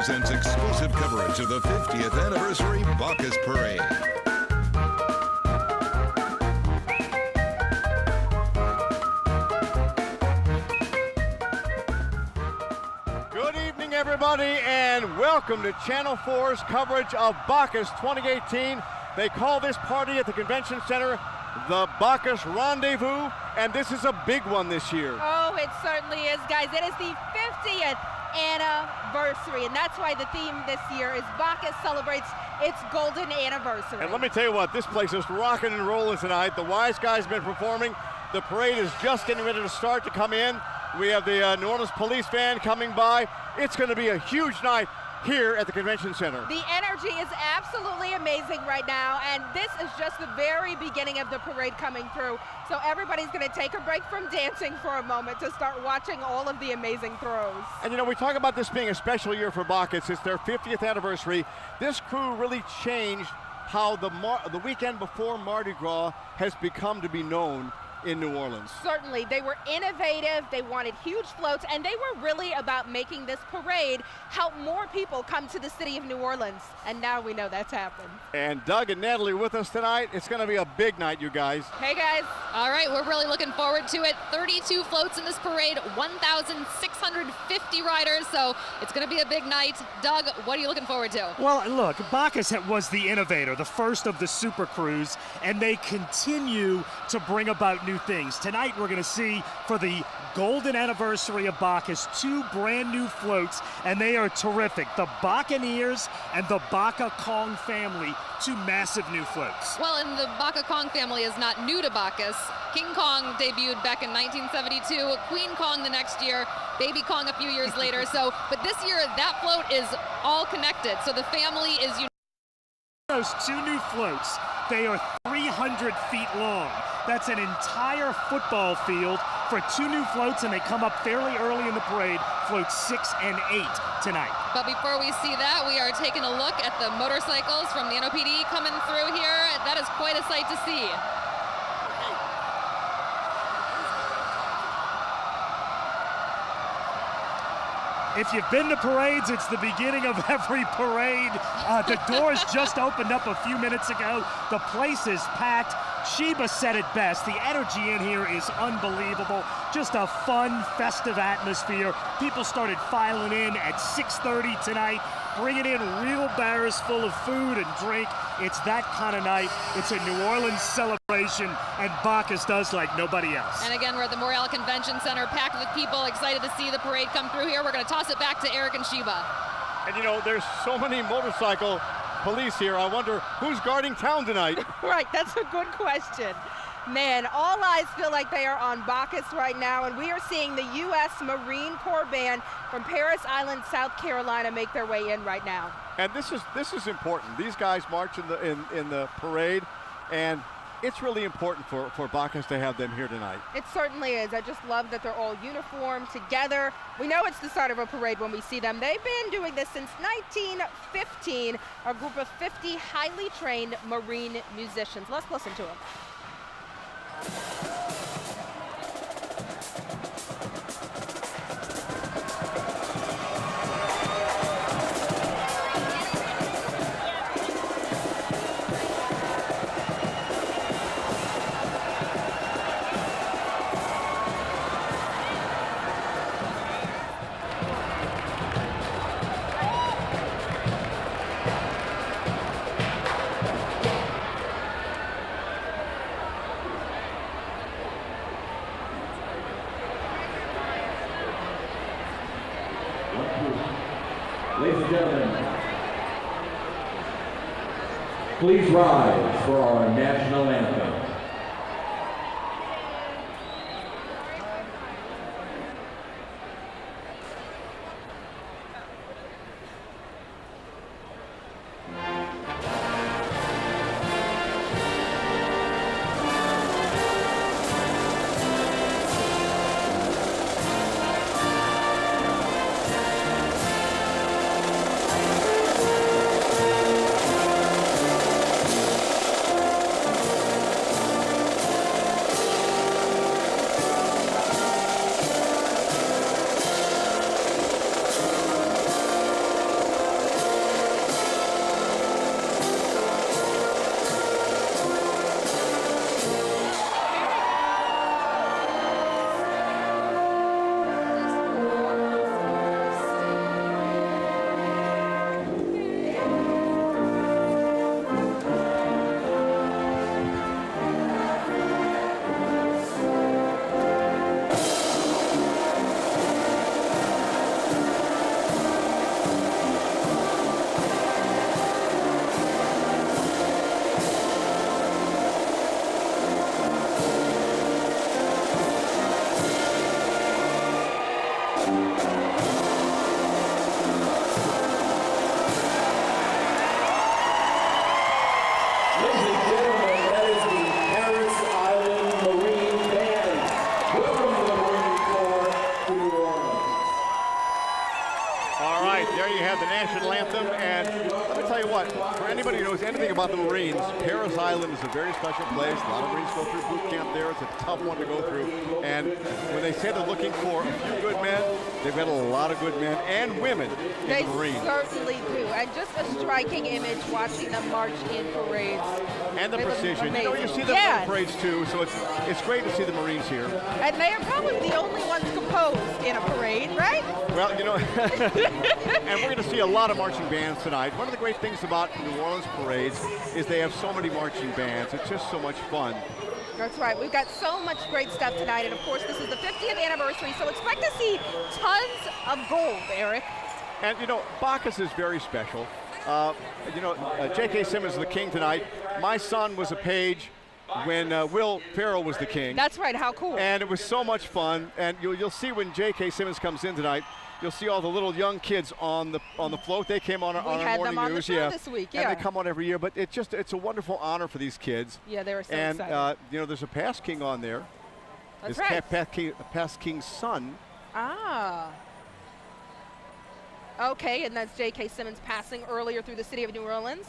presents exclusive coverage of the 50th Anniversary Bacchus Parade. Good evening, everybody, and welcome to Channel 4's coverage of Bacchus 2018. They call this party at the Convention Center the Bacchus Rendezvous, and this is a big one this year. Oh, it certainly is, guys. It is the 50th anniversary, and that's why the theme this year is Bacchus celebrates its golden anniversary. And let me tell you what, this place is rocking and rolling tonight. The Wise Guys have been performing. The parade is just getting ready to start to come in. We have the New Orleans police van coming by. It's going to be a huge night here at the Convention Center. The energy is absolutely amazing right now, and this is just the very beginning of the parade coming through. So everybody's going to take a break from dancing for a moment to start watching all of the amazing throws. And you know, we talk about this being a special year for Bacchus. It's their 50th anniversary. This crew really changed how the weekend before Mardi Gras has become to be known in New Orleans. Certainly, they were innovative, they wanted huge floats, and they were really about making this parade help more people come to the city of New Orleans, and now we know that's happened. And Doug and Natalie with us tonight. It's going to be a big night, you guys. Hey guys. All right, we're really looking forward to it. 32 floats in this parade, 1,650 riders, so it's going to be a big night. Doug, what are you looking forward to? Well, look, Bacchus was the innovator, the first of the super crews, and they continue to bring about new things. Tonight we're going to see, for the golden anniversary of Bacchus, 2 brand new floats, and they are terrific. The Buccaneers and the Bacca Kong family, 2 massive new floats. Well, and the Bacca Kong family is not new to Bacchus. King Kong debuted back in 1972, Queen Kong the next year, Baby Kong a few years later. So, but this year that float is all connected. So the family is united. Those 2 new floats, they are 300 feet long. That's an entire football field for 2 new floats, and they come up fairly early in the parade, floats 6 and 8 tonight. But before we see that, we are taking a look at the motorcycles from the NOPD coming through here. That is quite a sight to see. If you've been to parades, it's the beginning of every parade. The doors just opened up a few minutes ago. The place is packed. Sheba said it best. The energy in here is unbelievable. Just a fun, festive atmosphere. People started filing in at 6:30 tonight, bringing in wheelbarrows full of food and drink. It's that kind of night. It's a New Orleans celebration, and Bacchus does like nobody else. And again, we're at the Morale Convention Center, packed with people, excited to see the parade come through here. We're going to toss it back to Eric and Sheba. And you know, there's so many motorcycle police here. I wonder who's guarding town tonight. Right, that's a good question. Man, all eyes feel like they are on Bacchus right now, and we are seeing the U.S. Marine Corps Band from Parris Island, South Carolina, make their way in right now. And this is important. These guys march in the parade, and it's really important for Bacchus to have them here tonight. It certainly is. I just love that they're all uniformed together. We know it's the start of a parade when we see them. They've been doing this since 1915, a group of 50 highly trained Marine musicians. Let's listen to them. Ladies and gentlemen, please rise for our national anthem. anything about the Marines, Paris Island is a very special place. A lot of Marines go through boot camp there. It's a tough one to go through. And when they say they're looking for a few good men, they've got a lot of good men and women in They the Marines. certainly do. And just a striking image watching them march in parades. And the They look precision. You know, you see amazing. them Yeah. in parades too, so it's great to see the Marines here. And they are probably the only ones composed in a parade, right? Well, you know, and we're going to see a lot of marching bands tonight. One of the great things about New Orleans parades is they have so many marching bands. It's just so much fun. That's right. We've got so much great stuff tonight. And, of course, this is the 50th anniversary, so expect to see tons of gold, Eric. And, you know, Bacchus is very special. You know, J.K. Simmons is the king tonight. My son was a page when Will Ferrell was the king. That's right. How cool. And it was so much fun. And you'll see when J.K. Simmons comes in tonight, you'll see all the little young kids on the float. They came on our morning had them on the news. show this week, yeah. And they come on every year. But it's a wonderful honor for these kids. Yeah, they were so and, excited. you know, there's a past king on there. That's There's right. past king's son. Ah. Okay, and that's J.K. Simmons passing earlier through the city of New Orleans.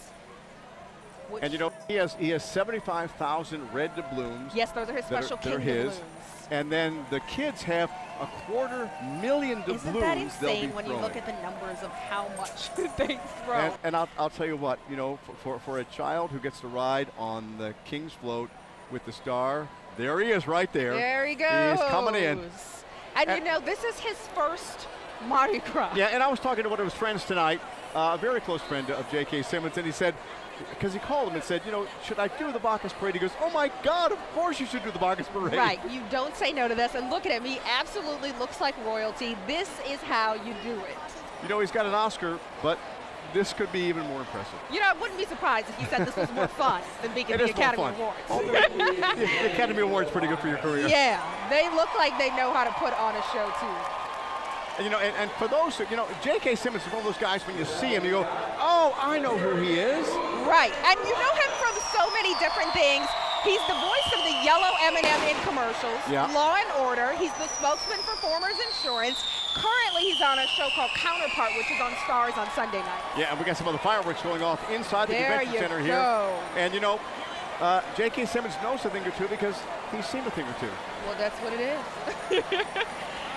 And you know, he has 75,000 red doubloons. Yes, those are his that special are king his. doubloons. And then the kids have 250,000 doubloons. Isn't that they'll be insane when you throwing. look at the numbers of how much they throw? And I'll tell you what, you know, for a child who gets to ride on the King's float with the star, there he is right there. There he goes. He's coming in. And you know, this is his first Mardi Gras. Yeah, and I was talking to one of his friends tonight, a very close friend of J.K. Simmons, and he said, because he called him and said, you know, should I do the Bacchus parade? He goes, oh my God, of course you should do the Bacchus parade. Right, you don't say no to this. And look at him, he absolutely looks like royalty. This is how you do it. You know, he's got an Oscar, but this could be even more impressive. You know, I wouldn't be surprised if you said this was more fun than being It the is more Academy fun. Awards. The Academy Award's pretty good for your career. Yeah, they look like they know how to put on a show too. And, you know, and for those who, you know, J.K. Simmons is one of those guys when you see him, you go, oh, I know who he is. Right, and you know him from so many different things. He's the voice of the yellow M&M in commercials, Yeah. Law and Order. He's the spokesman for Farmers Insurance. Currently, he's on a show called Counterpart, which is on Stars on Sunday night. Yeah, and we got some other fireworks going off inside the There convention you center here. go. And, you know, J.K. Simmons knows a thing or two because he's seen a thing or two. Well, that's what it is.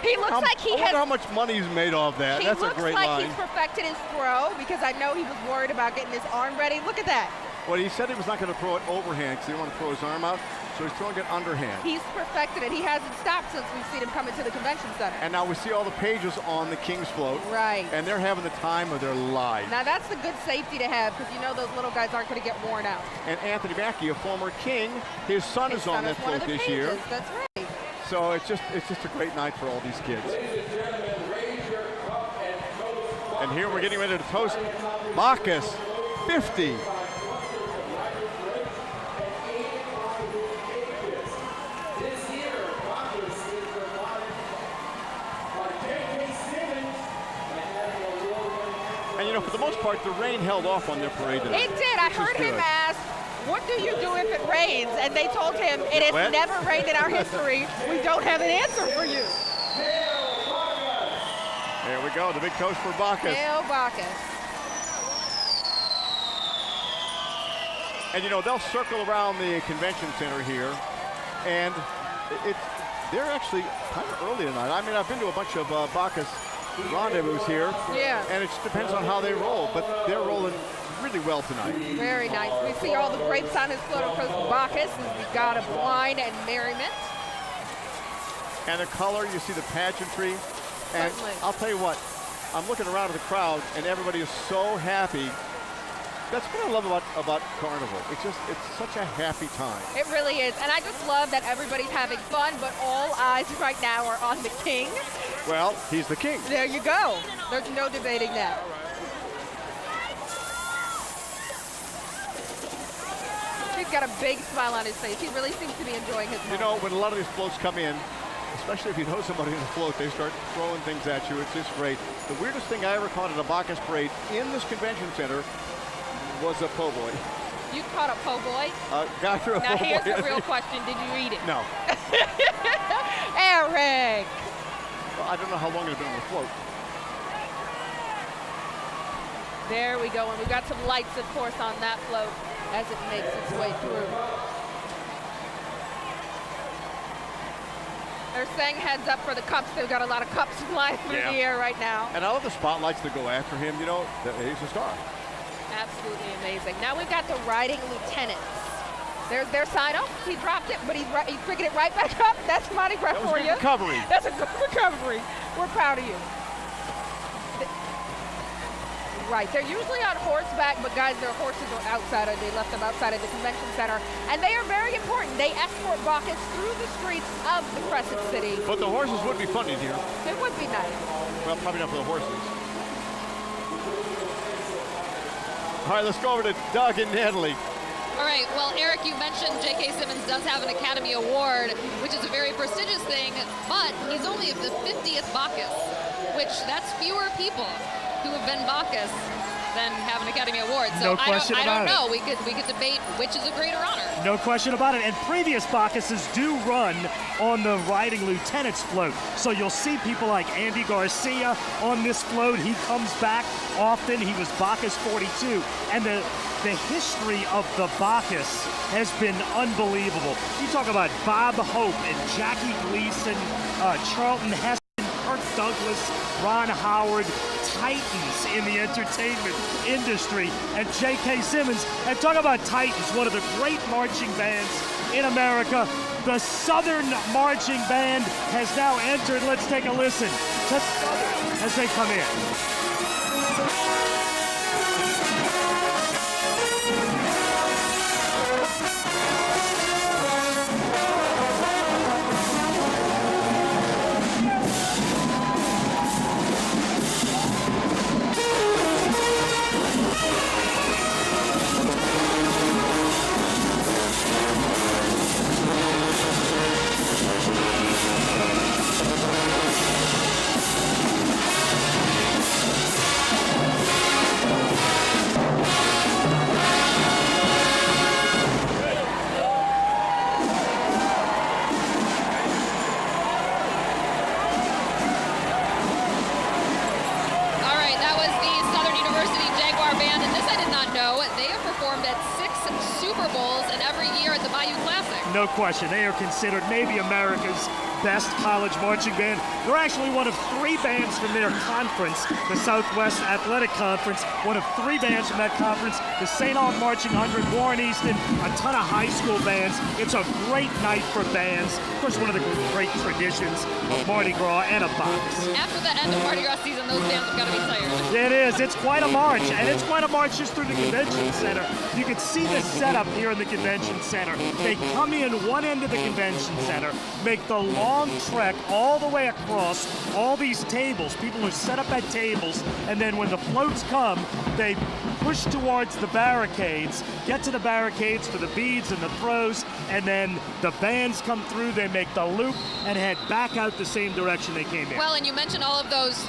He looks like he I has. wonder how much money he's made off that. He That's a looks great like line. he's perfected his throw because I know he was worried about getting his arm ready. Look at that. Well, he said he was not going to throw it overhand because he didn't want to throw his arm out, so he's throwing it underhand. He's perfected it. He hasn't stopped since we've seen him come into the convention center. And now we see all the pages on the King's float. Right. And they're having the time of their lives. Now that's the good safety to have because you know those little guys aren't going to get worn out. And Anthony Mackie, a former king, his son His is on son that is one of float the this year. pages. That's right. So it's just a great night for all these kids. And here we're getting ready to toast Bacchus 50. And you know, for the most part, the rain held off on their parade tonight. It did. I which is heard him good. ask, what do you do if it rains? And they told him, it has Wet? never rained in our history. We don't have an answer for you. There we go, the big toast for Bacchus. Hail Bacchus. And you know, they'll circle around the convention center here, and they're actually kind of early tonight. I mean, I've been to a bunch of Bacchus rendezvous here, Yeah. and it just depends on how they roll, but they're rolling really well tonight. Very nice. We see all the grapes on his float. Of course, Bacchus is the god of wine and merriment. And the color, you see the pageantry, and Certainly. I'll tell you what, I'm looking around at the crowd, and everybody is so happy. That's what I love about Carnival. It's such a happy time. It really is. And I just love that everybody's having fun, but all eyes right now are on the king. Well, he's the king. There you go. There's no debating that. He's got a big smile on his face. He really seems to be enjoying his You moment. know, when a lot of these floats come in, especially if you know somebody in the float, they start throwing things at you. It's just great. The weirdest thing I ever caught at a Bacchus parade in this convention center was a po' boy. You caught a po' boy? A guy threw a Now po' boy. here's the at real me. question. Did you eat it? No. Eric! Well, I don't know how long it had been on the float. There we go, and we've got some lights, of course, on that float as it makes its way through. They're saying heads up for the cups. They've got a lot of cups flying through the air right now. And I love the spotlights that go after him. You know, he's a star. Absolutely amazing. Now we've got the riding lieutenants. There's their sign off. He dropped it, but he's picking it right back up. That's Mardi Gras for you. Recovery. That's a good recovery. We're proud of you. Right, they're usually on horseback, but guys, their horses are outside. They left them outside of the convention center, and they are very important. They escort Bacchus through the streets of the Crescent City. But the horses would be funny here. It would be nice. Well, probably not for the horses. All right, let's go over to Doug and Natalie. All right, well, Eric, you mentioned J.K. Simmons does have an Academy Award, which is a very prestigious thing, but he's only the 50th Bacchus, which that's fewer people who have been Bacchus than have an Academy Award. So No question I about don't know. it. We could debate which is a greater honor. No question about it. And previous Bacchuses do run on the riding lieutenant's float. So you'll see people like Andy Garcia on this float. He comes back often. He was Bacchus 42. And the history of the Bacchus has been unbelievable. You talk about Bob Hope and Jackie Gleason, Charlton Heston, Kirk Douglas, Ron Howard, titans in the entertainment industry, and J.K. Simmons. And talk about titans, one of the great marching bands in America. The Southern Marching Band has now entered. Let's take a listen to Southern as they come in. No question, they are considered maybe America's best college marching band. They're actually one of 3 bands from their conference, the Southwest Athletic Conference, one of 3 bands from that conference, the St. Aug Marching 100, Warren Easton, a ton of high school bands. It's a great night for bands. Of course, one of the great traditions of Mardi Gras and of Bacchus. After the end of Mardi Gras season, those bands have got to be tired. It is. It's quite a march, and it's quite a march just through the convention center. You can see the setup here in the convention center. They come in one end of the convention center, make the long trek all the way across all these tables. People are set up at tables, and then when the floats come, they push towards the barricades, get to the barricades for the beads and the throws, and then the bands come through, they make the loop, and head back out the same direction they came in. Well, and you mentioned all of those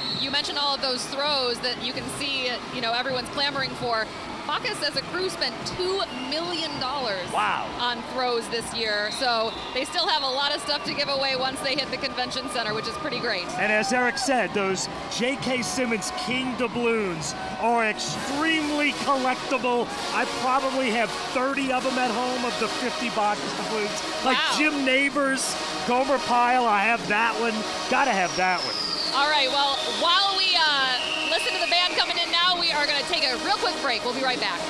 throws that you can see, everyone's clamoring for. Bacchus as a crew spent $2 million on throws this year, so they still have a lot of stuff to give away once they hit the convention center, which is pretty great. And as Eric said, those J.K. Simmons King doubloons are extremely collectible. I probably have 30 of them at home of the 50 Bacchus doubloons. Like Jim Neighbors, Gomer Pyle, I have that one. Gotta have that one. All right, well, while we listen to the band coming in now, we are going to take a real quick break. We'll be right back.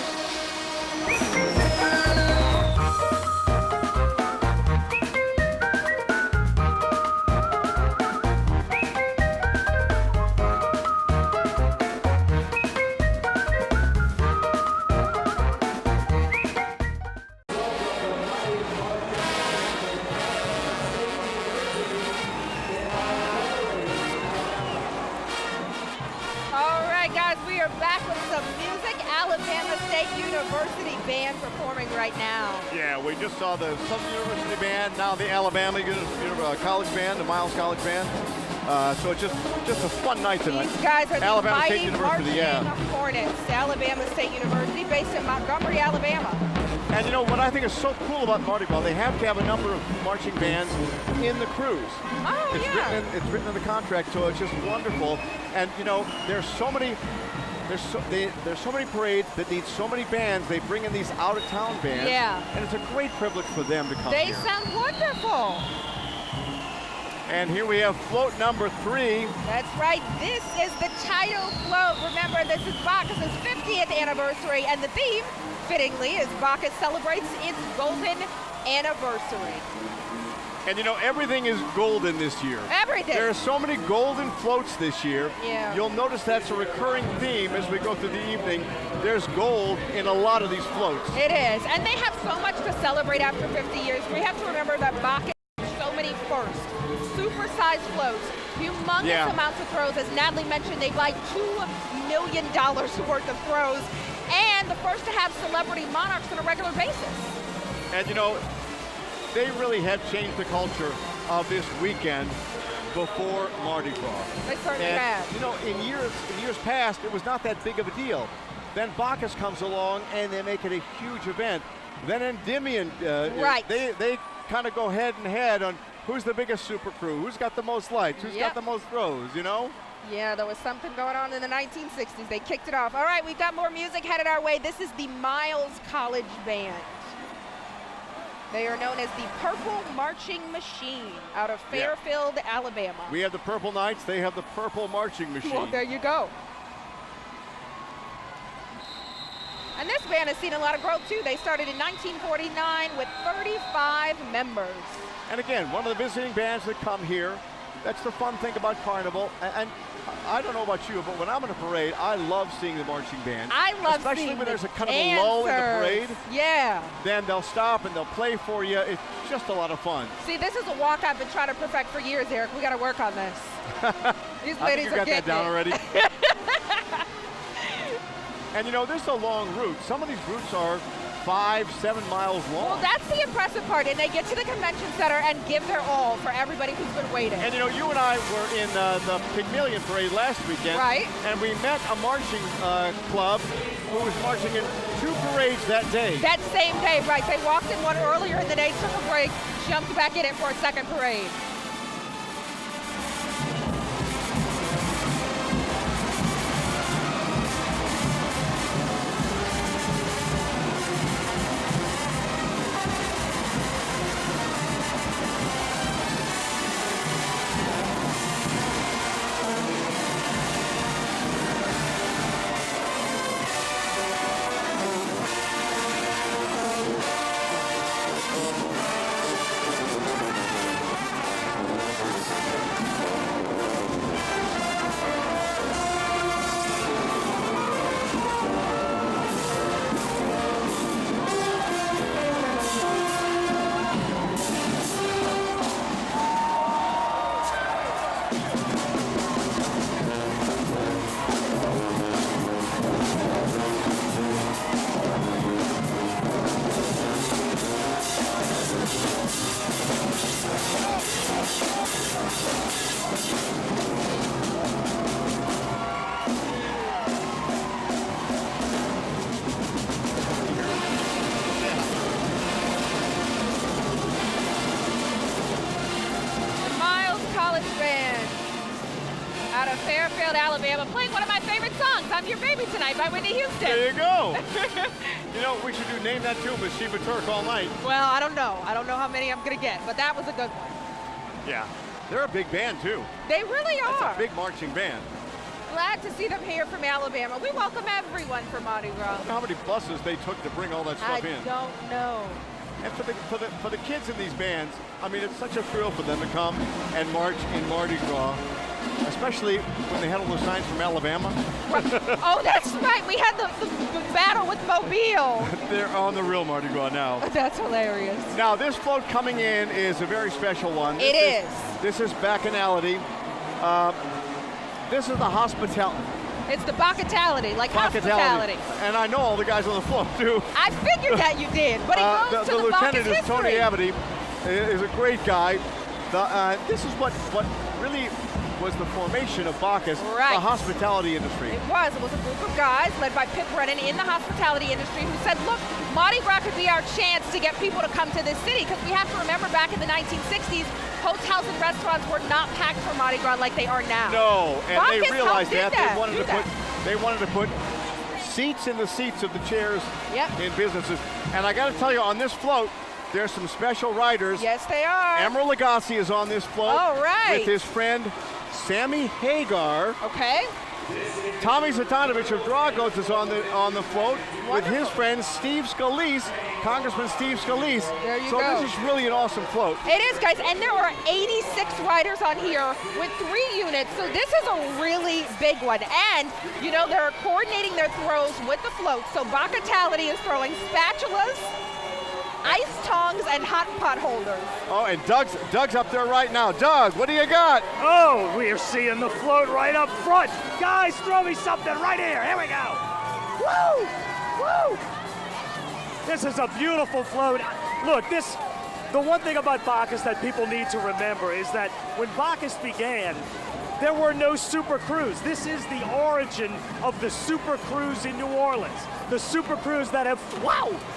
Performing right now. Yeah, we just saw the Southern University band, now the Alabama College band, the Miles College band. So it's just a fun night tonight. These guys are Alabama the State University, Marching Hornets, Alabama State University, based in Montgomery, Alabama. And what I think is so cool about Mardi Gras, they have to have a number of marching bands in the crews. Oh, it's written in the contract, so it's just wonderful. And there's so many there's so many parades that need so many bands. They bring in these out-of-town bands. Yeah. And it's a great privilege for them to come They here. sound wonderful. And here we have float number 3. That's right. This is the title float. Remember, this is Bacchus' 50th anniversary, and the theme, fittingly, is Bacchus celebrates its golden anniversary. And you know, everything is golden this year. Everything. There are so many golden floats this year. Yeah. You'll notice that's a recurring theme as we go through the evening. There's gold in a lot of these floats. It is, and they have so much to celebrate after 50 years. We have to remember that Bacchus has so many firsts. Super-sized floats, humongous amounts of throws. As Natalie mentioned, they buy $2 million worth of throws, and the first to have celebrity monarchs on a regular basis. And you know, they really have changed the culture of this weekend before Mardi Gras. They certainly And, have. you know, in years past, it was not that big of a deal. Then Bacchus comes along and they make it a huge event. Then Endymion, Right. they kind of go head and head on who's the biggest super crew, who's got the most lights, who's got the most throws, you know? Yeah, there was something going on in the 1960s. They kicked it off. All right, we've got more music headed our way. This is the Miles College Band. They are known as the Purple Marching Machine out of Fairfield, Alabama. We have the Purple Knights, they have the Purple Marching Machine. Well, there you go. And this band has seen a lot of growth, too. They started in 1949 with 35 members. And again, one of the visiting bands that come here, that's the fun thing about Carnival. And I don't know about you, but when I'm in a parade, I love seeing the marching band. I love Especially seeing when there's a kind of dancers. a lull in the parade. Yeah. Then they'll stop and they'll play for you. It's just a lot of fun. See, this is a walk I've been trying to perfect for years, Eric. We got to work on this. These I ladies think you are got that getting down it. already. And you know, this is a long route. Some of these routes are 5-7 miles long. Well, that's the impressive part, and they get to the convention center and give their all for everybody who's been waiting. And you know, you and I were in the Pygmalion Parade last weekend. Right. And we met a marching club who was marching in 2 parades that day. That same day, right. They walked in one earlier in the day, took a break, jumped back in it for a second parade. Out of Fairfield, Alabama, playing one of my favorite songs, I'm Your Baby Tonight by Whitney Houston. There you go. You know, we should do Name That Tune with Sheba Turk all night. Well, I don't know. I don't know how many I'm going to get, but that was a good one. Yeah. They're a big band, too. They really are. That's a big marching band. Glad to see them here from Alabama. We welcome everyone from Mardi Gras. I wonder how many buses they took to bring all that stuff in. I don't know. And for the kids in these bands, I mean, it's such a thrill for them to come and march in Mardi Gras, especially when they had all those signs from Alabama. Oh, that's right. We had the battle with Mobile. They're on the real Mardi Gras now. That's hilarious. Now, this float coming in is a very special one. This is Bacchanality. This is the hospitality. It's the Bacchatality, like hospitality. And I know all the guys on the float, too. I figured that you did, but it goes to the lieutenant Bacchus is Tony history. Abity, is a great guy. This is what really was the formation of Bacchus, right. The hospitality industry. It was a group of guys led by Pip Brennan in the hospitality industry who said, look, Mardi Gras could be our chance to get people to come to this city, because we have to remember back in the 1960s, hotels and restaurants were not packed for Mardi Gras like they are now. No, and Bacchus they realized that. They wanted to They wanted to put seats in the seats of the chairs in businesses. And I got to tell you, on this float, there's some special riders. Yes, they are. Emeril Lagasse is on this float. All right. With his friend Sammy Hagar. Okay. Tommy Zatanovich of Dragos is on the float with his friend Steve Scalise, Congressman Steve Scalise. There you go. go. This is really an awesome float. It is, guys, and there are 86 riders on here with 3 units, so this is a really big one. And, you know, they're coordinating their throws with the float. So Bacchus is throwing spatulas, ice tongs, and hot pot holders. Oh, and Doug's up there right now. Doug, what do you got? Oh, we are seeing the float right up front. Guys, throw me something right here. Here we go. Woo! Woo! This is a beautiful float. Look, the one thing about Bacchus that people need to remember is that when Bacchus began, there were no Super Crews. This is the origin of the Super Crews in New Orleans. The Super Crews that have,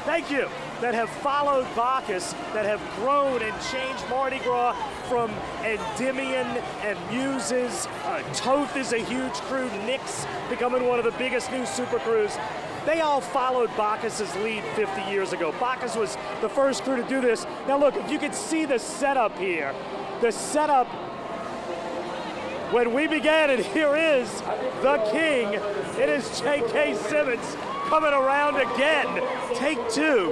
that have followed Bacchus, that have grown and changed Mardi Gras from Endymion and Muses. Toth is a huge crew. Nyx becoming one of the biggest new Super Crews. They all followed Bacchus's lead 50 years ago. Bacchus was the first crew to do this. Now look, if you can see the setup here, the setup when we began, and here is the king. It is J.K. Simmons coming around again. Take 2.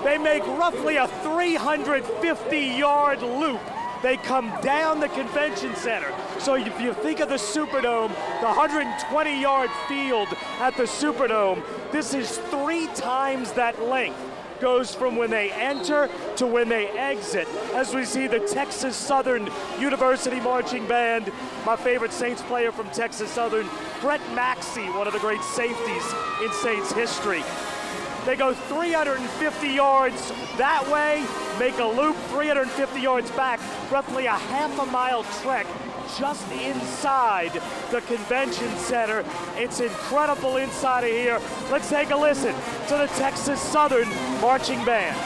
They make roughly a 350-yard loop. They come down the convention center. So if you think of the Superdome, the 120-yard field at the Superdome, this is 3 times that length. Goes from when they enter to when they exit. As we see the Texas Southern University Marching Band, my favorite Saints player from Texas Southern, Brett Maxey, one of the great safeties in Saints history. They go 350 yards that way, make a loop 350 yards back, roughly a half-a-mile trek just inside the convention center. It's incredible inside of here. Let's take a listen to the Texas Southern Marching Band.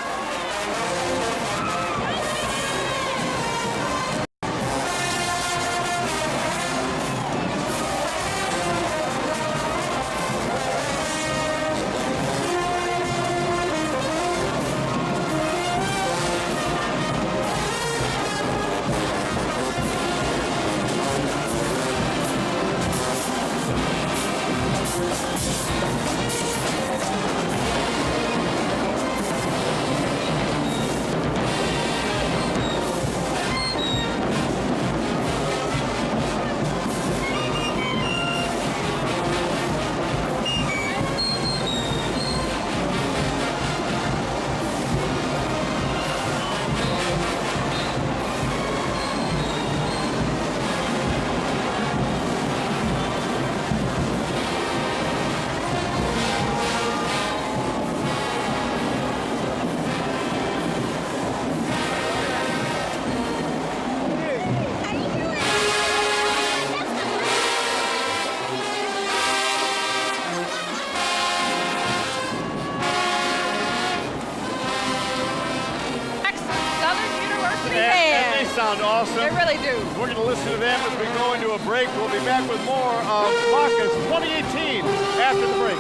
Sound awesome. They really do. We're going to listen to them as we go into a break. We'll be back with more of Bacchus 2018 after the break.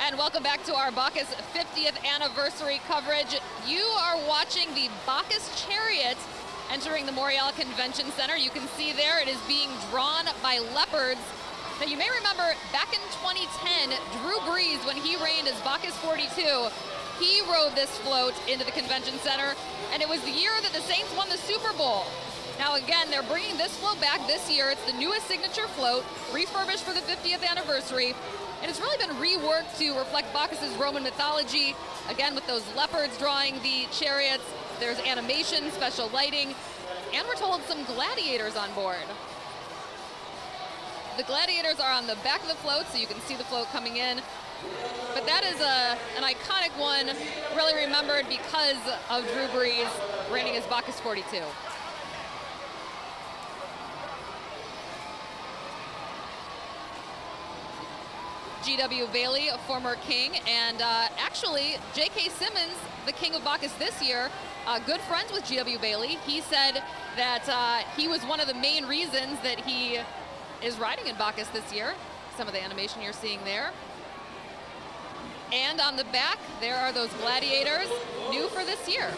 And welcome back to our Bacchus 50th anniversary coverage. You are watching the Bacchus chariot entering the Morial Convention Center. You can see there it is being drawn by leopards. Now you may remember back in 2010, Drew Brees, when he reigned as Bacchus 42, he rode this float into the convention center, and it was the year that the Saints won the Super Bowl. Now again, they're bringing this float back this year. It's the newest signature float, refurbished for the 50th anniversary. And it's really been reworked to reflect Bacchus's Roman mythology. Again, with those leopards drawing the chariots, there's animation, special lighting, and we're told some gladiators on board. The gladiators are on the back of the float, so you can see the float coming in. But that is an iconic one, really remembered because of Drew Brees reigning as Bacchus 42. G.W. Bailey, a former king, and actually J.K. Simmons, the king of Bacchus this year, good friends with G.W. Bailey. He said that he was one of the main reasons that he is riding in Bacchus this year. Some of the animation you're seeing there. And on the back, there are those gladiators, new for this year.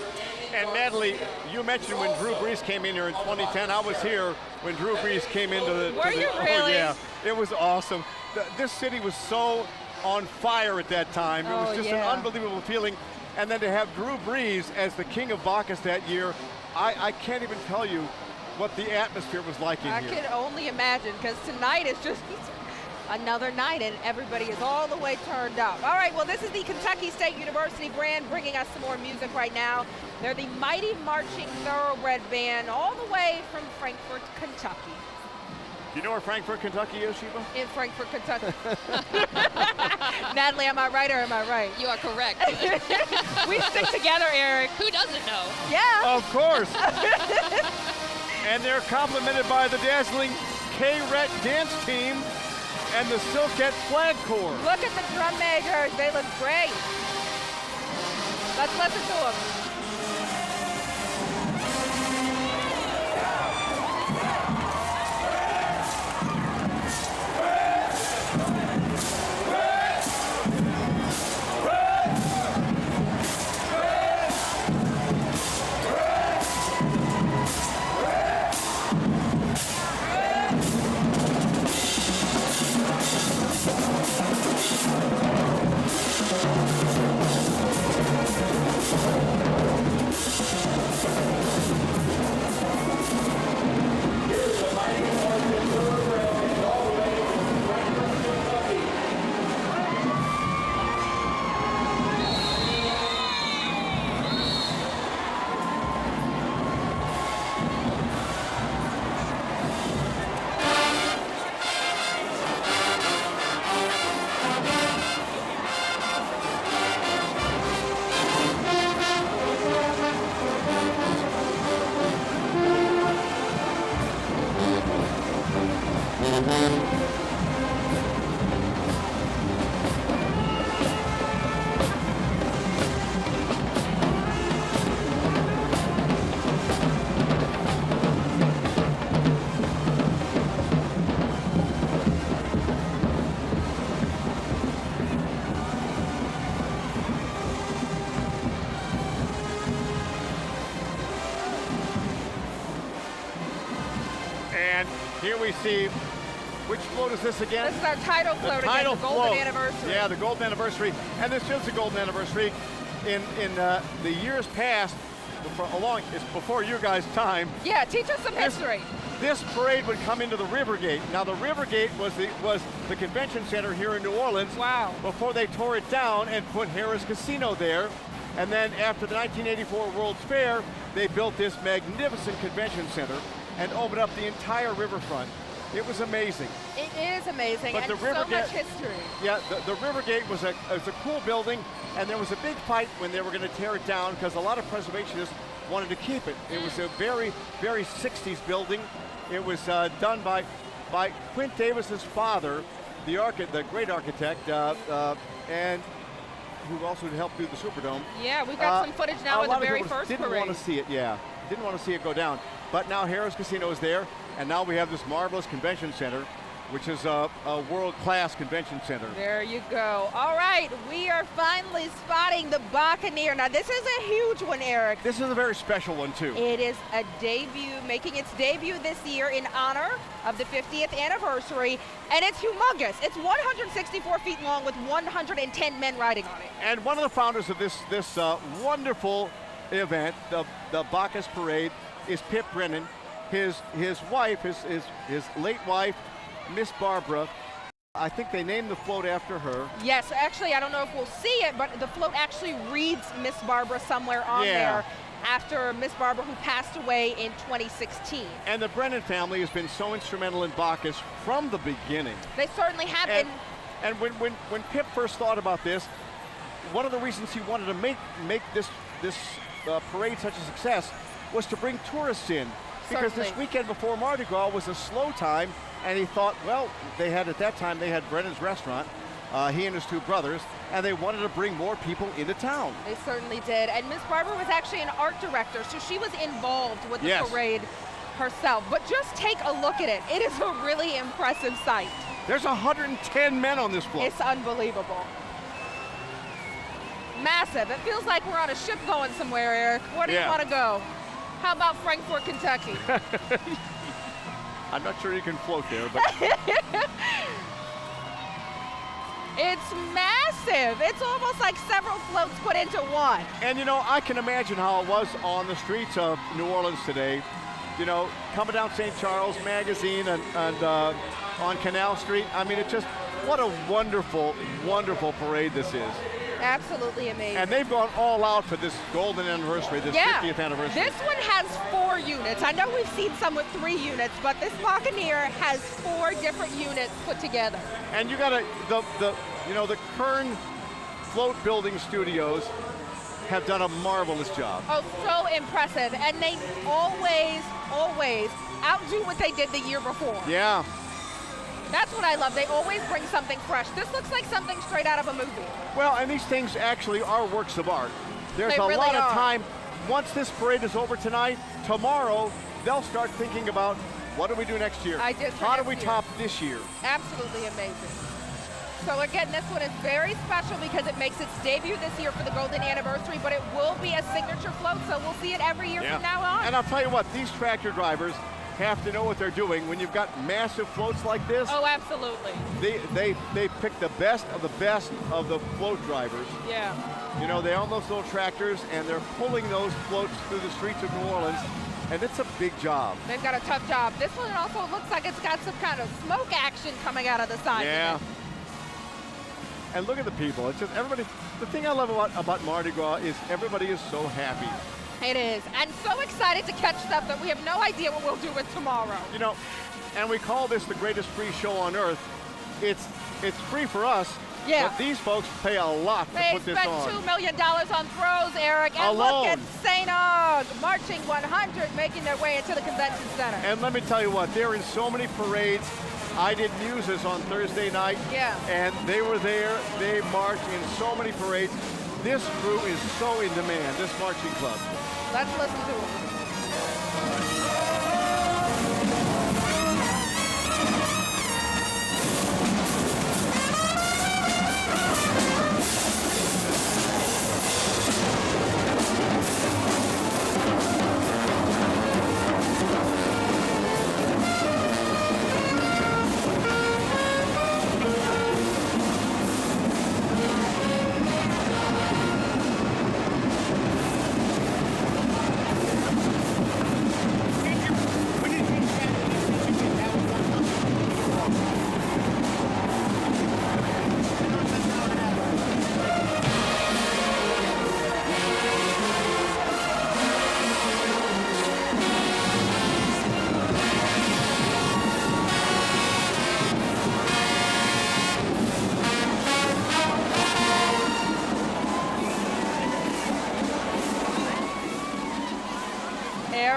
And Natalie, you mentioned when Drew Brees came in here in 2010. I was here when Drew Brees came into the. Were you really? Oh, yeah, it was awesome. This city was so on fire at that time. It was just an unbelievable feeling. And then to have Drew Brees as the king of Bacchus that year, I can't even tell you what the atmosphere was like in here. I can only imagine, because tonight is just another night and everybody is all the way turned up. All right, well, this is the Kentucky State University brand bringing us some more music right now. They're the Mighty Marching Thoroughbred Band all the way from Frankfort, Kentucky. Do you know where Frankfort, Kentucky is, Sheba? In Frankfort, Kentucky. Natalie, am I right or am I right? You are correct. We stick together, Eric. Who doesn't know? Yeah. Of course. And they're complimented by the dazzling K-Ret dance team and the Silkette Flag Corps. Look at the drum majors. They look great. Let's listen to them. And here we see, which float is this again? This is our title float again, the golden anniversary. Yeah, the golden anniversary. And this is the golden anniversary. In the years past, before you guys' time. Yeah, teach us some history. This parade would come into the River Gate. Now the River Gate was the convention center here in New Orleans. Wow. Before they tore it down and put Harrah's Casino there. And then after the 1984 World's Fair, they built this magnificent convention center and opened up the entire riverfront. It was amazing. It is amazing, but and so much history. Yeah, the River Gate was a cool building, and there was a big fight when they were going to tear it down because a lot of preservationists wanted to keep it. It was a very, very 60s building. It was done by Quint Davis's father, the great architect, and who also helped do the Superdome. Yeah, we've got some footage now of the very first didn't parade. Want to see it, yeah. Didn't want to see it go down. But now Harrah's Casino is there, and now we have this marvelous convention center, which is a world-class convention center. There you go. All right, we are finally spotting the Buccaneer. Now, this is a huge one, Eric. This is a very special one, too. It is a debut, making its debut this year in honor of the 50th anniversary, and it's humongous. It's 164 feet long with 110 men riding on it. And one of the founders of this wonderful event, the Bacchus Parade, is Pip Brennan. His wife, his late wife, Miss Barbara, I think they named the float after her. Yes, actually, I don't know if we'll see it, but the float actually reads Miss Barbara somewhere on there. after Miss Barber, who passed away in 2016. And the Brennan family has been so instrumental in Bacchus from the beginning. They certainly have. And when Pip first thought about this, one of the reasons he wanted to make this parade such a success was to bring tourists in. Because Certainly. this weekend before Mardi Gras was a slow time, and he thought, well, at that time they had Brennan's restaurant, he and his two brothers, and they wanted to bring more people into town. They certainly did. And Miss Barber was actually an art director, so she was involved with the parade herself. But just take a look at it. It is a really impressive sight. There's 110 men on this float. It's unbelievable. Massive. It feels like we're on a ship going somewhere, Eric. Where do you want to go? How about Frankfort, Kentucky? I'm not sure you can float there, but it's massive. It's almost like several floats put into one. And you know, I can imagine how it was on the streets of New Orleans today. You know, coming down St. Charles Magazine and on Canal Street. I mean, what a wonderful, wonderful parade this is. Absolutely amazing. And they've gone all out for this golden anniversary, this 50th anniversary. This one has 4 units. I know we've seen some with 3 units, but this Buccaneer has 4 different units put together. And you got the Kern Float Building Studios have done a marvelous job. Oh, so impressive. And they always outdo what they did the year before. Yeah. That's what I love. They always bring something fresh. This looks like something straight out of a movie. Well, and these things actually are works of art. There's a lot of time. Once this parade is over tonight, tomorrow, they'll start thinking about what do we do next year? How do we top this year? Absolutely amazing. So again, this one is very special because it makes its debut this year for the golden anniversary, but it will be a signature float, so we'll see it every year from now on. And I'll tell you what, these tractor drivers have to know what they're doing when you've got massive floats like this. Oh, absolutely. They pick the best of the float drivers. Yeah. You know, they own those little tractors and they're pulling those floats through the streets of New Orleans, and it's a big job. They've got a tough job. This one also looks like it's got some kind of smoke action coming out of the side. Yeah. And look at the people. It's just everybody. The thing I love about Mardi Gras is everybody is so happy. It is, and so excited to catch stuff that we have no idea what we'll do with tomorrow. You know, and we call this the greatest free show on earth. It's free for us, but these folks pay a lot to put this on. They spent $2 million on throws, Eric, and look at St. Aug marching 100, making their way into the convention center. And let me tell you what, they're in so many parades. I did Muses on Thursday night, and they were there. They marched in so many parades. This crew is so in demand, this marching club. Let's listen to them.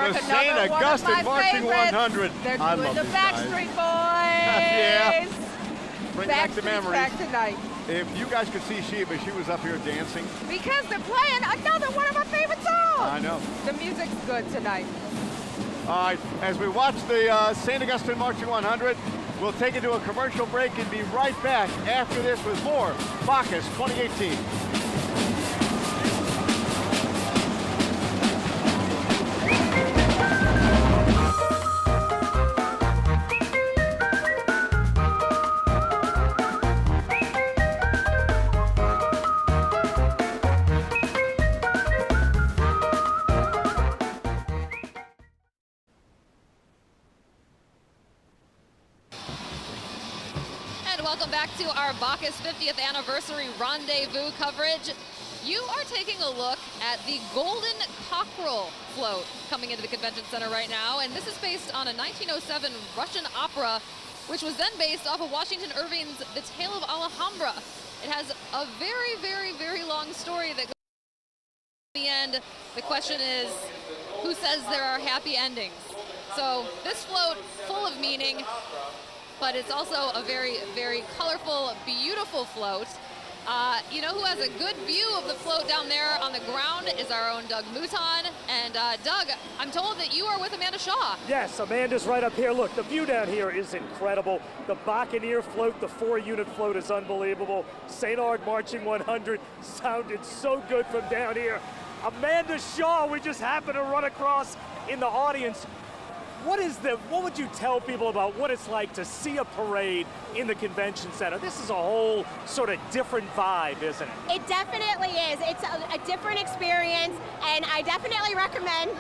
The St. Augustine Marching 100. They're doing the Backstreet Boys. Bring back the memories. Back tonight. If you guys could see Sheba, she was up here dancing. Because they're playing another one of my favorite songs. I know. The music's good tonight. All right, as we watch the St. Augustine Marching 100, we'll take it to a commercial break and be right back after this with more Bacchus 2018. Welcome back to our Bacchus 50th anniversary rendezvous coverage. You are taking a look at the Golden Cockerel float coming into the convention center right now, and this is based on a 1907 Russian opera, which was then based off of Washington Irving's The Tale of Alhambra. It has a very, very, very long story that goes to the end. The question is, who says there are happy endings? So this float, full of meaning, but it's also a very, very colorful, beautiful float. You know who has a good view of the float down there on the ground is our own Doug Mouton. And Doug, I'm told that you are with Amanda Shaw. Yes, Amanda's right up here. Look, the view down here is incredible. The Buccaneer float, the 4-unit float is unbelievable. St. Ard Marching 100 sounded so good from down here. Amanda Shaw, we just happened to run across in the audience. What would you tell people about what it's like to see a parade in the convention center? This is a whole sort of different vibe, isn't it? It definitely is. It's a different experience, and I definitely recommend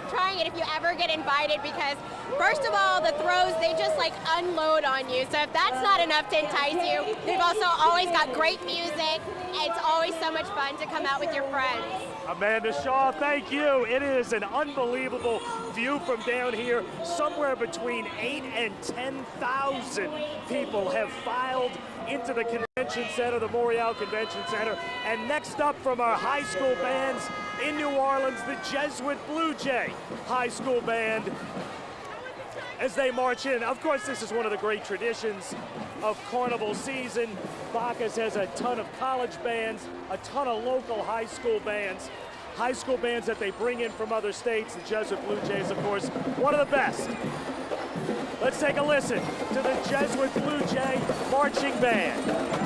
trying it if you ever get invited, because first of all, the throws, they just like unload on you. So if that's not enough to entice you, they've also always got great music. It's always so much fun to come out with your friends. Amanda Shaw, thank you. It is an unbelievable view from down here. Somewhere between 8,000 and 10,000 people have filed into the convention center, the Montreal Convention Center. And next up from our high school bands in New Orleans, the Jesuit Blue Jay High School Band, as they march in. Of course, this is one of the great traditions of carnival season. Bacchus has a ton of college bands, a ton of local high school bands that they bring in from other states. The Jesuit Blue Jays, of course, one of the best. Let's take a listen to the Jesuit Blue Jay Marching Band.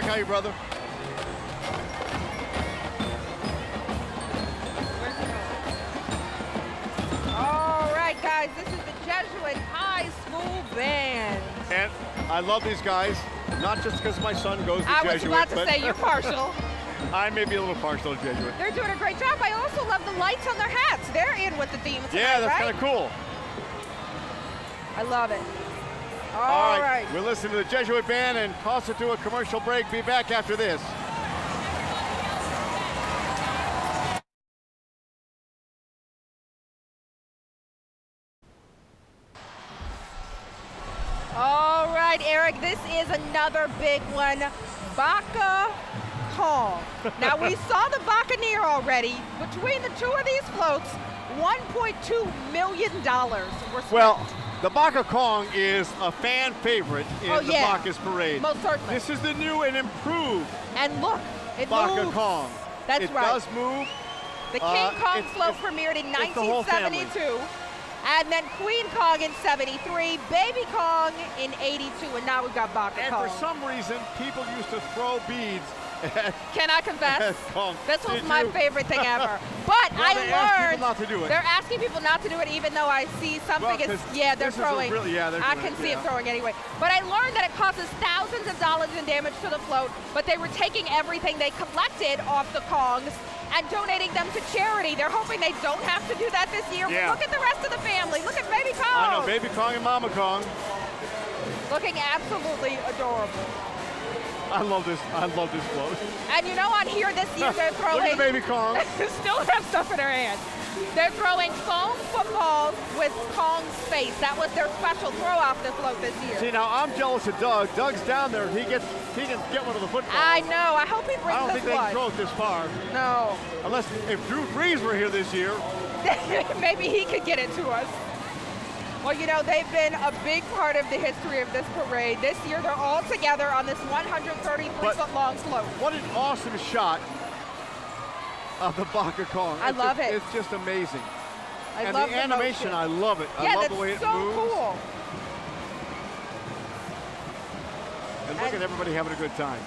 How are you, brother? All right, guys, this is the Jesuit High School Band. And I love these guys, not just because my son goes to Jesuit. I was about to say, you're partial. I may be a little partial to Jesuit. They're doing a great job. I also love the lights on their hats. They're in with the theme tonight, yeah, that's right? kind of cool. I love it. All right. We'll listen to the Jesuit Band and toss it to a commercial break. Be back after this. All right, Eric, this is another big one. Bacchus Kong. Now, we saw the Buccaneer already. Between the two of these floats, $1.2 million were spent. Well, the Bacchus Kong is a fan favorite in the yeah. Bacchus Parade. Most certainly. This is the new and improved And look, it Bacchus moves. Kong. That's it right. does move. The King Kong it's- float it's- premiered in it's the whole family. 1972. And then Queen Kong in 73, Baby Kong in 82, and now we've got Bacchus And Kong. for some reason, people used to throw beads at Can I confess? Kong. This was Did my you? favorite thing ever. But Well, they ask I people learned not to do it. they're asking people not to do it, even though I see something. Well, is 'cause yeah, they're this is a throwing. really- yeah, they're I doing can it, see yeah. it throwing anyway. But I learned that it causes thousands of dollars in damage to the float. But they were taking everything they collected off the Kongs and donating them to charity. They're hoping they don't have to do that this year. Yeah. Look at the rest of the family. Look at Baby Kong. I know, Baby Kong and Mama Kong. Looking absolutely adorable. I love this float. And you know, on here this year they're throwing. Look at the Baby Kong. Still have stuff in her hands. They're throwing foam footballs with Kong's face. That was their special throw off the float this year. See, now I'm jealous of Doug. Doug's down there. He can get one of the footballs. I know. I hope he brings I don't this think they can one. throw it this far. No. Unless if Drew Brees were here this year. Maybe he could get it to us. Well, you know, they've been a big part of the history of this parade. This year, they're all together on this 133-foot-long float. What an awesome shot of the Bacchus Kong. I love it. It's just amazing. I and love the animation, motion. I love it. Yeah, I love that's the way it so moves. cool. And look at everybody having a good time.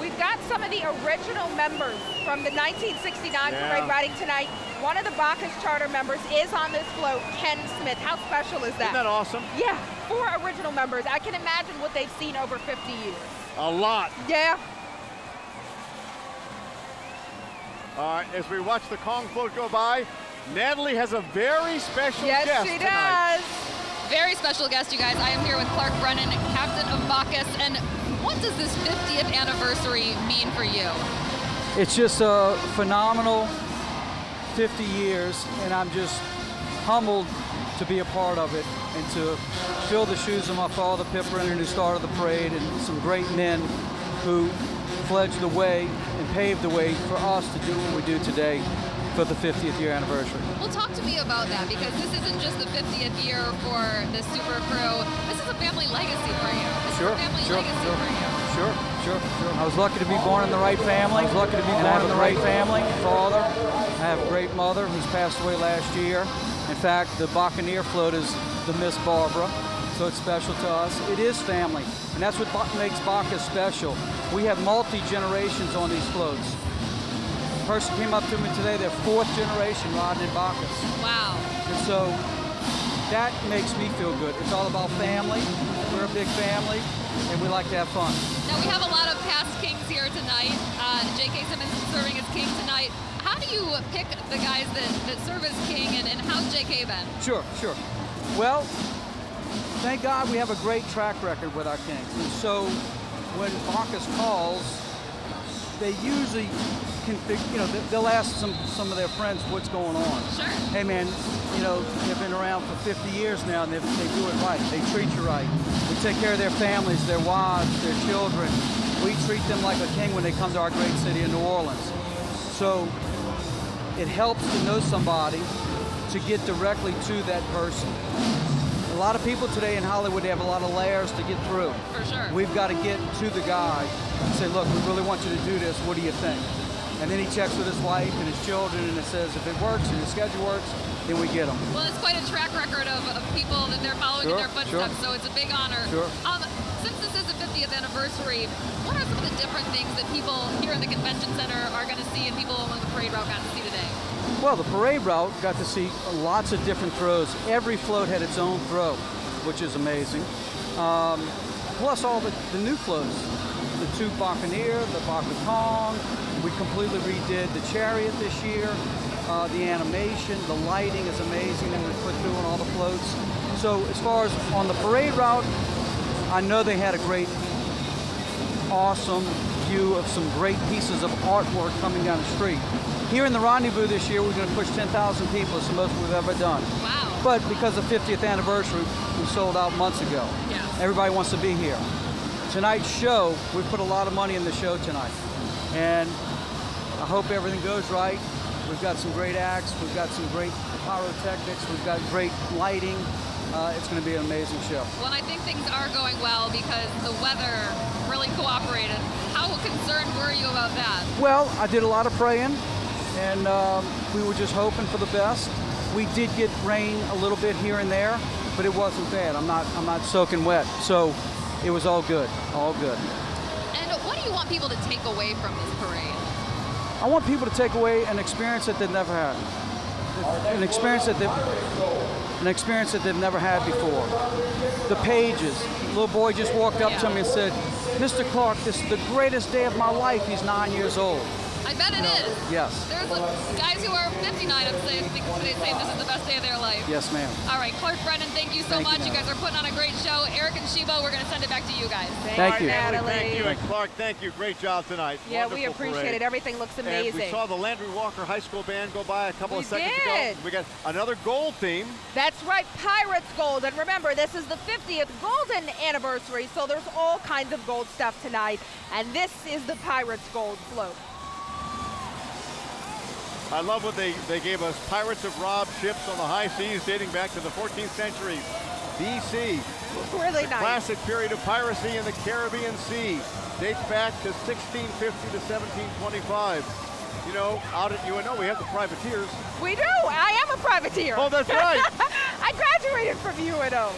We've got some of the original members from the 1969 parade riding tonight. One of the Bacchus charter members is on this float, Ken Smith. How special is that? Isn't that awesome? Yeah, 4 original members. I can imagine what they've seen over 50 years. A lot. Yeah. All right, as we watch the Kong float go by, Natalie has a very special guest Yes, she tonight. does. Very special guest, you guys. I am here with Clark Brennan, captain of Bacchus. And what does this 50th anniversary mean for you? It's just a phenomenal 50 years, and I'm just humbled to be a part of it and to fill the shoes of my father, Pip Brennan, who started the parade, and some great men who fledged the way and paved the way for us to do what we do today for the 50th year anniversary. Well, talk to me about that, because this isn't just the 50th year for the Super Crew. This is a family legacy for you. This is a family legacy for you. Sure. I was lucky to be born in the right family. Father. I have a great mother who's passed away last year. In fact, the Buccaneer float is the Miss Barbara, so it's special to us. It is family, and that's what makes Bacchus special. We have multi-generations on these floats. A person came up to me today, they're 4th generation riding in Bacchus. Wow. And so that makes me feel good. It's all about family. We're a big family, and we like to have fun. Now, we have a lot of past kings here tonight. J.K. Simmons is serving as king tonight. How do you pick the guys that serve as king, and how's J.K. been? Sure. Well, thank God we have a great track record with our kings. And so when Bacchus calls, they usually they'll ask some of their friends what's going on. Sure. Hey man, they've been around for 50 years now, and they do it right. They treat you right. We take care of their families, their wives, their children. We treat them like a king when they come to our great city of New Orleans. So it helps to know somebody to get directly to that person. A lot of people today in Hollywood, they have a lot of layers to get through. For sure. We've got to get to the guy and say, look, we really want you to do this. What do you think? And then he checks with his wife and his children, and it says if it works and his schedule works, then we get them. Well, it's quite a track record of people that they're following in their footsteps, so it's a big honor. Sure. Since this is the 50th anniversary, what are some of the different things that people here in the convention center are going to see and people on the parade route got to see today? Well, the parade route got to see lots of different throws. Every float had its own throw, which is amazing. Plus all the new floats. The 2 Buccaneer, the Bacchus Kong. We completely redid the Chariot this year. The animation, the lighting is amazing that we put through on all the floats. So as far as on the parade route, I know they had a great, awesome view of some great pieces of artwork coming down the street. Here in the Rendezvous this year, we're going to push 10,000 people. It's the most we've ever done. Wow. But because of 50th anniversary, we sold out months ago. Yeah. Everybody wants to be here. Tonight's show, we put a lot of money in the show tonight. And I hope everything goes right. We've got some great acts. We've got some great pyrotechnics. We've got great lighting. It's going to be an amazing show. Well, I think things are going well because the weather really cooperated. How concerned were you about that? Well, I did a lot of praying, and we were just hoping for the best. We did get rain a little bit here and there, but it wasn't bad. I'm not soaking wet, so it was all good, all good. And what do you want people to take away from this parade? I want people to take away an experience that they've never had, an experience that they've never had before. The Pages. A little boy just walked up to me and said, "Mr. Clark, this is the greatest day of my life." He's 9 years old. I bet it is. Yes. There's guys who are 59 saying this is the best day of their life. Yes, ma'am. All right, Clark, Brennan, thank you so much. You guys are putting on a great show. Eric and Shibo, we're going to send it back to you guys. Thank you. Natalie. Thank you, and Clark, thank you. Great job tonight. Yeah, Wonderful we appreciate parade. it. Everything looks amazing. And we saw the Landry Walker High School band go by a couple of seconds did. ago. We got another gold team. That's right, Pirates Gold. And remember, this is the 50th golden anniversary, so there's all kinds of gold stuff tonight. And this is the Pirates Gold float. I love what they gave us. Pirates have robbed ships on the high seas dating back to the 14th century BC. Really The nice. classic period of piracy in the Caribbean Sea dates back to 1650 to 1725. You know, out at UNO, we have the privateers. We do. I am a privateer. Oh, that's right. I graduated from UNO.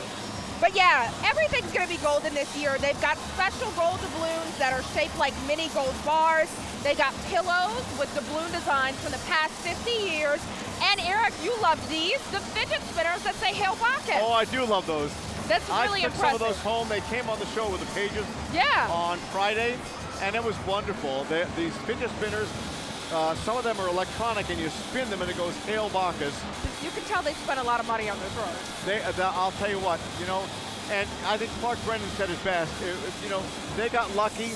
But yeah, everything's going to be golden this year. They've got special gold doubloons that are shaped like mini gold bars. They got pillows with doubloon designs from the past 50 years. And Eric, you love these, the fidget spinners that say Hail Bacchus. Oh, I do love those. That's really I took impressive. some of those home. They came on the show with the pages Yeah. on Friday, and it was wonderful. These fidget spinners, some of them are electronic, and you spin them, and it goes Hail Bacchus. You can tell they spent a lot of money on their throws. I'll tell you what, you know, and I think Clark Brennan said it best. You know, they got lucky,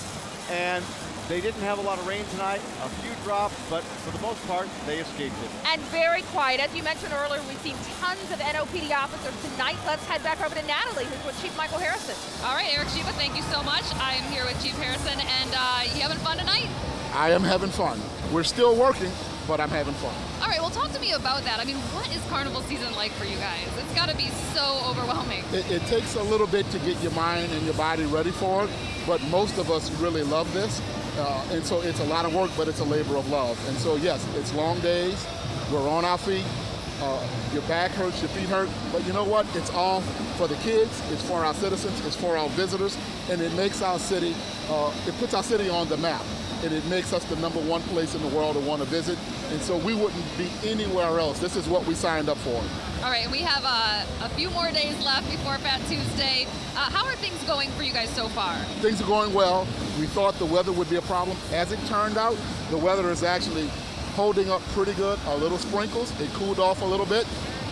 and they didn't have a lot of rain tonight, a few drops, but for the most part, they escaped it. And very quiet. As you mentioned earlier, we've seen tons of NOPD officers tonight. Let's head back over to Natalie, who's with Chief Michael Harrison. All right, Eric Shiba, thank you so much. I am here with Chief Harrison, and you having fun tonight? I am having fun. We're still working, but I'm having fun. All right, well, talk to me about that. I mean, what is carnival season like for you guys? It's got to be so overwhelming. It takes a little bit to get your mind and your body ready for it, but most of us really love this. And so it's a lot of work, but it's a labor of love. And so, yes, it's long days. We're on our feet. Your back hurts, your feet hurt. But you know what? It's all for the kids. It's for our citizens. It's for our visitors. And it makes our city, it puts our city on the map. And it makes us the #1 place in the world to want to visit. And so we wouldn't be anywhere else. This is what we signed up for. All right, we have a few more days left before Fat Tuesday. How are things going for you guys so far? Things are going well. We thought the weather would be a problem. As it turned out, the weather is actually holding up pretty good. A little sprinkles. It cooled off a little bit.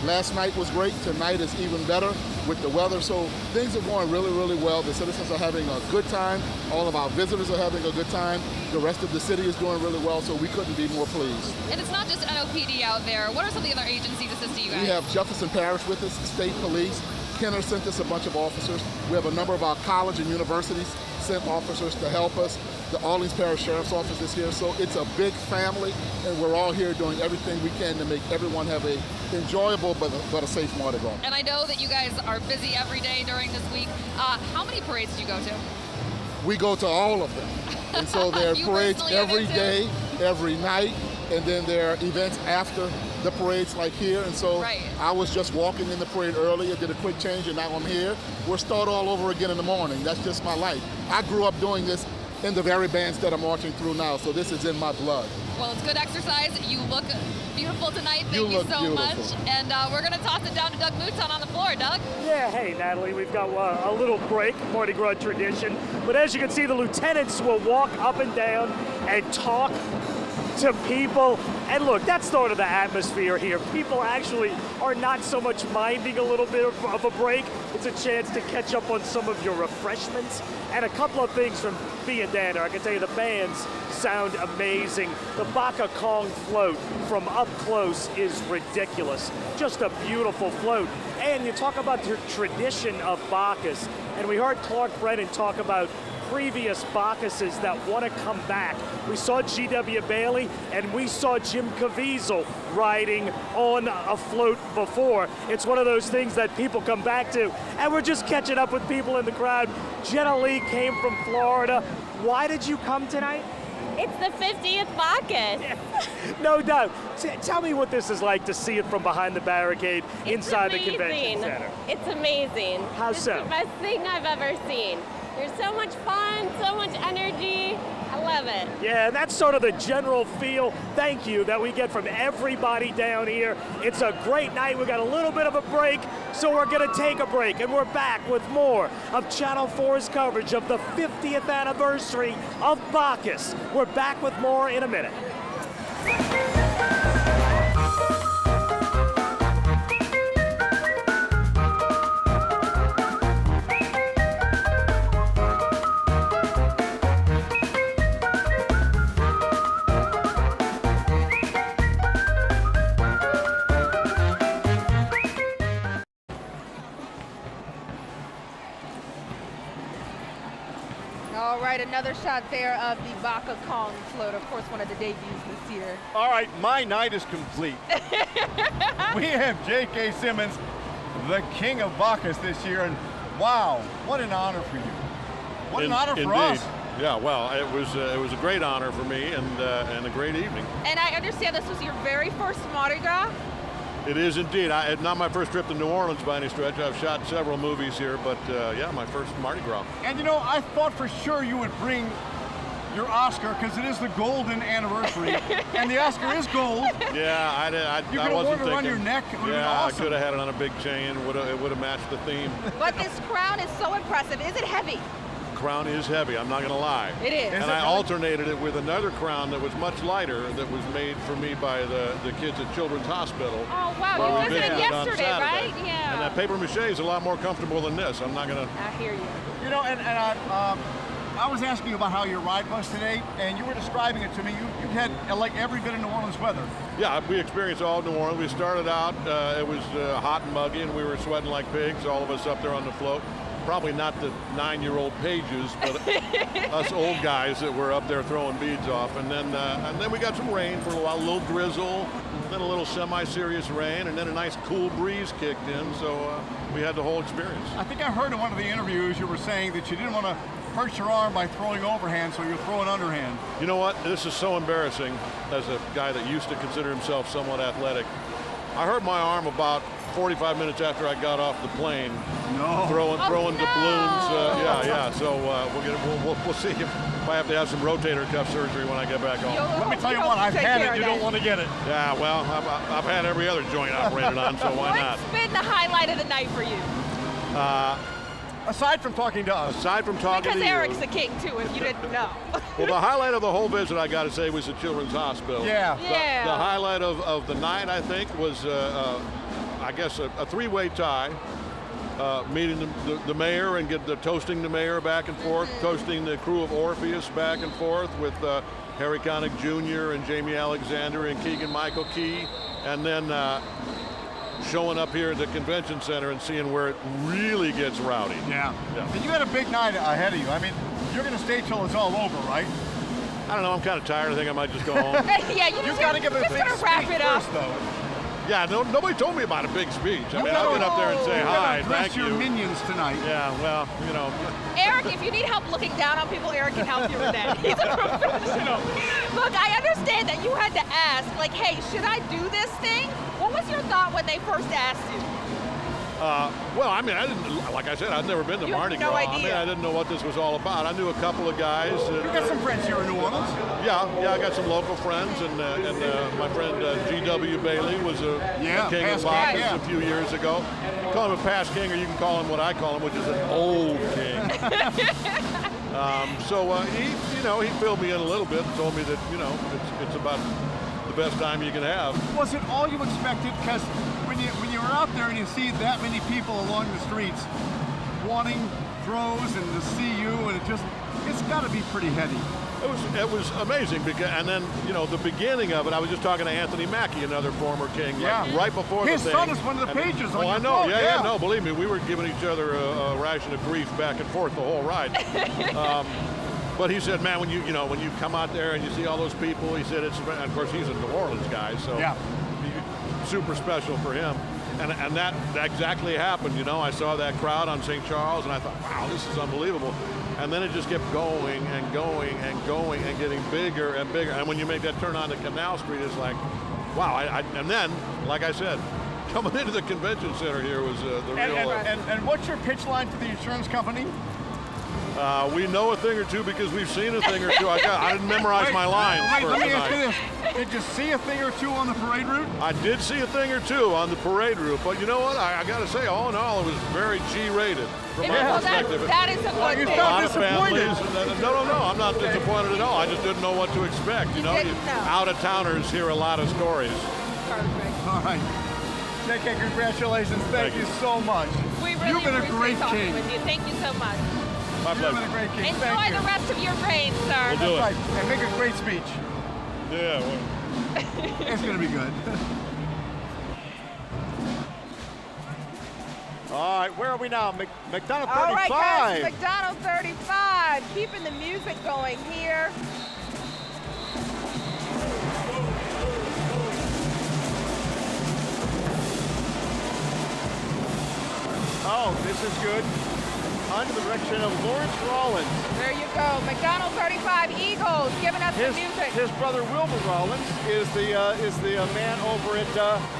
Last night was great. Tonight is even better with the weather. So things are going really, really well. The citizens are having a good time. All of our visitors are having a good time. The rest of the city is doing really well, so we couldn't be more pleased. And it's not just NOPD out there. What are some of the other agencies assisting you guys? We have Jefferson Parish with us, State Police. Kenner sent us a bunch of officers. We have a number of our college and universities sent officers to help us. The Orleans Parish Sheriff's Office is here, so it's a big family, and we're all here doing everything we can to make everyone have a enjoyable but a safe Mardi Gras. And I know that you guys are busy every day during this week. How many parades do you go to? We go to all of them. And so there are You parades personally have every been day, every night, and then there are events after the parades like here. And so Right. I was just walking in the parade earlier, did a quick change, and now I'm here. We'll start all over again in the morning. That's just my life. I grew up doing this in the very bands that I'm marching through now, so this is in my blood. Well, it's good exercise. You look beautiful tonight. Thank You you look so beautiful. much. And we're going to toss it down to Doug Mouton on the floor. Doug? Yeah, hey, Natalie, we've got a little break, Mardi Gras tradition. But as you can see, the lieutenants will walk up and down and talk to people. And look, that's sort of the atmosphere here. People actually are not so much minding a little bit of a break. It's a chance to catch up on some of your refreshments. And a couple of things from being down there. I can tell you the bands sound amazing. The Bacchus Kong float from up close is ridiculous. Just a beautiful float. And you talk about the tradition of Bacchus. And we heard Clark Brennan talk about previous Bacchuses that want to come back. We saw G.W. Bailey and we saw Jim Caviezel riding on a float before. It's one of those things that people come back to. And we're just catching up with people in the crowd. Jenna Lee came from Florida. Why did you come tonight? It's the 50th Bacchus. No doubt. Tell me what this is like to see it from behind the barricade inside the convention amazing. center. It's amazing. How it's so? the best thing I've ever seen. There's so much fun, so much energy. I love it. Yeah, and that's sort of the general feel, thank you, that we get from everybody down here. It's a great night. We got a little bit of a break, so we're going to take a break, and we're back with more of Channel 4's coverage of the 50th anniversary of Bacchus. We're back with more in a minute. All right, another shot there of the Bacchus Kong float. Of course, one of the debuts this year. All right, my night is complete. We have J.K. Simmons, the king of Bacchus this year, and wow, what an honor for you. What an honor for us. Yeah, well, it was a great honor for me and a great evening. And I understand this was your very first Mardi Gras? It is indeed. Not my first trip to New Orleans by any stretch. I've shot several movies here, but yeah, my first Mardi Gras. And you know, I thought for sure you would bring your Oscar because it is the golden anniversary, and the Oscar is gold. Yeah, I wasn't thinking. Around your neck. It would have been awesome. I could have had it on a big chain. It would have matched the theme. But this crown is so impressive. Is it heavy? Crown is heavy, I'm not going to lie. It is. And I alternated it with another crown that was much lighter that was made for me by the kids at Children's Hospital. Oh, wow. You visited yesterday, right? Yeah. And that paper mache is a lot more comfortable than this. I'm not going to... I hear you. You know, and I was asking you about how your ride was today, and you were describing it to me. You had like every bit of New Orleans weather. Yeah, we experienced all of New Orleans. We started out, it was hot and muggy, and we were sweating like pigs, all of us up there on the float. Probably not the 9-year-old pages, but us old guys that were up there throwing beads off. And then we got some rain for a while, a little drizzle, then a little semi-serious rain, and then a nice cool breeze kicked in. So we had the whole experience. I think I heard in one of the interviews you were saying that you didn't want to hurt your arm by throwing overhand, so you're throwing underhand. You know what? This is so embarrassing as a guy that used to consider himself somewhat athletic. I hurt my arm about 45 minutes after I got off the plane. No. Throwing doubloons. No. So we'll see if I have to have some rotator cuff surgery when I get back home. Let me tell you what, I've had it. You don't want to get it. Yeah, well, I've had every other joint operated on, so why not? What's been the highlight of the night for you? Aside from talking to us. Aside from talking to you. Because Eric's the king, too, if you didn't know. Well, the highlight of the whole visit, I got to say, was the Children's Hospital. Yeah. The highlight of the night, I think, was, I guess, a three-way tie. Meeting the mayor and toasting the mayor back and forth, toasting the crew of Orpheus back and forth with Harry Connick Jr. and Jamie Alexander and Keegan-Michael Key, and then showing up here at the convention center and seeing where it really gets rowdy. Yeah. And you got a big night ahead of you. I mean, you're going to stay till it's all over, right? I don't know. I'm kind of tired. I think I might just go home. Yeah, you got to give a big wrap it up first, though. Yeah, nobody told me about a big speech. I mean, I'll get up there and say hi, thank you. Your minions tonight. Yeah, well, you know. Eric, if you need help looking down on people, Eric can help you with that. He's a professional. Look, I understand that you had to ask, like, hey, should I do this thing? What was your thought when they first asked you? Well, I mean, I didn't, like I said, I'd never been to Mardi Gras. I mean, I didn't know what this was all about. I knew a couple of guys. You got some friends here in New Orleans? Yeah, I got some local friends, and my friend G.W. Bailey was a king of Bacchus a few years ago. You call him a past king, or you can call him what I call him, which is an old king. He filled me in a little bit and told me that, it's about the best time you can have. Was it all you expected? Because when you were out there and you see that many people along the streets wanting throws and to see you, and it's got to be pretty heady. It was amazing because, and then the beginning of it, I was just talking to Anthony Mackie, another former king, right before his the thing. son is one of the pages on your I know, phone. no, believe me, we were giving each other a ration of grief back and forth the whole ride. But he said, man, when you come out there and you see all those people, he said of course he's a New Orleans guy, so super special for him. And that exactly happened, I saw that crowd on St. Charles and I thought, wow, this is unbelievable. And then it just kept going and going and going and getting bigger and bigger. And when you make that turn onto Canal Street, it's like, wow. And then, like I said, coming into the convention center here was the real... And what's your pitch line to the insurance company? We know a thing or two because we've seen a thing or two. I didn't memorize my lines. Wait, for let me tonight. ask you this. Did you see a thing or two on the parade route? I did see a thing or two on the parade route, but you know what? I got to say, all in all, it was very G-rated from my Well, perspective. that is a good you thing. A lot of disappointed. families. No, I'm not disappointed at all. I just didn't know what to expect. You know, didn't know. out-of-towners hear a lot of stories. Perfect. All right. JK, congratulations. Thank you so much. We really You've been a appreciate great talking king. with you. Thank you so much. My You've been pleasure. a great king. Enjoy Thank you. the rest of your reign, sir. We'll do it. Right. And make a great speech. Yeah. Well. It's going to be good. All right, where are we now? McDonald 35. All right, guys, McDonald 35, keeping the music going here. Oh, this is good. Under the direction of Lawrence Rollins. There you go, McDonald 35 Eagles giving us the music. His brother Wilbur Rollins is the man over at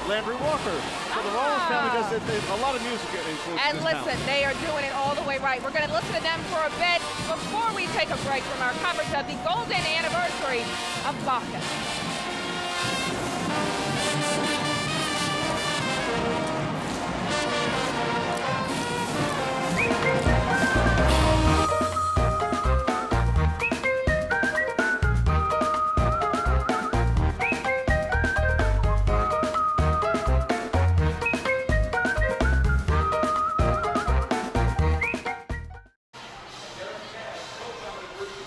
Landry Walker. So the Rollins family does a lot of music influence. And in this listen, town. they are doing it all the way right. We're going to listen to them for a bit before we take a break from our coverage of the golden anniversary of Bacchus.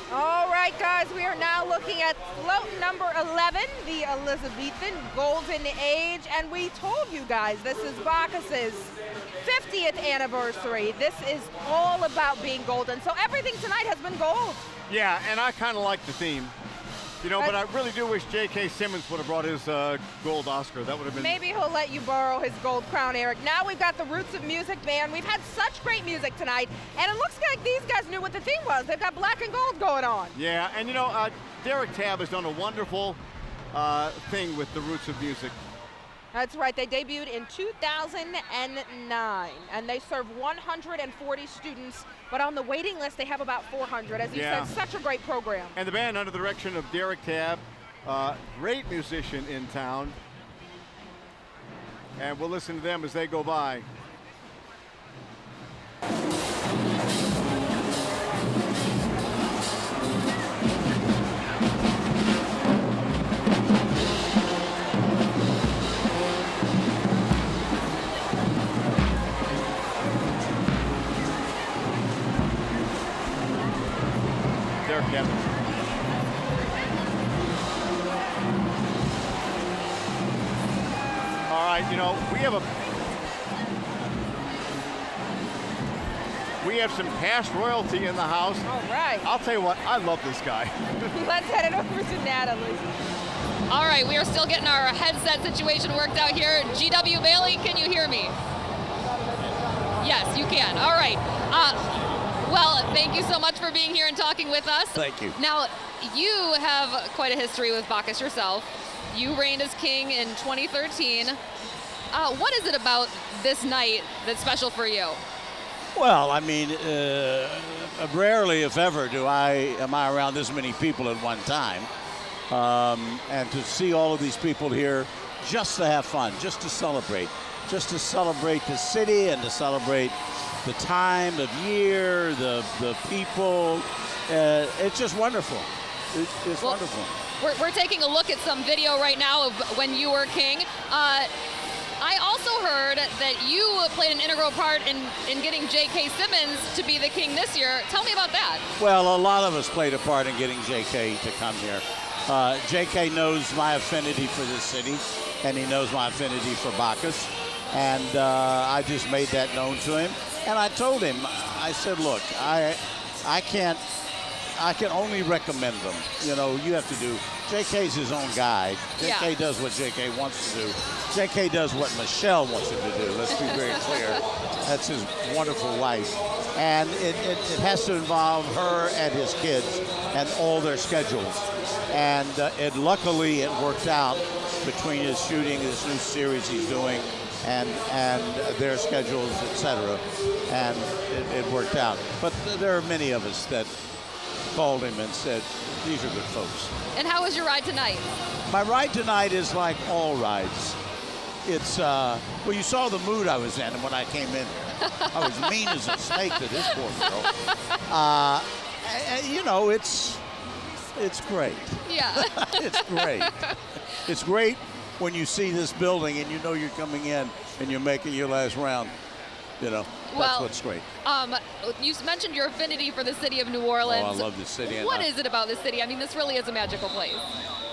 All right, guys, we are now looking at float number 11, the Elizabethan Golden Age, and we told you guys this is Bacchus's 50th anniversary. This is all about being golden, so everything tonight has been gold. Yeah, and I kind of like the theme. You know, but I really do wish J.K. Simmons would have brought his gold Oscar. That would have been... Maybe he'll let you borrow his gold crown, Eric. Now we've got the Roots of Music band. We've had such great music tonight, and it looks like these guys knew what the theme was. They've got black and gold going on. Yeah, and you know, Derek Tabb has done a wonderful thing with the Roots of Music. That's right. They debuted in 2009, and they serve 140 students, but on the waiting list, they have about 400. As you said, such a great program. And the band under the direction of Derek Tabb, great musician in town. And we'll listen to them as they go by. Derek Tabb. All right, you know, we have some past royalty in the house. All right. I'll tell you what, I love this guy. Let's head it over to Natalie. All right, we are still getting our headset situation worked out here. GW Bailey, can you hear me? Yes, you can. All right. Well, thank you so much for being here and talking with us. Thank you. Now, you have quite a history with Bacchus yourself. You reigned as king in 2013. What is it about this night that's special for you? Well, I mean, rarely, if ever, am I around this many people at one time. And to see all of these people here just to have fun, just to celebrate the city and to celebrate the time of year, the people. It's just wonderful. It's wonderful. We're taking a look at some video right now of when you were king. I also heard that you played an integral part in getting J.K. Simmons to be the king this year. Tell me about that. Well, a lot of us played a part in getting J.K. to come here. J.K. knows my affinity for this city, and he knows my affinity for Bacchus. And I just made that known to him. And I told him, I said, look, I can only recommend them. You know, you have to do. J.K.'s his own guy. J.K. does what J.K. wants to do. J.K. does what Michelle wants him to do. Let's be very clear. That's his wonderful wife. And it has to involve her and his kids and all their schedules. And luckily it worked out between his shooting this new series he's doing and their schedules, etc. And it worked out. But there are many of us that called him and said, these are good folks. And how was your ride tonight? My ride tonight is like all rides. It's, well, you saw the mood I was in when I came in. I was mean as a snake to this poor girl. You know, it's great. Yeah. It's great. It's great when you see this building and you know you're coming in and you're making your last round. You know, that's what's great. You mentioned your affinity for the city of New Orleans. Oh, I love this city. What is it about this city? I mean, this really is a magical place.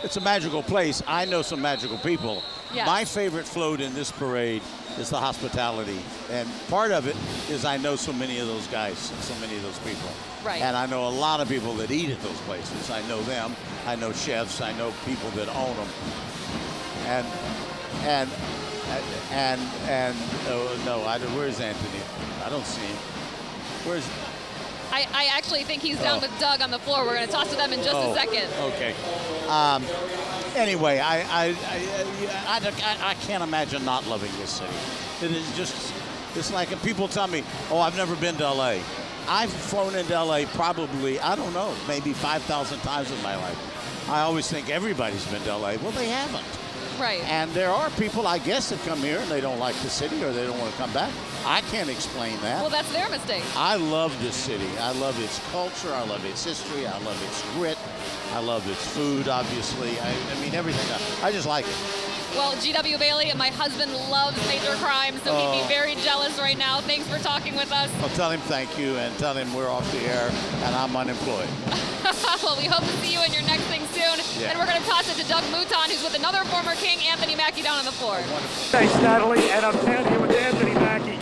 It's a magical place. I know some magical people. Yes. My favorite float in this parade is the hospitality. And part of it is I know so many of those guys and so many of those people. Right. And I know a lot of people that eat at those places. I know them. I know chefs. I know people that own them. Where's Anthony? I don't see him. Where's? I actually think he's down with Doug on the floor. We're going to toss to them in just a second. Okay. Anyway, I can't imagine not loving this city. It is just, it's like people tell me, oh, I've never been to L.A. I've flown into L.A. probably, I don't know, maybe 5,000 times in my life. I always think everybody's been to L.A. Well, they haven't. Right. And there are people, I guess, that come here and they don't like the city or they don't want to come back. I can't explain that. Well, that's their mistake. I love this city. I love its culture. I love its history. I love its grit. I love its food, obviously. I mean, everything. I just like it. Well, G.W. Bailey, my husband loves Major Crimes, so he'd be very jealous right now. Thanks for talking with us. Well, tell him thank you and tell him we're off the air and I'm unemployed. Well, we hope to see you in your next thing soon. Yeah. And we're going to toss it to Doug Mouton, who's with another former King, Anthony Mackie, down on the floor. Thanks, Natalie. And I'm down here with Anthony Mackie.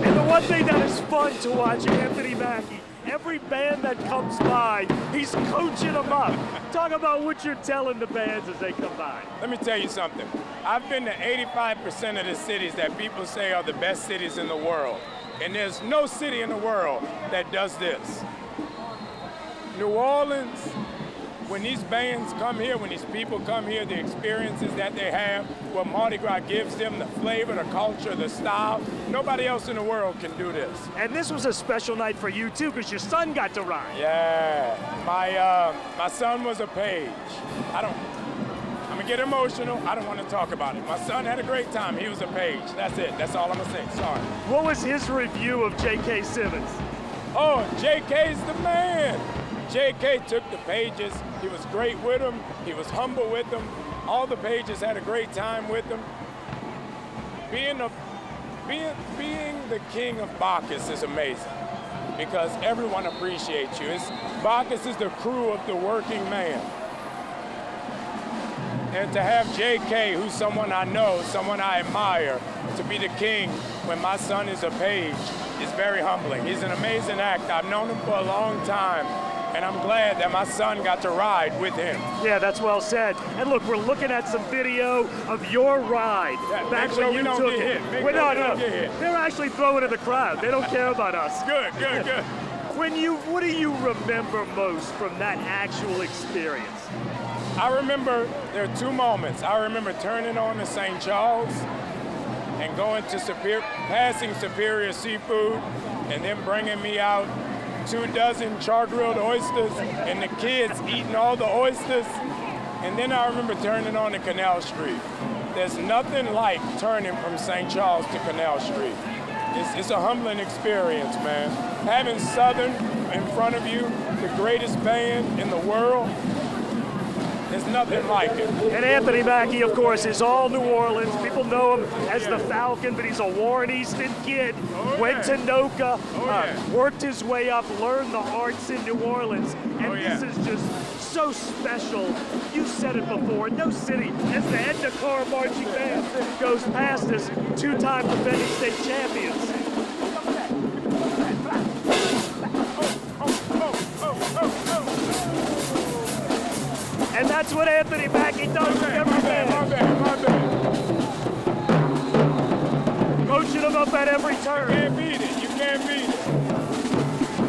And the one thing that is fun to watch Anthony Mackie, every band that comes by, he's coaching them up. Talk about what you're telling the bands as they come by. Let me tell you something. I've been to 85% of the cities that people say are the best cities in the world. And there's no city in the world that does this. New Orleans, when these bands come here, when these people come here, the experiences that they have, what Mardi Gras gives them, the flavor, the culture, the style, nobody else in the world can do this. And this was a special night for you, too, because your son got to ride. Yeah, my son was a page. I'm gonna get emotional. I don't want to talk about it. My son had a great time. He was a page. That's it. That's all I'm gonna say. Sorry. What was his review of J.K. Simmons? Oh, J.K.'s the man. J.K. took the pages. He was great with them. He was humble with them. All the pages had a great time with them. Being the king of Bacchus is amazing because everyone appreciates you. Bacchus is the crew of the working man. And to have J.K., who's someone I know, someone I admire, to be the king when my son is a page is very humbling. He's an amazing actor. I've known him for a long time. And I'm glad that my son got to ride with him. Yeah, that's well said. And look, we're looking at some video of your ride. Yeah, back make sure when we you don't took get it. hit. We're not, they're actually throwing it in the crowd. They don't care about us. Good, good, good. What do you remember most from that actual experience? I remember there are two moments. I remember turning on to St. Charles and going to passing Superior Seafood and then bringing me out 24 char-grilled oysters and the kids eating all the oysters. And then I remember turning on to Canal Street. There's nothing like turning from St. Charles to Canal Street. It's a humbling experience, man. Having Southern in front of you, the greatest band in the world, there's nothing like it. And Anthony Mackie, of course, is all New Orleans. People know him as the Falcon, but he's a Warren Easton kid. Went to NOCA, worked his way up, learned the arts in New Orleans. And this is just so special. You said it before, no city, as the Edna Carr Marching Band goes past us, two-time defending state champions. And that's what Anthony Mackie does with every band. My bad. Coaching them up at every turn. You can't beat it. You can't beat it.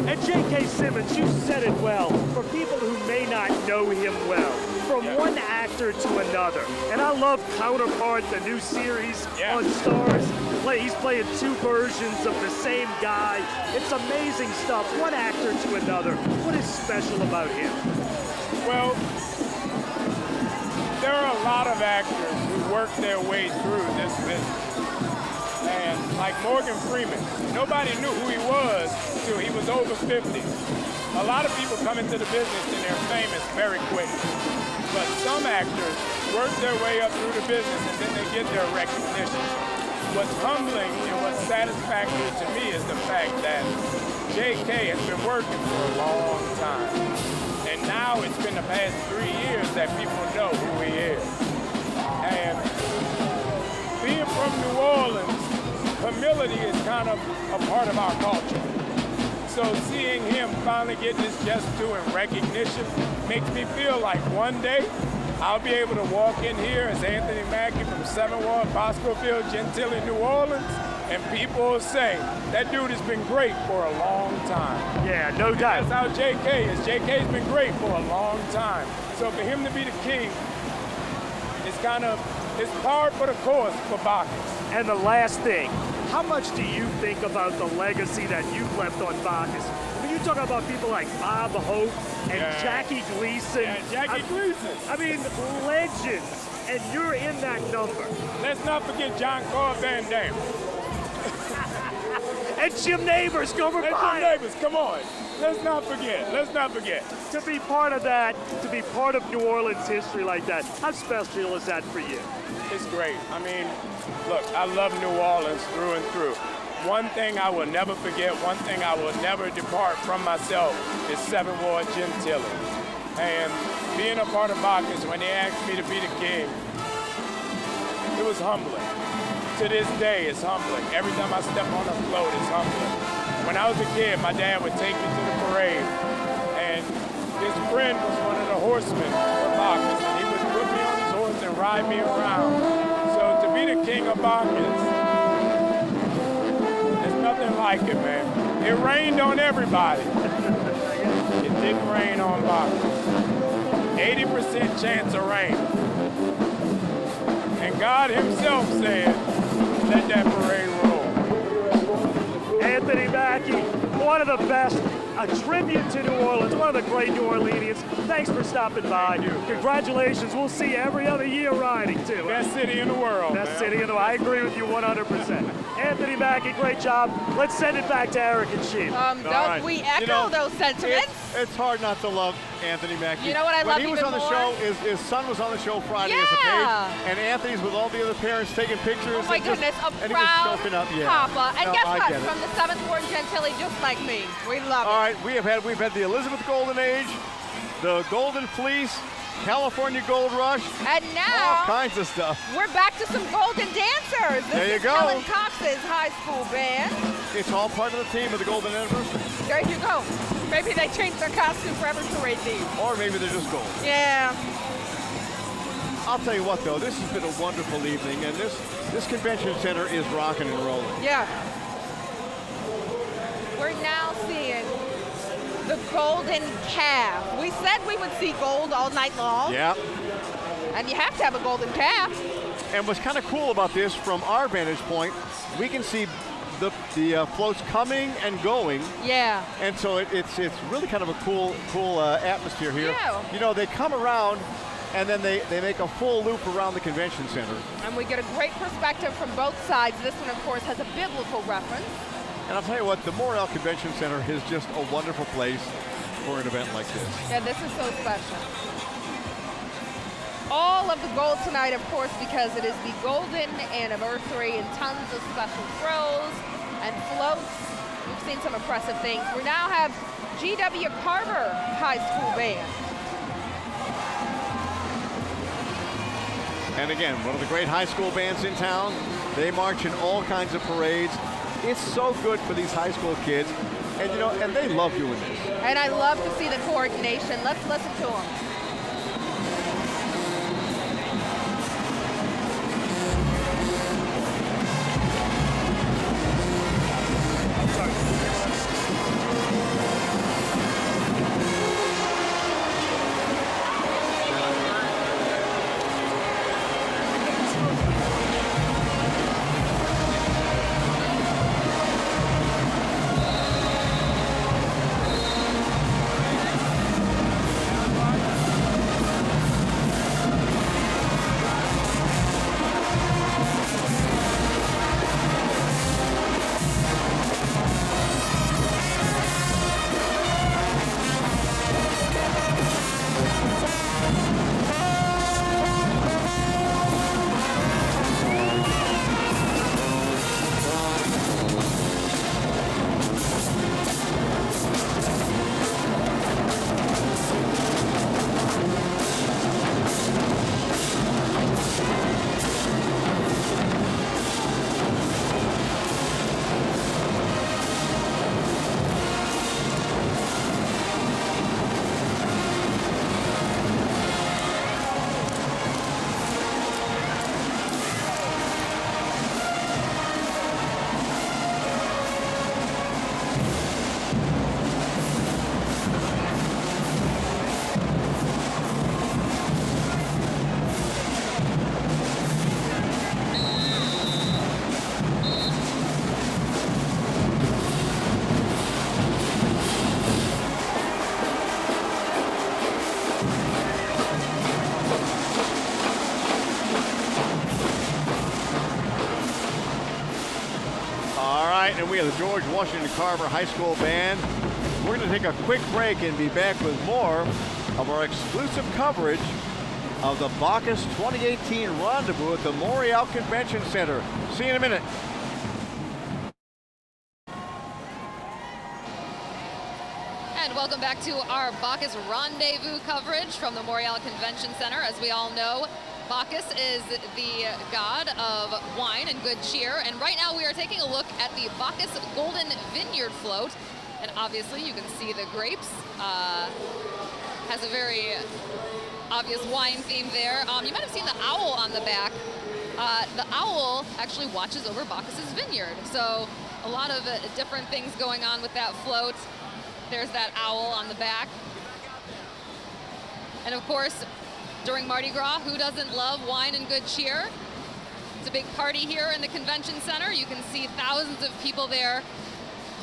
And J.K. Simmons, you said it well. For people who may not know him well, from one act actor to another. And I love Counterpart, the new series on Stars. He's playing two versions of the same guy. It's amazing stuff. One actor to another. What is special about him? Well, there are a lot of actors who work their way through this business. And like Morgan Freeman, nobody knew who he was till he was over 50. A lot of people come into the business and they're famous very quick. But some actors work their way up through the business and then they get their recognition. What's humbling and what's satisfactory to me is the fact that J.K. has been working for a long time. And now it's been the past 3 years that people know who he is. And being from New Orleans, humility is kind of a part of our culture. So seeing him finally get this just due and recognition makes me feel like one day I'll be able to walk in here as Anthony Mackie from 7 Ward, Bosco Field, Gentilly, New Orleans, and people will say, that dude has been great for a long time. Yeah, no doubt. That's how J.K. is. J.K.'s been great for a long time. So for him to be the king, it's par for the course for Bacchus. And the last thing, how much do you think about the legacy that you've left on Bacchus? When you talk about people like Bob Hope and Jackie Gleason. Yeah, Jackie Gleason. I mean, legends, and you're in that number. Let's not forget John Carl Van Damme. And Jim Neighbors, go for Jim Neighbors, come on. Let's not forget. To be part of that, to be part of New Orleans history like that, how special is that for you? It's great. I mean, look, I love New Orleans through and through. One thing I will never forget, one thing I will never depart from myself is 7 Ward Gentilly. And being a part of Bacchus, when they asked me to be the king, it was humbling. To this day, it's humbling. Every time I step on a float, it's humbling. When I was a kid, my dad would take me to the parade, and his friend was one of the horsemen for Bacchus, and he would put me on his horse and ride me around. So to be the king of Bacchus, there's nothing like it, man. It rained on everybody. It didn't rain on Bacchus. 80% chance of rain. And God himself said, let that parade roll. Anthony Mackie, one of the best, a tribute to New Orleans, one of the great New Orleanians. Thanks for stopping by. Congratulations. We'll see you every other year riding, too. Best city in the world. Best city in the world. I agree with you 100%. Anthony Mackie, great job. Let's send it back to Eric and Sheep. We echo those sentiments. It's hard not to love Anthony Mackie. You know what I love When he was even on the more? show, his son was on the show Friday as a page, and Anthony's with all the other parents taking pictures. Oh my goodness, a and he was proud choking up. Yeah. papa. And No, guess I what? get it. From the 7th Ward Gentilly, just like me. We love it. All right, we've had the Elizabeth Golden Age, the Golden Fleece, California Gold Rush, And now, all kinds of stuff. we're back to some golden dancers. This There you is go. Helen Cox's high school band. It's all part of the theme of the Golden Anniversary. There you go. Maybe they changed their costume for every parade theme. Or maybe they're just gold. Yeah. I'll tell you what, though, this has been a wonderful evening, and this convention center is rocking and rolling. Yeah. We're now seeing the golden calf. We said we would see gold all night long. Yeah. And you have to have a golden calf. And what's kind of cool about this, from our vantage point, we can see the floats coming and going. Yeah. And so it's really kind of a cool atmosphere here. Yeah. You know, they come around, and then they make a full loop around the convention center. And we get a great perspective from both sides. This one, of course, has a biblical reference. And I'll tell you what, the Morrell Convention Center is just a wonderful place for an event like this. Yeah, this is so special. All of the gold tonight, of course, because it is the golden anniversary, and tons of special throws and floats. We've seen some impressive things. We now have G.W. Carver High School Band. And again, one of the great high school bands in town. They march in all kinds of parades. It's so good for these high school kids. And you know, and they love doing this. And I love to see the coordination. Let's listen to them. George Washington Carver High School Band. We're going to take a quick break and be back with more of our exclusive coverage of the Bacchus 2018 Rendezvous at the Montreal Convention Center. See you in a minute. And welcome back to our Bacchus Rendezvous coverage from the Montreal Convention Center. As we all know, Bacchus is the god of wine and good cheer. And right now we are taking a look at the Bacchus Golden Vineyard float. And obviously you can see the grapes. Has a very obvious wine theme there. You might have seen the owl on the back. The owl actually watches over Bacchus's vineyard. So a lot of different things going on with that float. There's that owl on the back. And of course, during Mardi Gras, who doesn't love wine and good cheer? It's a big party here in the convention center. You can see thousands of people there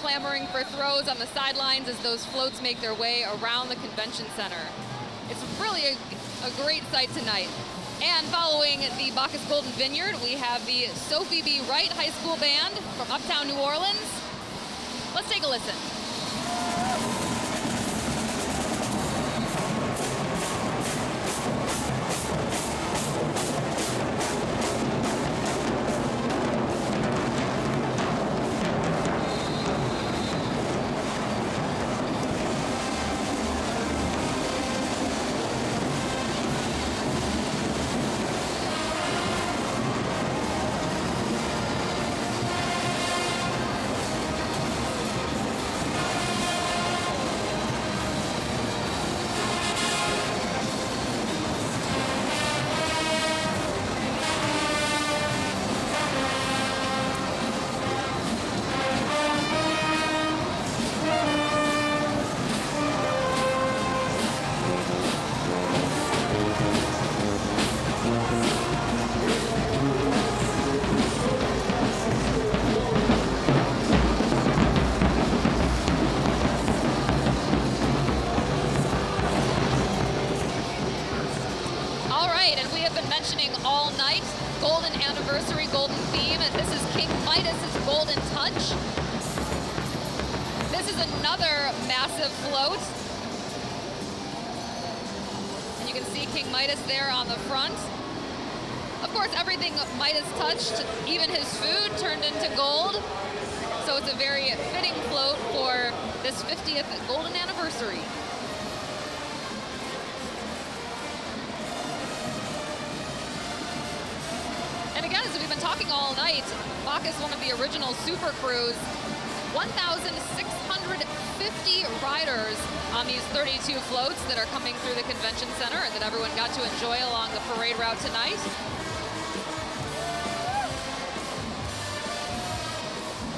clamoring for throws on the sidelines as those floats make their way around the convention center. It's really a great sight tonight. And following the Bacchus Golden Vineyard, we have the Sophie B. Wright High School Band from Uptown New Orleans. Let's take a listen. All night, golden anniversary, golden theme, and this is King Midas's Golden Touch. This is another massive float. And you can see King Midas there on the front. Of course, everything Midas touched, even his food, turned into gold. So it's a very fitting float for this 50th golden anniversary. And again, as we've been talking all night, Bacchus, one of the original super crews, 1,650 riders on these 32 floats that are coming through the convention center and that everyone got to enjoy along the parade route tonight.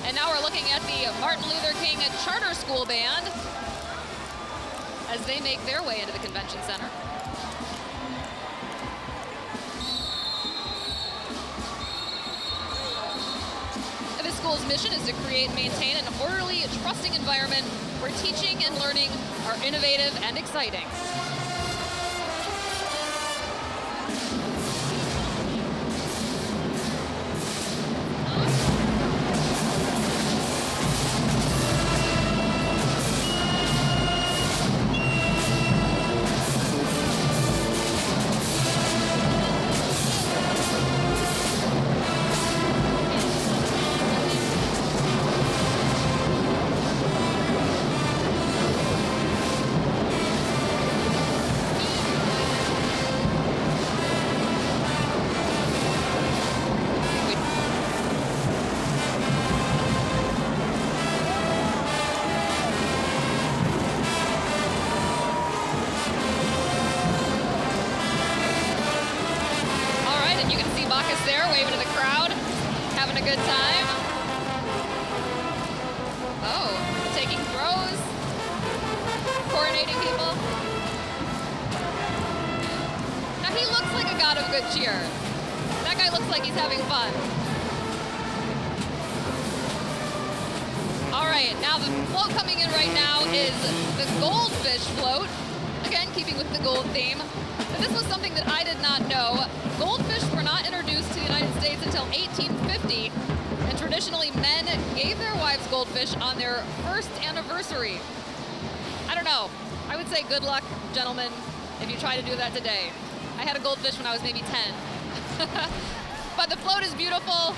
And now we're looking at the Martin Luther King Charter School Band as they make their way into the convention center. The school's mission is to create and maintain an orderly, trusting environment where teaching and learning are innovative and exciting. And traditionally, men gave their wives goldfish on their first anniversary. I don't know. I would say good luck, gentlemen, if you try to do that today. I had a goldfish when I was maybe 10. But the float is beautiful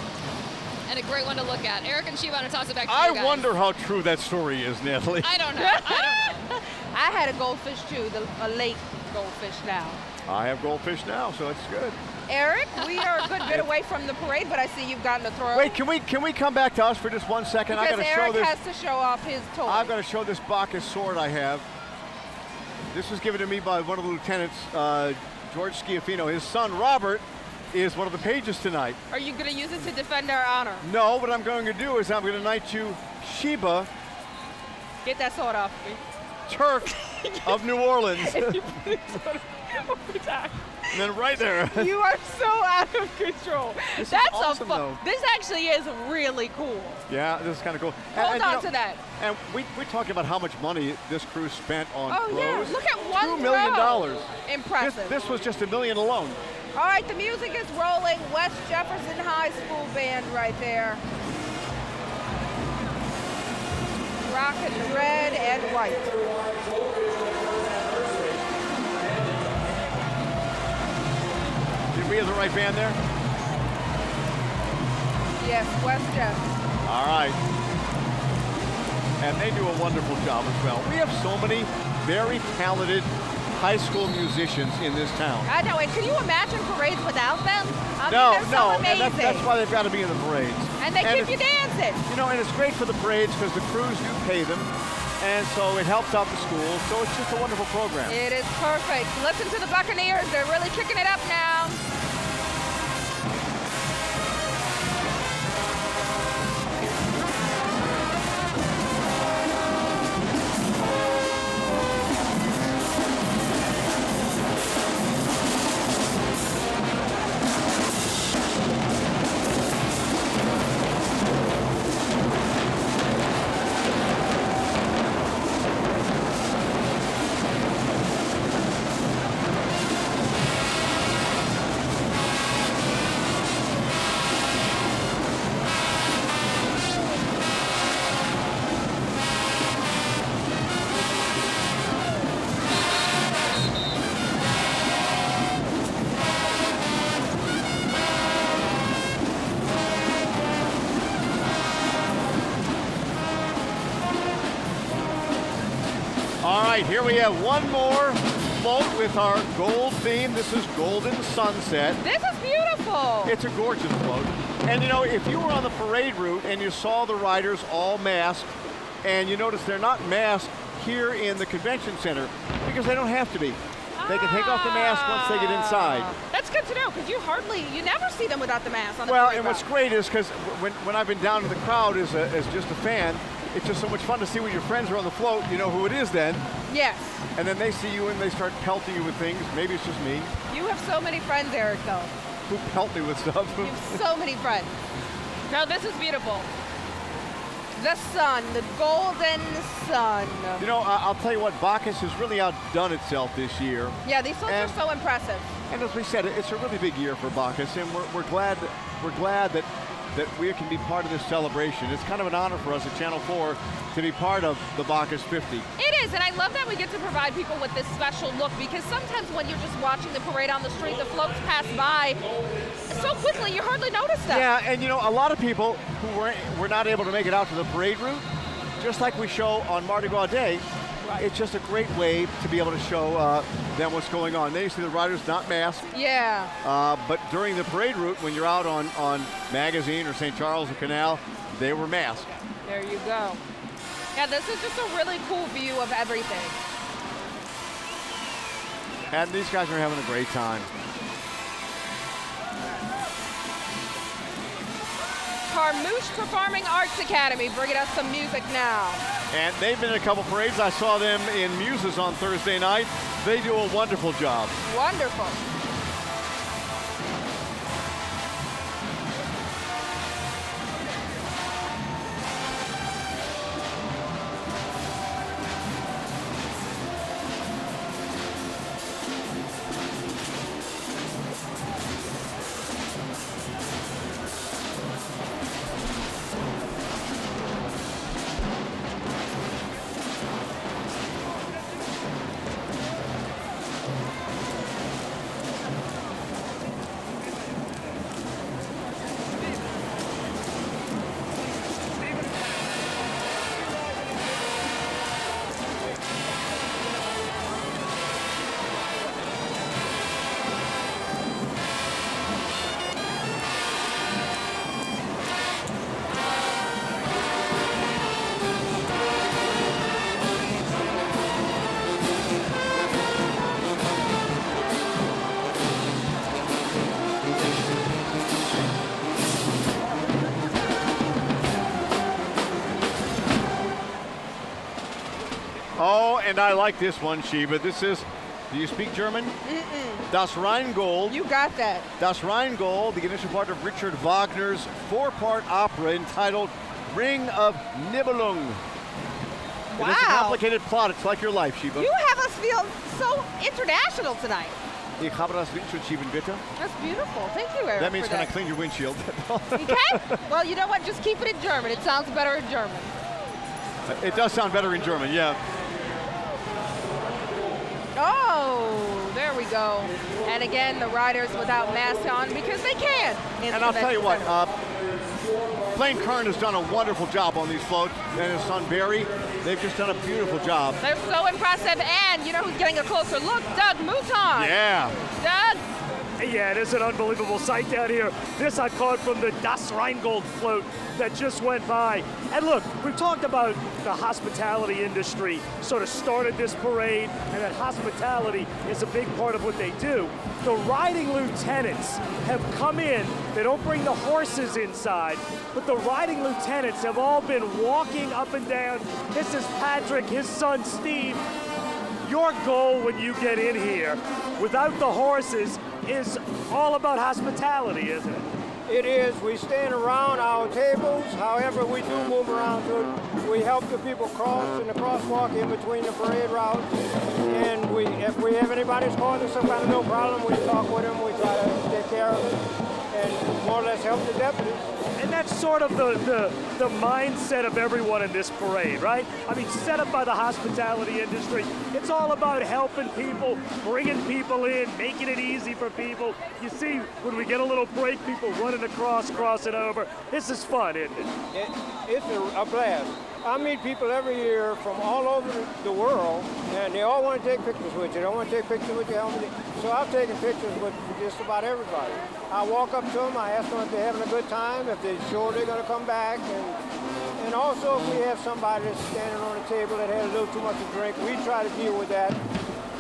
and a great one to look at. Eric and Sheba, I'm going to toss it back to you guys. I wonder how true that story is, Natalie. I don't know. I don't know. I had a goldfish too, a late goldfish now. I have goldfish now, so it's good. Eric, we are a good bit away from the parade, but I see you've gotten a throw. Wait, can we come back to us for just 1 second? Because I gotta Eric show this. has to show off his toy. I've got to show this Bacchus sword I have. This was given to me by one of the lieutenants, George Schiaffino. His son, Robert, is one of the pages tonight. Are you going to use it to defend our honor? No, what I'm going to do is I'm going to knight you Sheba. Get that sword off me. Turk of New Orleans. If you please put it over time. And then right there. You are so out of control. This That's is awesome, though. This actually is really cool. Yeah, this is kind of cool. Hold on to that. And we're talking about how much money this crew spent on throws. Yeah, look at one $2 million. throw. Impressive. This was just $1 million alone. All right, the music is rolling. West Jefferson High School band right there. Rockin' red and white. Did we have the right band there? Yes, West Jeff. All right. And they do a wonderful job as well. We have so many very talented high school musicians in this town. I know, and can you imagine parades without them? I mean, No, they're so amazing. and that's why they've got to be in the parades. And they keep you dancing. You know, and it's great for the parades because the crews do pay them, and so it helps out the schools, so it's just a wonderful program. It is perfect. Listen to the Buccaneers. They're really kicking it up now. All right, here we have one more float with our gold theme. This is Golden Sunset. This is beautiful. It's a gorgeous float. And you know, if you were on the parade route and you saw the riders all masked, and you notice they're not masked here in the convention center because they don't have to be. They can take off the mask once they get inside. That's good to know because you never see them without the mask on the Well, parade and what's route. great is because when I've been down to the crowd as just a fan, it's just so much fun to see when your friends are on the float, you know who it is then. Yes. And then they see you and they start pelting you with things. Maybe it's just me. You have so many friends, Eric, though. Who pelt me with stuff. You have so many friends. No, this is beautiful. The sun, the golden sun. You know, I'll tell you what, Bacchus has really outdone itself this year. Yeah, these floats are so impressive. And as we said, it's a really big year for Bacchus, and we're glad that we can be part of this celebration. It's kind of an honor for us at Channel 4 to be part of the Bacchus 50. It is, and I love that we get to provide people with this special look because sometimes when you're just watching the parade on the street, the floats pass by so quickly you hardly notice them. Yeah, and you know, a lot of people who were not able to make it out to the parade route, just like we show on Mardi Gras Day, it's just a great way to be able to show them what's going on. Then you see the riders not masked. Yeah. But during the parade route, when you're out on Magazine or St. Charles or Canal, they were masked. There you go. Yeah, this is just a really cool view of everything. And these guys are having a great time. Carmouche Performing Arts Academy bringing us some music now. And they've been in a couple parades. I saw them in Muses on Thursday night. They do a wonderful job. Wonderful. Oh, and I like this one, Sheba. This is, do you speak German? Das Rheingold. You got that. Das Rheingold, the initial part of Richard Wagner's 4-part opera entitled Ring of Nibelung. Wow. It's a complicated plot. It's like your life, Sheba. You have us feel so international tonight. Ich habe das Windschild schieben, bitte. That's beautiful. Thank you, Eric. That means for can I clean your windshield? Okay. Well, you know what? Just keep it in German. It sounds better in German. It does sound better in German, yeah. Oh, there we go. And again, the riders without masks on because they can. And I'll tell you what, Blaine Kern has done a wonderful job on these floats, and his son Barry, they've just done a beautiful job. They're so impressive, and you know who's getting a closer look? Doug Mouton. Yeah. Doug. Yeah, it is an unbelievable sight down here. This I caught from the Das Rheingold float that just went by. And look, we've talked about the hospitality industry sort of started this parade, and that hospitality is a big part of what they do. The riding lieutenants have come in. They don't bring the horses inside, but the riding lieutenants have all been walking up and down. This is Patrick, his son Steve. Your goal when you get in here, without the horses, is all about hospitality, isn't it? It is. We stand around our tables. However, we do move around to it. We help the people cross in the crosswalk in between the parade routes. And if we have anybody that's causing some kind of no problem, we talk with them. We try to take care of it and more or less help the deputies. And that's sort of the mindset of everyone in this parade, right? I mean, set up by the hospitality industry. It's all about helping people, bringing people in, making it easy for people. You see, when we get a little break, people running across, crossing over. This is fun, isn't it? It's a blast. I meet people every year from all over the world, and they all want to take pictures with you. They want to take pictures with your helmet. So I've taken pictures with just about everybody. I walk up to them, I ask them if they're having a good time, if they're sure they're going to come back, and also if we have somebody that's standing on a table that has a little too much to drink, we try to deal with that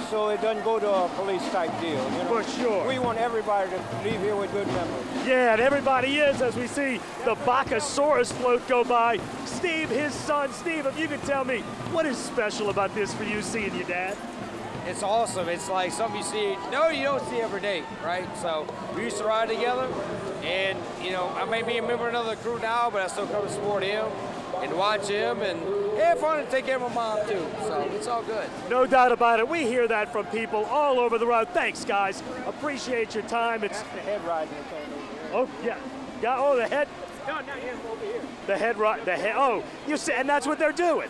so it doesn't go to a police type deal. You know? For sure. We want everybody to leave here with good memories. Yeah, and everybody is, as we see the Bacchusaurus float go by. Steve, his son, Steve, if you could tell me, what is special about this for you, seeing your dad? It's awesome. It's like something you see, you don't see every day, right? So we used to ride together, and I may be a member of another crew now, but I still come to support him and watch him and have fun and take care of my mom too. So it's all good. No doubt about it. We hear that from people all over the road. Thanks, guys. Appreciate your time. It's the head riding. Oh yeah, yeah. Oh, the head. No, not him over here. The head ride. The head. Oh, you see, and that's what they're doing.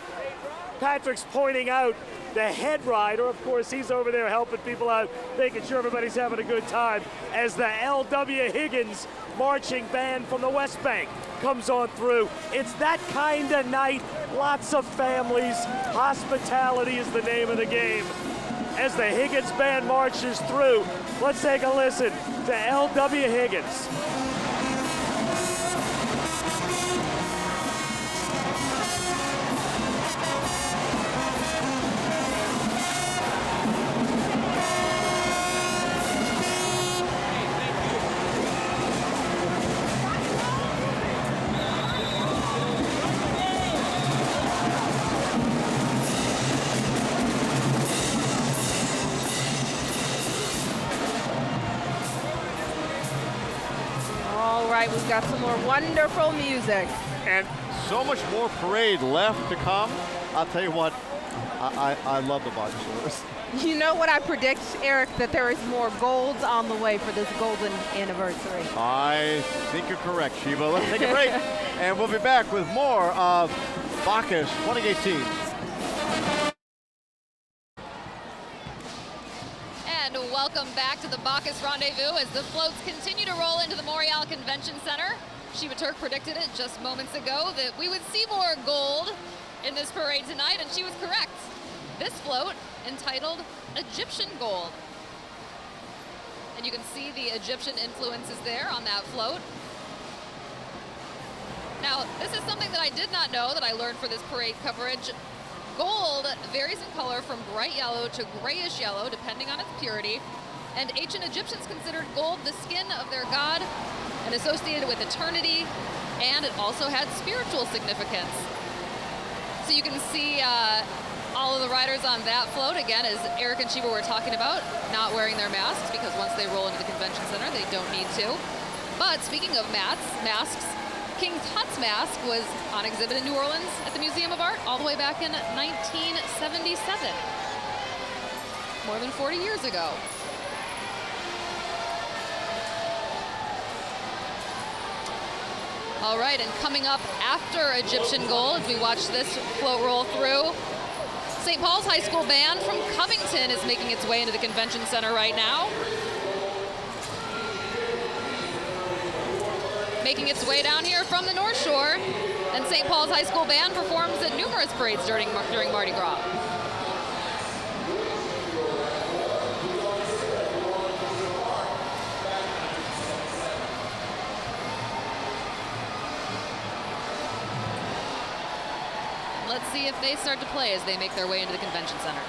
Patrick's pointing out the head rider. Of course, he's over there helping people out, making sure everybody's having a good time as the L.W. Higgins marching band from the West Bank comes on through. It's that kind of night. Lots of families. Hospitality is the name of the game. As the Higgins band marches through, let's take a listen to L.W. Higgins. We've got some more wonderful music. And so much more parade left to come. I'll tell you what, I love the Bacchus. You know what I predict, Eric, that there is more gold on the way for this golden anniversary. I think you're correct, Sheba. Let's take a break, and we'll be back with more of Bacchus 2018. Welcome back to the Bacchus Rendezvous as the floats continue to roll into the Montreal Convention Center. Sheba Turk predicted it just moments ago that we would see more gold in this parade tonight, and she was correct. This float, entitled Egyptian Gold. And you can see the Egyptian influences there on that float. Now, this is something that I did not know that I learned for this parade coverage. Gold varies in color from bright yellow to grayish yellow, depending on its purity. And ancient Egyptians considered gold the skin of their god and associated with eternity, and it also had spiritual significance. So you can see all of the riders on that float, again, as Eric and Sheba were talking about, not wearing their masks because once they roll into the convention center, they don't need to. But speaking of masks, King Tut's mask was on exhibit in New Orleans at the Museum of Art all the way back in 1977. More than 40 years ago. All right, and coming up after Egyptian gold, as we watch this float roll through, St. Paul's High School band from Covington is making its way into the convention center right now. Making its way down here from the North Shore, and St. Paul's High School band performs at numerous parades during Mardi Gras. Let's see if they start to play as they make their way into the convention center.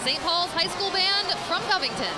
St. Paul's High School band from Covington.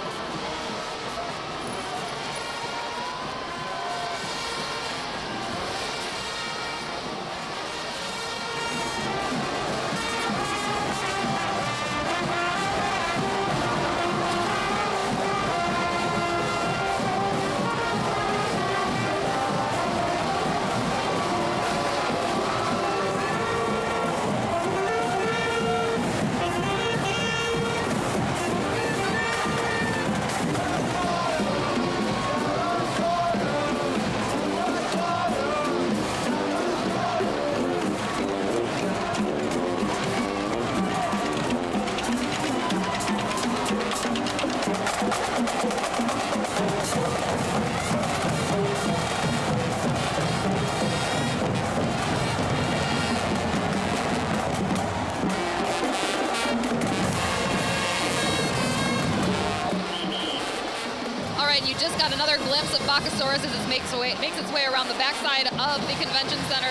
Bacchus as it makes its way around the backside of the convention center.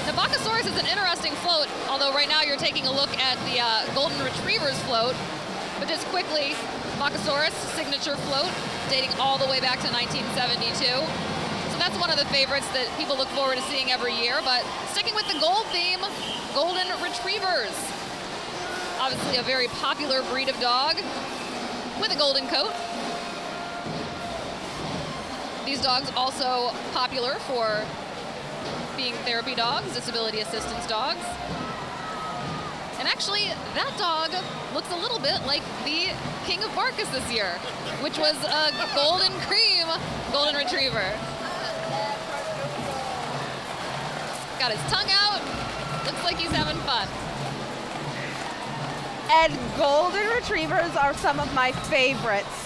The Bacchus is an interesting float, although right now you're taking a look at the Golden Retrievers float. But just quickly, Bacchus signature float, dating all the way back to 1972. So that's one of the favorites that people look forward to seeing every year. But sticking with the gold theme, Golden Retrievers. Obviously a very popular breed of dog with a golden coat. These dogs also popular for being therapy dogs, disability assistance dogs. And actually, that dog looks a little bit like the King of Bacchus this year, which was a golden cream golden retriever. Got his tongue out, looks like he's having fun. And golden retrievers are some of my favorites.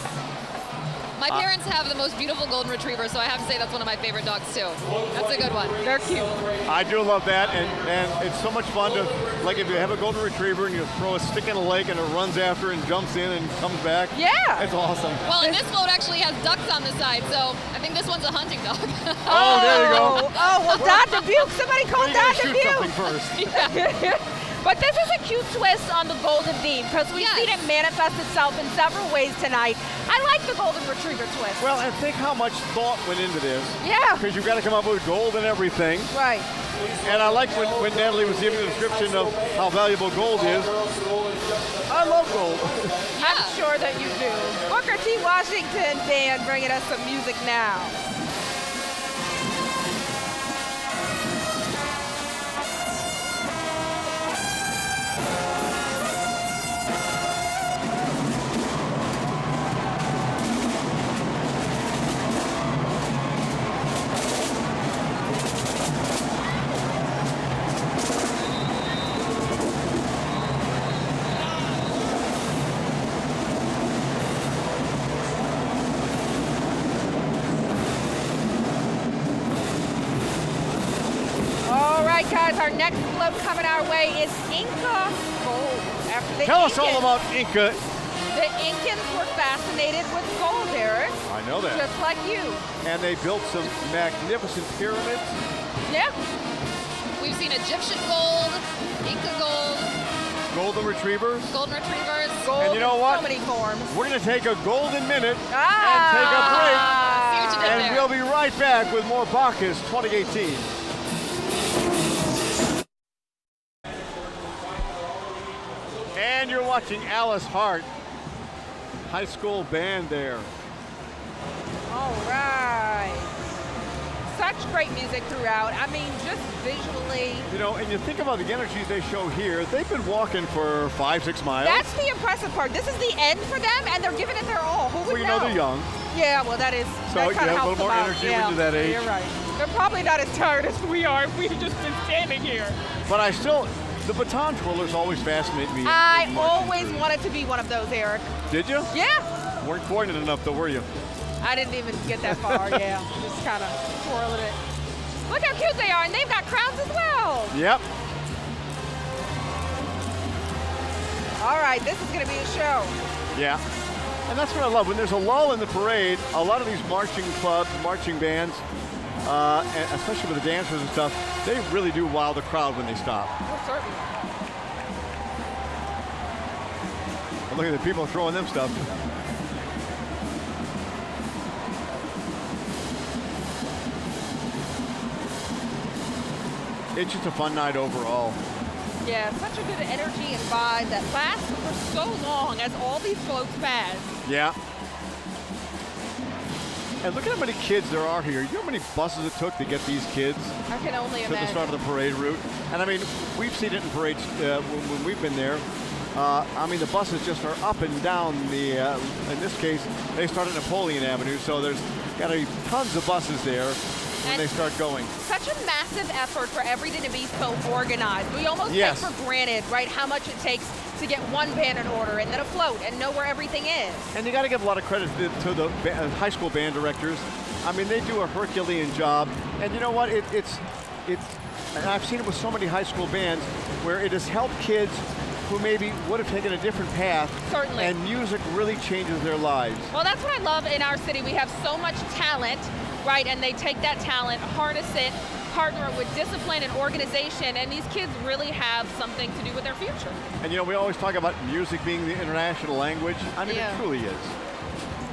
My parents have the most beautiful golden retriever, so I have to say that's one of my favorite dogs too. That's a good one. They're cute. I do love that, and it's so much fun to, like if you have a golden retriever and you throw a stick in a lake and it runs after and jumps in and comes back. Yeah. It's awesome. Well, and this float actually has ducks on the side, so I think this one's a hunting dog. Oh, there you go. Oh, well, Dr. Buke, somebody call Dr. Buke. Shoot something first. Yeah. But this is a cute twist on the golden theme because we've seen it manifest itself in several ways tonight. I like the golden retriever twist. Well, and think how much thought went into this. Yeah. Because you've got to come up with gold and everything. Right. And I like when Natalie was giving the description of how valuable gold is. I love gold. Yeah. I'm sure that you do. Booker T. Washington band bringing us some music now. Guys, our next float coming our way is Inca gold. Tell us all about Inca. The Incans were fascinated with gold, Eric. I know that. Just like you. And they built some magnificent pyramids. Yeah. We've seen Egyptian gold, Inca gold. Golden retrievers. Golden retrievers. Gold And you know what? So many forms. We're going to take a golden minute and take a break. See what you did And there. we'll be right back with more Bacchus 2018. And you're watching Alice Hart, high school band there. All right. Such great music throughout. I mean, just visually. You know, and you think about the energy they show here, they've been walking for 5-6 miles. That's the impressive part. This is the end for them, and they're giving it their all. Who would Well, you know they're young. Yeah, well, that is. So that you kinda have a helps little more them out. energy Yeah, when you're that age. You're right. They're probably not as tired as we are if we've just been standing here. But I still, the baton twirlers always fascinate me. I in marching always through. wanted to be one of those, Eric. Did you? Yeah. Weren't coordinated enough, though, were you? I didn't even get that far, yeah. Just kind of twirling it. Look how cute they are, and they've got crowns as well. Yep. All right, this is going to be a show. Yeah. And that's what I love. When there's a lull in the parade, a lot of these marching clubs, marching bands, and especially with the dancers and stuff, they really do wow the crowd when they stop. Oh, certainly. And look at the people throwing them stuff. It's just a fun night overall. Yeah, such a good energy and vibe that lasts for so long as all these floats pass. Yeah. And look at how many kids there are here. You know how many buses it took to get these kids I can only to the imagine. start of the parade route? And I mean, we've seen it in parades when we've been there. I mean, the buses just are up and down the, in this case, they start at Napoleon Avenue, so there's got to be tons of buses there when they start going. Such a massive effort for everything to be so organized. We almost Yes. take for granted, right, how much it takes to get one band in order and then a float and know where everything is. And you got to give a lot of credit to the high school band directors. I mean, they do a Herculean job. And you know what? It's and I've seen it with so many high school bands where it has helped kids who maybe would have taken a different path. Certainly. And music really changes their lives. Well, that's what I love in our city. We have so much talent, right, and they take that talent, harness it, partner it with discipline and organization, and these kids really have something to do with their future. And you know, we always talk about music being the international language. I mean, Yeah. it truly is.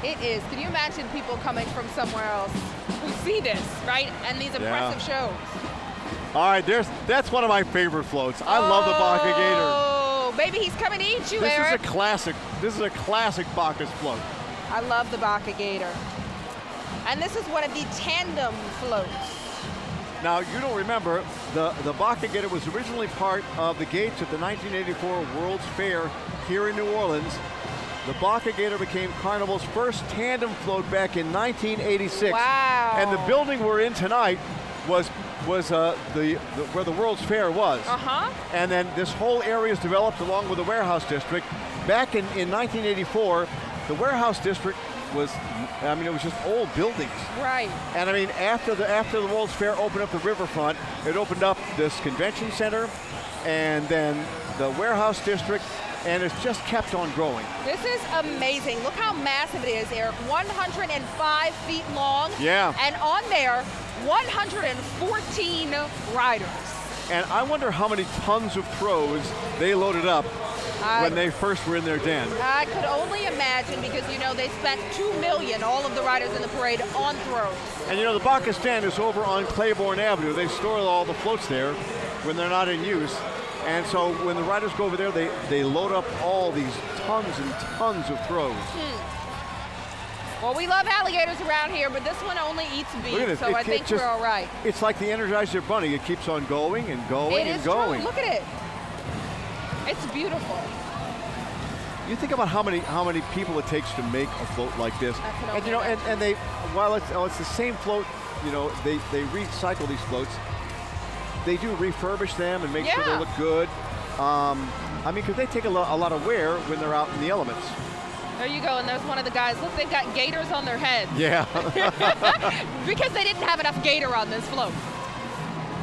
It is. Can you imagine people coming from somewhere else who see this, right, and these impressive shows? All right, that's one of my favorite floats. I love the Bacchus Gator. Oh, baby, he's coming to eat you, Eric. This is a classic. This is a classic Bacchus float. I love the Bacchus Gator. And this is one of the tandem floats. Now, you don't remember, the Bacchus Gator was originally part of the gates at the 1984 World's Fair here in New Orleans. The Bacchus Gator became Carnival's first tandem float back in 1986. Wow. And the building we're in tonight was where the World's Fair was. Uh-huh. And then this whole area is developed along with the warehouse district. Back in 1984, the warehouse district was, I mean, it was just old buildings. Right. And I mean, after the World's Fair opened up the riverfront, it opened up this convention center and then the warehouse district, and it's just kept on growing. This is amazing. Look how massive it is, Eric. 105 feet long. Yeah. And on there, 114 riders. And I wonder how many tons of throws they loaded up when they first were in their den. I could only imagine because, you know, they spent $2 million, all of the riders in the parade, on throws. And you know, the Bacchus stand is over on Claiborne Avenue. They store all the floats there when they're not in use. And so when the riders go over there, they load up all these tons and tons of throws. Well, we love alligators around here, but this one only eats Look at beef, this. so I think we're all right. It's like the Energizer Bunny. It keeps on going and going It and is going. true. Look at it. It's beautiful. You think about how many people it takes to make a float like this. And you know, and they, while it's the same float, you know, they recycle these floats. They do refurbish them and make sure they look good. I mean, because they take a lot of wear when they're out in the elements. There you go, and there's one of the guys. Look, they've got gators on their heads. Yeah. Because they didn't have enough gator on this float.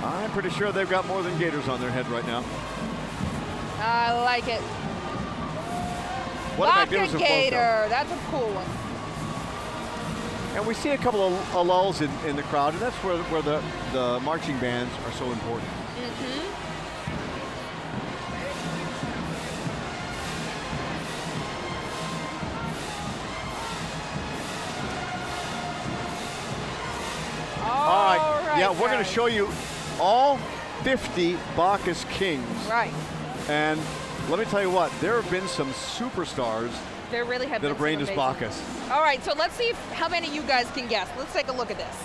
I'm pretty sure they've got more than gators on their head right now. I like it. What a magnificent float, though. Gator, that's a cool one. And we see a couple of lulls in the crowd, and that's where the marching bands are so important. Now, we're going to show you all 50 Bacchus Kings. Right. And let me tell you what, there have been some superstars There really have that been have reigned as some amazing. Bacchus. All right, so let's see how many you guys can guess. Let's take a look at this.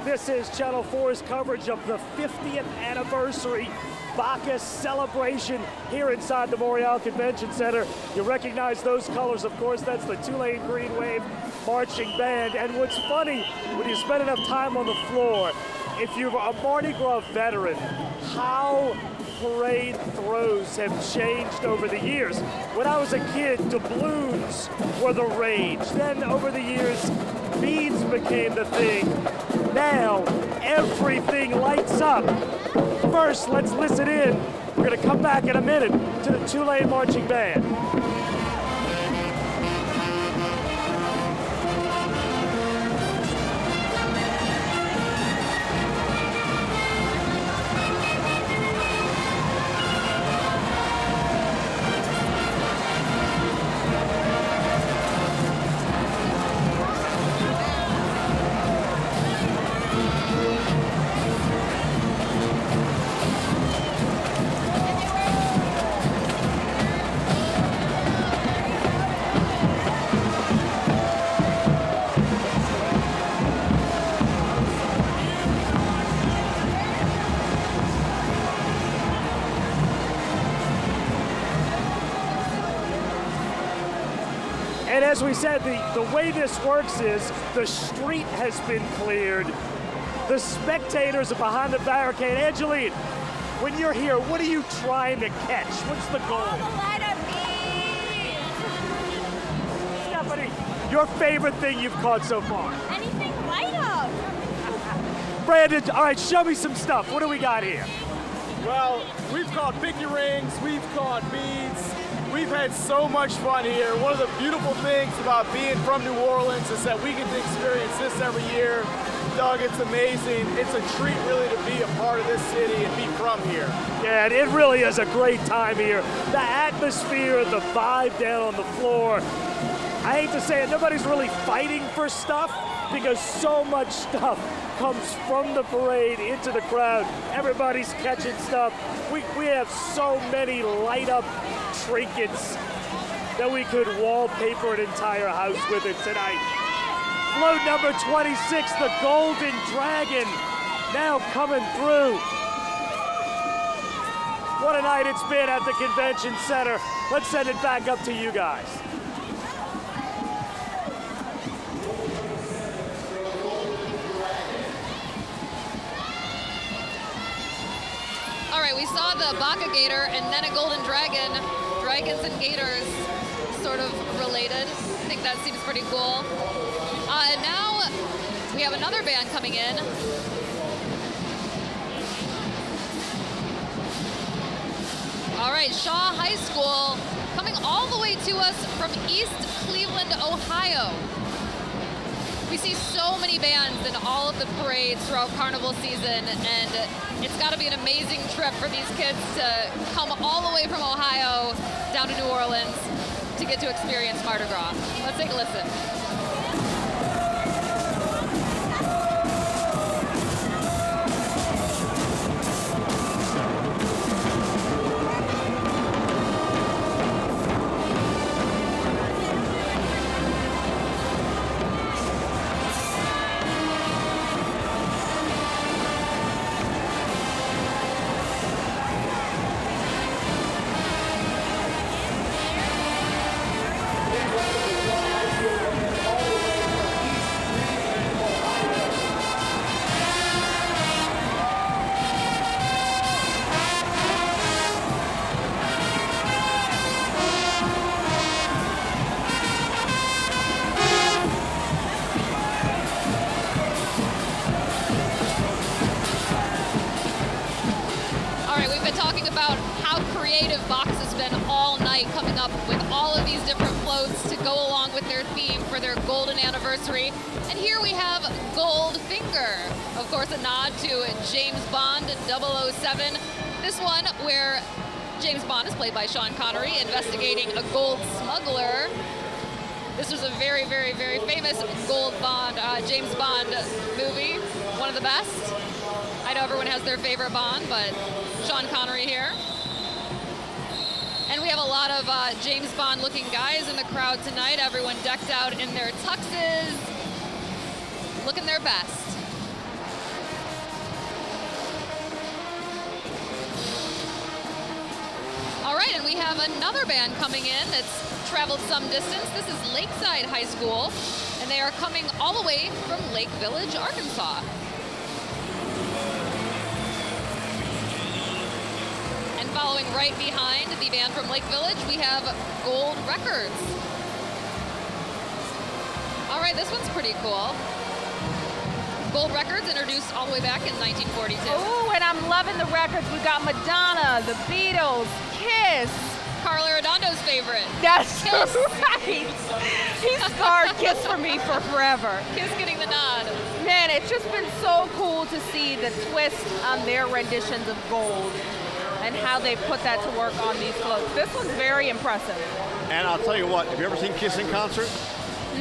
This is Channel 4's coverage of the 50th anniversary Bacchus celebration here inside the Montreal Convention Center. You recognize those colors, of course. That's the Tulane Green Wave Marching Band. And what's funny, when you spend enough time on the floor, if you're a Mardi Gras veteran, how parade throws have changed over the years. When I was a kid, doubloons were the rage. Then over the years, beads became the thing. Now, everything lights up. First, let's listen in. We're going to come back in a minute to the Tulane Marching Band. And as we said, the way this works is the street has been cleared. The spectators are behind the barricade. Angeline, when you're here, what are you trying to catch? What's the goal? All the light up beams. Stephanie, your favorite thing you've caught so far? Anything light up. Brandon, all right, show me some stuff. What do we got here? Well, we've caught picky rings, we've caught beads. We've had so much fun here. One of the beautiful things about being from New Orleans is that we get to experience this every year. Doug, it's amazing. It's a treat really to be a part of this city and be from here. Yeah, and it really is a great time here. The atmosphere, the vibe down on the floor. I hate to say it, nobody's really fighting for stuff because so much stuff comes from the parade into the crowd. Everybody's catching stuff. We have so many light up trinkets. that we could wallpaper an entire house with it tonight. Float number 26, the Golden Dragon, now coming through. What a night it's been at the convention center. Let's send it back up to you guys. All right, we saw the Bacchus Gator and then a Golden Dragon. Dragons and Gators sort of related. I think that seems pretty cool. And now we have another band coming in. All right, Shaw High School coming all the way to us from East Cleveland, Ohio. We see so many bands in all of the parades throughout Carnival season, and it's got to be an amazing trip for these kids to come all the way from Ohio down to New Orleans to get to experience Mardi Gras. Let's take a listen. Bacchus has been all night coming up with all of these different floats to go along with their theme for their golden anniversary. And here we have Goldfinger, of course a nod to James Bond 007. This one where James Bond is played by Sean Connery, investigating a gold smuggler. This was a very, very, very famous James Bond movie, one of the best. I know everyone has their favorite Bond, but Sean Connery here. And we have a lot of James Bond looking guys in the crowd tonight. Everyone decked out in their tuxes, looking their best. All right, and we have another band coming in that's traveled some distance. This is Lakeside High School, and they are coming all the way from Lake Village, Arkansas. Following right behind the band from Lake Village, we have Gold Records. All right, this one's pretty cool. Gold Records introduced all the way back in 1942. Oh, and I'm loving the records. We got Madonna, the Beatles, Kiss. Carla Redondo's favorite. That's Kiss. Right. He's scarred Kiss for me for forever. Kiss getting the nod. Man, it's just been so cool to see the twist on their renditions of Gold and how they put that to work on these floats. This one's very impressive. And I'll tell you what, have you ever seen Kiss in concert?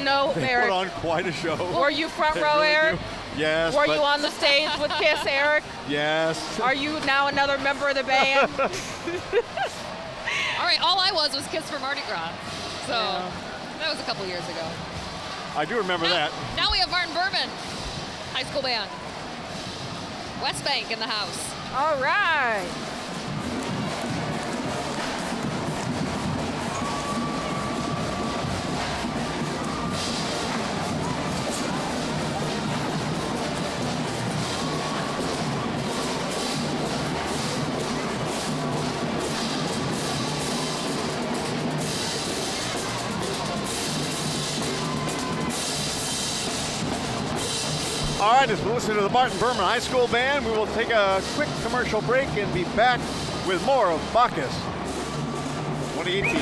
No, they Eric. Put on quite a show. Were you front row, really Eric? Do. Yes. Were you on the stage with Kiss, Eric? Yes. Are you now another member of the band? All right, all I was Kiss for Mardi Gras. So that was a couple years ago. I do remember that. Now we have Martin Berman, high school band. West Bank in the house. All right. All right, as we listen to the Martin Berman High School Band, we will take a quick commercial break and be back with more of Bacchus 2018.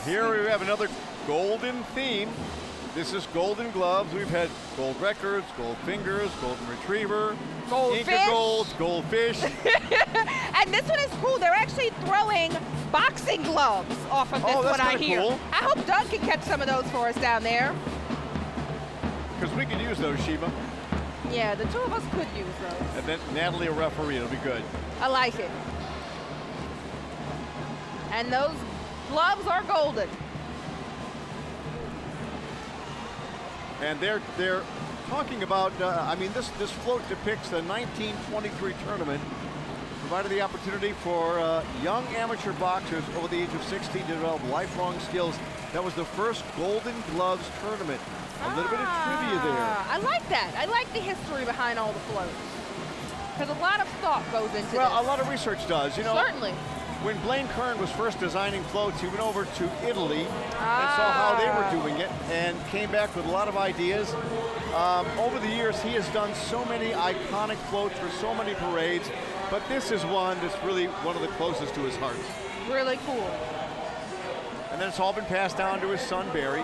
Here we have another golden theme. This is Golden Gloves. We've had Gold Records, Gold Fingers, Golden Retriever, Goldfish. Inca Golds, Goldfish. And this one is cool. They're actually throwing boxing gloves off of this one, I hear. Cool. I hope Doug can catch some of those for us down there. Because we could use those, Sheba. Yeah, the two of us could use those. And then Natalie, a referee, it'll be good. I like it. And those gloves are golden. And they're talking about, I mean, this float depicts the 1923 tournament, provided the opportunity for young amateur boxers over the age of 16 to develop lifelong skills. That was the first Golden Gloves tournament. A little bit of trivia there. I like that. I like the history behind all the floats. Because a lot of thought goes into this. Well, a lot of research does. You know, certainly. When Blaine Kern was first designing floats, he went over to Italy and saw how they were doing it and came back with a lot of ideas. Over the years, he has done so many iconic floats for so many parades, but this is one that's really one of the closest to his heart. Really cool. And then it's all been passed down to his son, Barry.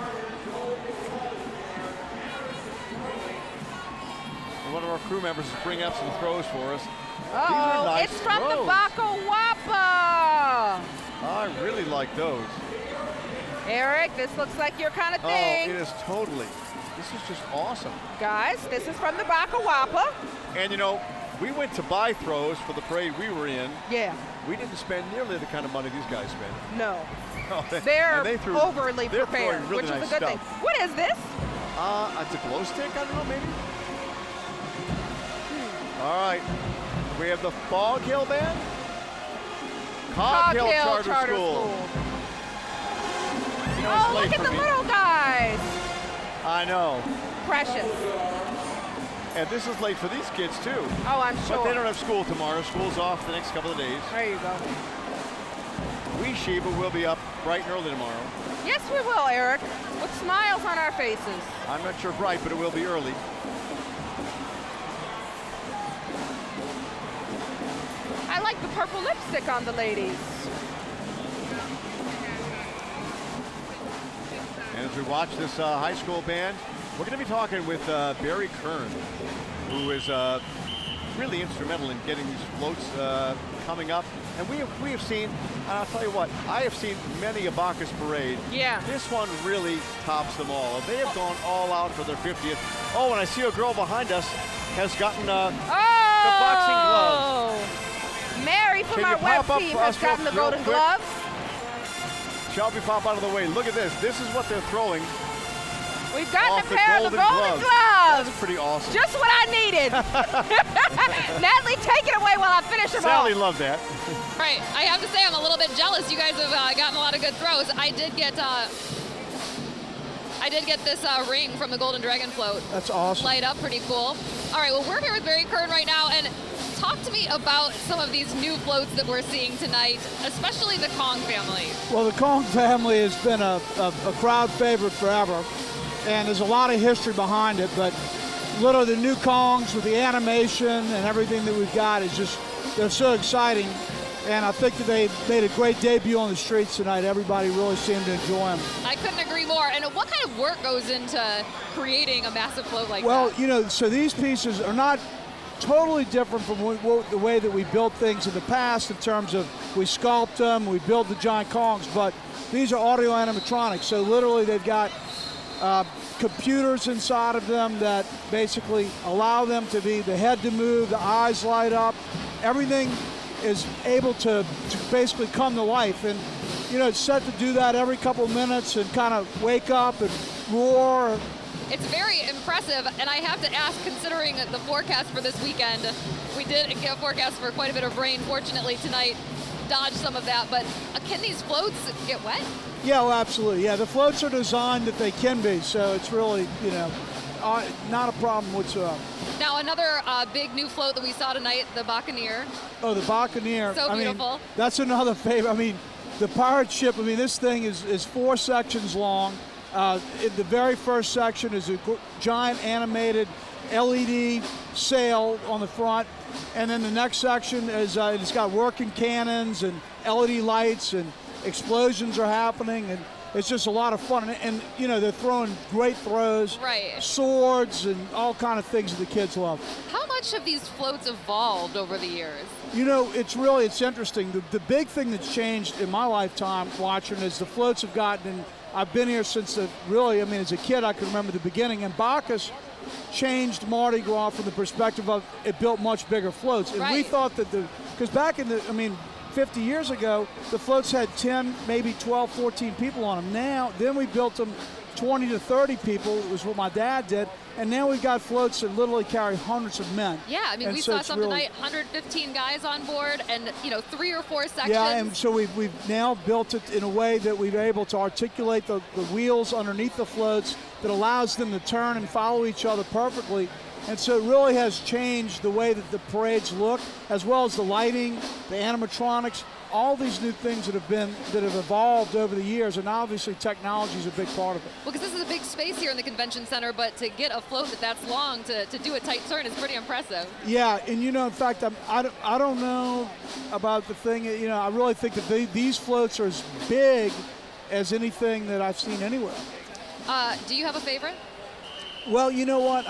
And one of our crew members is bringing up some throws for us. Uh-oh, nice it's from throws. the Bacchus 50th. I really like those. Eric, this looks like your kind of thing. Oh, it is totally. This is just awesome. Guys, this is from the Bacchus 50th. And you know, we went to buy throws for the parade we were in. Yeah. We didn't spend nearly the kind of money these guys spent. No. Oh, They're they threw, overly they're prepared, throwing really which is nice a good stuff. thing. What is this? It's a glow stick, I don't know, maybe. All right, we have the Fog Hill Band. Cog Hill Charter School. You know, Oh, look at the little guys. I know. Precious. And this is late for these kids, too. Oh, I'm sure. But they don't have school tomorrow. School's off the next couple of days. There you go. We, Sheba, will be up bright and early tomorrow. Yes, we will, Eric, with smiles on our faces. I'm not sure bright, but it will be early. I like the purple lipstick on the ladies. And as we watch this high school band, we're going to be talking with Barry Kern, who is really instrumental in getting these floats coming up. And we have seen, and I'll tell you what, I have seen many a Bacchus parade. Yeah. This one really tops them all. They have gone all out for their 50th. Oh, and I see a girl behind us has gotten the boxing gloves. Mary from our web team has gotten the golden gloves. Shelby, pop out of the way. Look at this. This is what they're throwing. We've gotten a pair of the golden gloves. That's pretty awesome. Just what I needed. Natalie, take it away while I finish them Sally off. loved that. Right. I have to say I'm a little bit jealous. You guys have gotten a lot of good throws. I did get this ring from the Golden Dragon float. That's awesome. Light up, pretty cool. All right, well, we're here with Barry Kern right now, and talk to me about some of these new floats that we're seeing tonight, especially the Kong family. Well, the Kong family has been a crowd favorite forever, and there's a lot of history behind it, but literally the new Kongs with the animation and everything that we've got is just, they're so exciting. And I think that they made a great debut on the streets tonight. Everybody really seemed to enjoy them. I couldn't agree more. And what kind of work goes into creating a massive float like that? Well, you know, so these pieces are not totally different from the way that we built things in the past in terms of we sculpt them, we build the giant Kongs, but these are audio animatronics. So literally they've got computers inside of them that basically allow them to be the head to move, the eyes light up, everything is able to basically come to life. And, you know, it's set to do that every couple of minutes and kind of wake up and roar. It's very impressive, and I have to ask, considering the forecast for this weekend, we did get a forecast for quite a bit of rain. Fortunately, tonight dodged some of that, but can these floats get wet? Yeah, well, absolutely. Yeah, the floats are designed that they can be, so it's really, you know, not a problem whatsoever. Now, another big new float that we saw tonight, the Buccaneer. Oh, the Buccaneer. So beautiful. I mean, that's another favorite. I mean, the pirate ship, I mean, this thing is 4 sections long. In the very first section is a giant animated LED sail on the front. And then the next section is it's got working cannons and LED lights and explosions are happening. And it's just a lot of fun. And you know, they're throwing great throws. Right. Swords and all kind of things that the kids love. How much much have these floats evolved over the years? You know, it's interesting. The big thing that's changed in my lifetime watching is the floats have gotten, and I've been here since as a kid I can remember the beginning, and Bacchus changed Mardi Gras from the perspective of it built much bigger floats. And we thought that because back in 50 years ago, the floats had 10, maybe 12, 14 people on them. Then we built them 20 to 30 people. It was what my dad did. And now we've got floats that literally carry hundreds of men. Yeah, I mean, we saw some tonight, 115 guys on board and, 3 or 4 sections. Yeah, and so we've now built it in a way that we're able to articulate the wheels underneath the floats that allows them to turn and follow each other perfectly. And so it really has changed the way that the parades look, as well as the lighting, the animatronics, all these new things that have evolved over the years, and obviously technology is a big part of it. Well, because this is a big space here in the convention center, but to get a float that's long to do a tight turn is pretty impressive. Yeah, and in fact, I don't know about the thing. I really think that these floats are as big as anything that I've seen anywhere. Do you have a favorite? Well, you know what?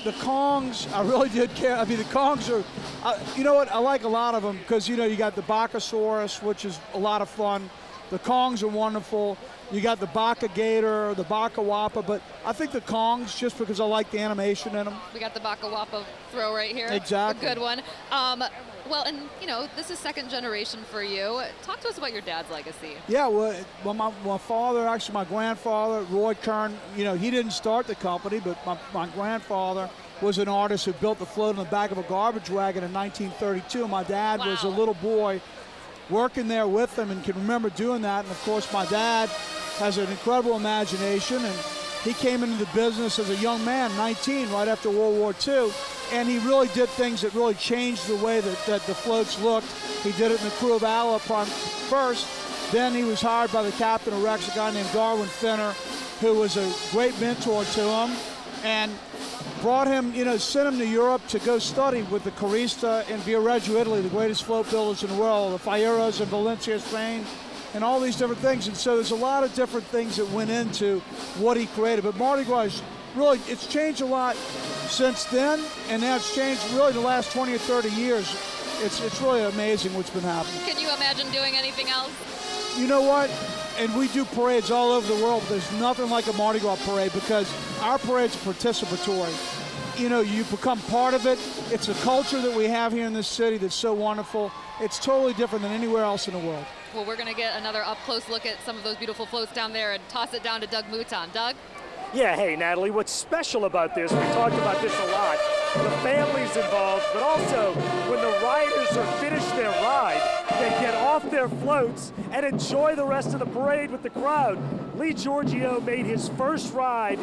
The Kongs, I really did care. The Kongs are, you know what? I like a lot of them because, you got the Bacchosaurus, which is a lot of fun. The Kongs are wonderful. You got the Bacca Gator, the Bacca Wappa, but I think the Kongs, just because I like the animation in them. We got the Bacca Wappa throw right here. Exactly. A good one. Well, and, this is second generation for you. Talk to us about your dad's legacy. Yeah, well my father, actually my grandfather, Roy Kern, he didn't start the company, but my grandfather was an artist who built the float on the back of a garbage wagon in 1932. My dad was a little boy working there with him and can remember doing that. And, of course, my dad has an incredible imagination, and he came into the business as a young man, 19, right after World War II, and he really did things that really changed the way that the floats looked. He did it in the crew of Ala first. Then he was hired by the captain of Rex, a guy named Darwin Finner, who was a great mentor to him, and brought him, sent him to Europe to go study with the Carista and Viareggio, Italy, the greatest float builders in the world, the Fieros in Valencia, Spain, and all these different things. And so there's a lot of different things that went into what he created. But Mardi Gras, it's changed a lot since then, and now it's changed really the last 20 or 30 years. It's really amazing what's been happening. Can you imagine doing anything else? You know what? And we do parades all over the world. There's nothing like a Mardi Gras parade because our parade's participatory. You become part of it. It's a culture that we have here in this city that's so wonderful. It's totally different than anywhere else in the world. Well, we're going to get another up-close look at some of those beautiful floats down there and toss it down to Doug Mouton. Doug? Yeah, hey, Natalie, what's special about this, we talked about this a lot, the families involved, but also when the riders are finished their ride, they get off their floats and enjoy the rest of the parade with the crowd. Lee Giorgio made his first ride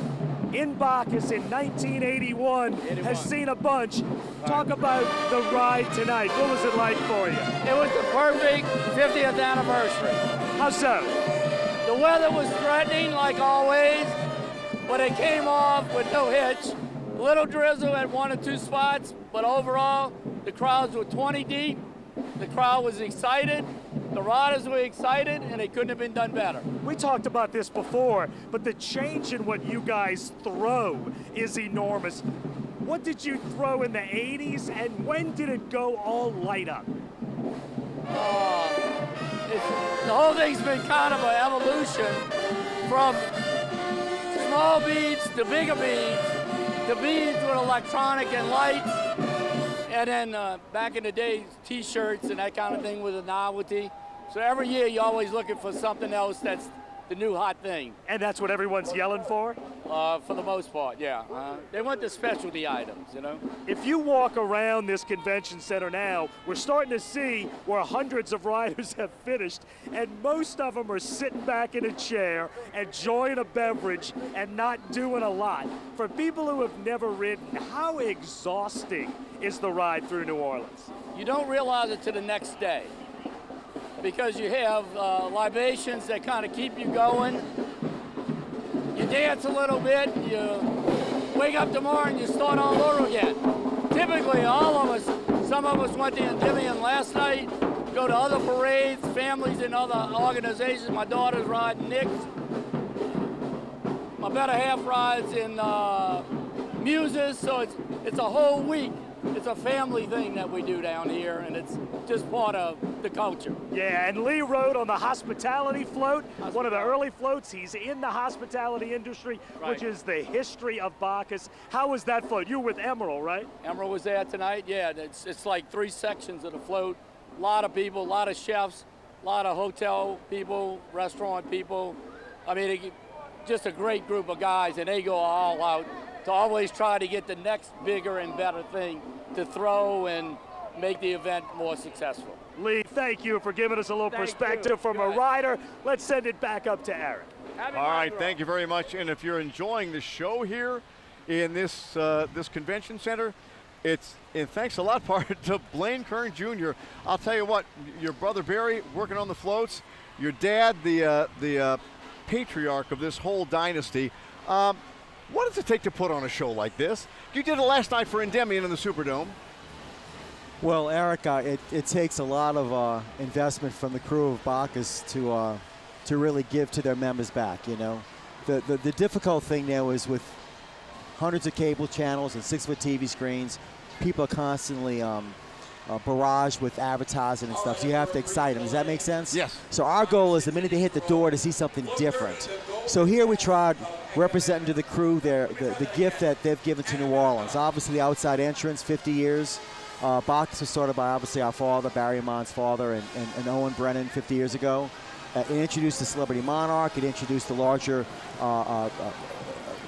in Bacchus in 1981, has seen a bunch. Talk about the ride tonight. What was it like for you? It was the perfect 50th anniversary. How so? The weather was threatening like always, but it came off with no hitch. Little drizzle at 1 or 2 spots, but overall, the crowds were 20 deep. The crowd was excited. The riders were excited, and it couldn't have been done better. We talked about this before, but the change in what you guys throw is enormous. What did you throw in the 80s, and when did it go all light up? The whole thing's been kind of an evolution from small beads to bigger beads, to beads with electronic and lights, and then back in the day, T-shirts and that kind of thing was a novelty. So every year you're always looking for something else that's the new hot thing. And that's what everyone's yelling for? For the most part, yeah. They want the specialty items, If you walk around this convention center now, we're starting to see where hundreds of riders have finished, and most of them are sitting back in a chair, enjoying a beverage, and not doing a lot. For people who have never ridden, how exhausting is the ride through New Orleans? You don't realize it till the next day, because you have libations that kind of keep you going. You dance a little bit, you wake up tomorrow and you start all over again. Typically, all of us, some of us went to Endymion last night, go to other parades, families in other organizations. My daughter's riding Nick's. My better half rides in Muses, so it's a whole week it's a family thing that we do down here, and it's just part of the culture. Yeah, and Lee rode on the hospitality float, one of the early floats. He's in the hospitality industry, which is the history of Bacchus. How was that float? You were with Emerald, right? Emerald was there tonight. Yeah, it's like 3 sections of the float. A lot of people, a lot of chefs, a lot of hotel people, restaurant people. I mean, just a great group of guys, and they go all out to always try to get the next bigger and better thing to throw and make the event more successful. Lee, thank you for giving us a little perspective from a rider. Let's send it back up to Eric. All right, thank you very much. And if you're enjoying the show here in this this convention center, and thanks a lot part to Blaine Kern Jr. I'll tell you what, your brother Barry working on the floats, your dad, the patriarch of this whole dynasty. What does it take to put on a show like this? You did it last night for Endymion in the Superdome. Well, Eric, it takes a lot of investment from the crew of Bacchus to really give to their members back, you know. The difficult thing now is with hundreds of cable channels and 6-foot TV screens, people are constantly barraged with advertising and stuff, so you have to excite them. Does that make sense? Yes. So our goal is the minute they hit the door to see something different. So here we tried representing to the crew the gift that they've given to New Orleans. Obviously the outside entrance, 50 years. Bacchus was started by obviously our father, Barry Amon's father, and Owen Brennan 50 years ago. It introduced the Celebrity Monarch. It introduced the larger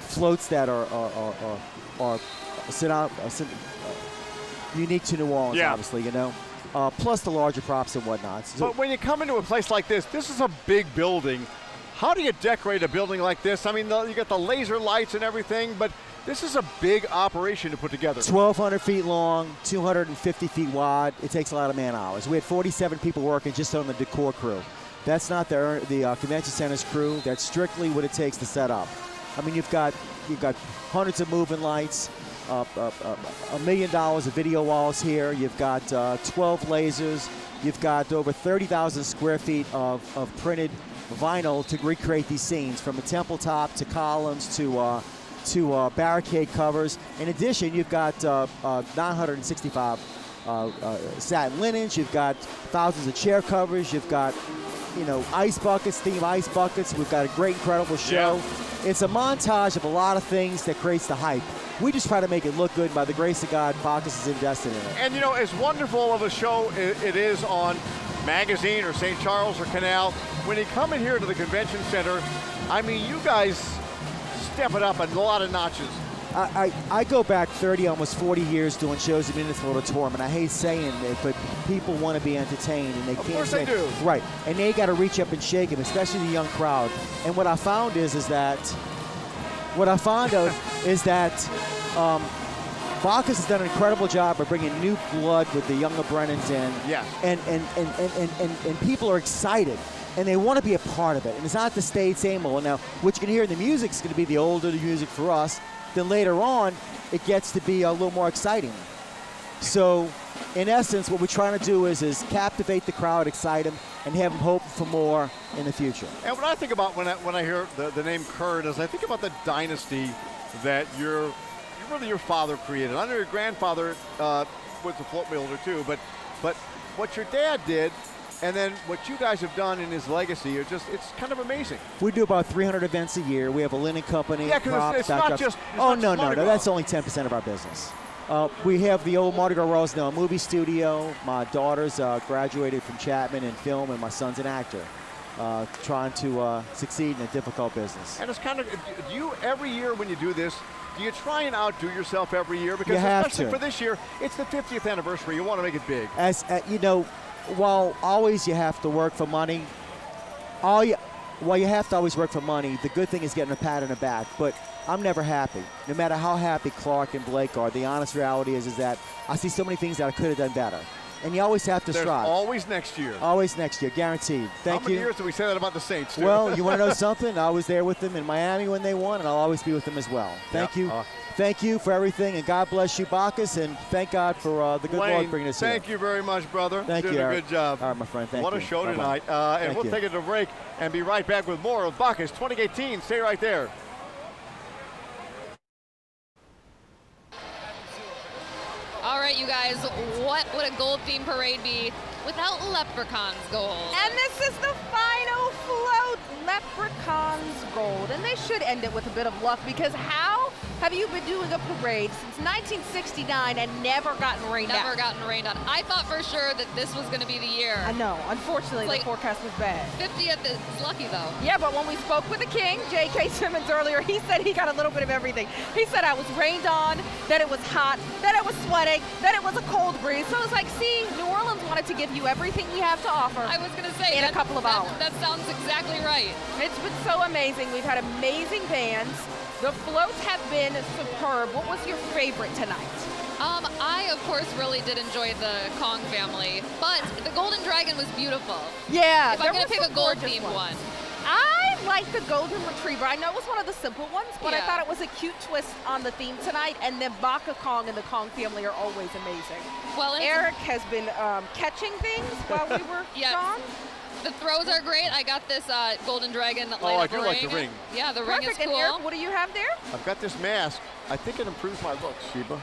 floats that are unique to New Orleans, obviously, you know. Plus the larger props and whatnot. So but when you come into a place like this is a big building. How do you decorate a building like this? I mean, you got the laser lights and everything, but this is a big operation to put together. 1,200 feet long, 250 feet wide. It takes a lot of man hours. We had 47 people working just on the decor crew. That's not the convention center's crew. That's strictly what it takes to set up. I mean, you've got hundreds of moving lights, $1 million of video walls here. You've got 12 lasers. You've got over 30,000 square feet of printed vinyl to recreate these scenes, from a temple top to columns to barricade covers. In addition, you've got 965 satin linens. You've got thousands of chair covers. You've got, you know, ice buckets, theme ice buckets. We've got a great, incredible show. Yeah. It's a montage of a lot of things that creates the hype. We just try to make it look good. By the grace of God, Bacchus is invested in it. And, you know, as wonderful of a show it is on Magazine or St. Charles or Canal, when you come in here to the convention center, I mean, you guys step it up a lot of notches. I go back 30, almost 40 years doing shows at Municipal Auditorium, and I hate saying it, but people want to be entertained, and they can't. Of course they do. Right, and they got to reach up and shake them, especially the young crowd. And what I found is that Bacchus has done an incredible job of bringing new blood with the younger Brennans in. Yes. And people are excited, and they want to be a part of it. And it's not the same old. Now, what you can hear in the music is going to be the older music for us. Then later on, it gets to be a little more exciting. So, in essence, what we're trying to do is captivate the crowd, excite them, and have them hope for more in the future. And what I think about when I hear the name Kern is I think about the dynasty that your father created. I know your grandfather was a float builder too, but what your dad did, and then what you guys have done in his legacy, it's kind of amazing. We do about 300 events a year. We have a linen company. Yeah, because it's not just. Oh, no. That's only 10% of our business. We have the old Mardi Gras Rosedale movie studio. My daughter's graduated from Chapman in film, and my son's an actor, trying to succeed in a difficult business. And it's kind of, every year when you do this, do you try and outdo yourself every year? Because especially for this year, it's the 50th anniversary. You want to make it big. As you know, while always you have to work for money, while you have to always work for money, the good thing is getting a pat on the back. But I'm never happy. No matter how happy Clark and Blake are, the honest reality is that I see so many things that I could have done better. And you always have to strive. Always next year. Always next year, guaranteed. Thank you. How many years did we say that about the Saints, too? Well, you want to know something? I was there with them in Miami when they won, and I'll always be with them as well. Thank you. Thank you for everything, and God bless you, Bacchus, and thank God for the good Lord bringing us here. Thank you very much, brother. Thank you, Doing Eric. a good job. All right, my friend. Thank you. What a show tonight. And we'll take it to a break and be right back with more of Bacchus 2018. Stay right there. All right, you guys, what would a gold theme parade be without Leprechaun's gold? And this is the final float, Leprechaun's gold. And they should end it with a bit of luck, because how have you been doing a parade since 1969 and never gotten rained out? Never gotten rained on. I thought for sure that this was going to be the year. I know. Unfortunately, Like, the forecast was bad. 50th is lucky, though. Yeah, but when we spoke with the king, J.K. Simmons, earlier, he said he got a little bit of everything. He said I was rained on, that it was hot, that it was sweating, that it was a cold breeze. So it's like, see, New Orleans wanted to give you everything we have to offer. I was going to say in a couple of hours. That sounds exactly right. It's been so amazing. We've had amazing bands. The floats have been superb. What was your favorite tonight? I, of course, really did enjoy the Kong family, but the Golden Dragon was beautiful. Yeah, if I'm going to pick a gold-themed one. I like the Golden Retriever. I know it was one of the simple ones, but I Yeah. thought it was a cute twist on the theme tonight. And then Bacchus Kong and the Kong family are always amazing. Well, and Eric has been catching things while we were gone. The throws are great. I got this Golden Dragon light I up do like the ring. Yeah, the ring is Perfect. cool. And Eric, what do you have there? I've got this mask. I think it improves my looks, Sheba.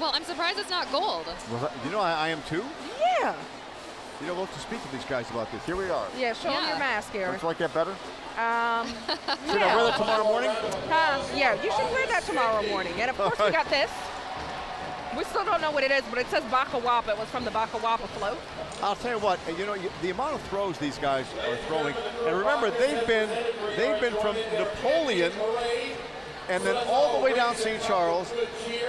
Well, I'm surprised it's not gold. Well, you know I am too? Yeah. You know, we'll have to speak to these guys about this. Here we are. Yeah, show them your mask, Eric. Don't you like that better? Should Yeah. I wear that tomorrow morning? Yeah, you should wear that tomorrow morning. And of course, we got this. We still don't know what it is, but it says Baka Wapa. It was from the Baka Wapa float. I'll tell you what, you know, the amount of throws these guys are throwing, and remember, they've been from Napoleon and then all the way down St. Charles,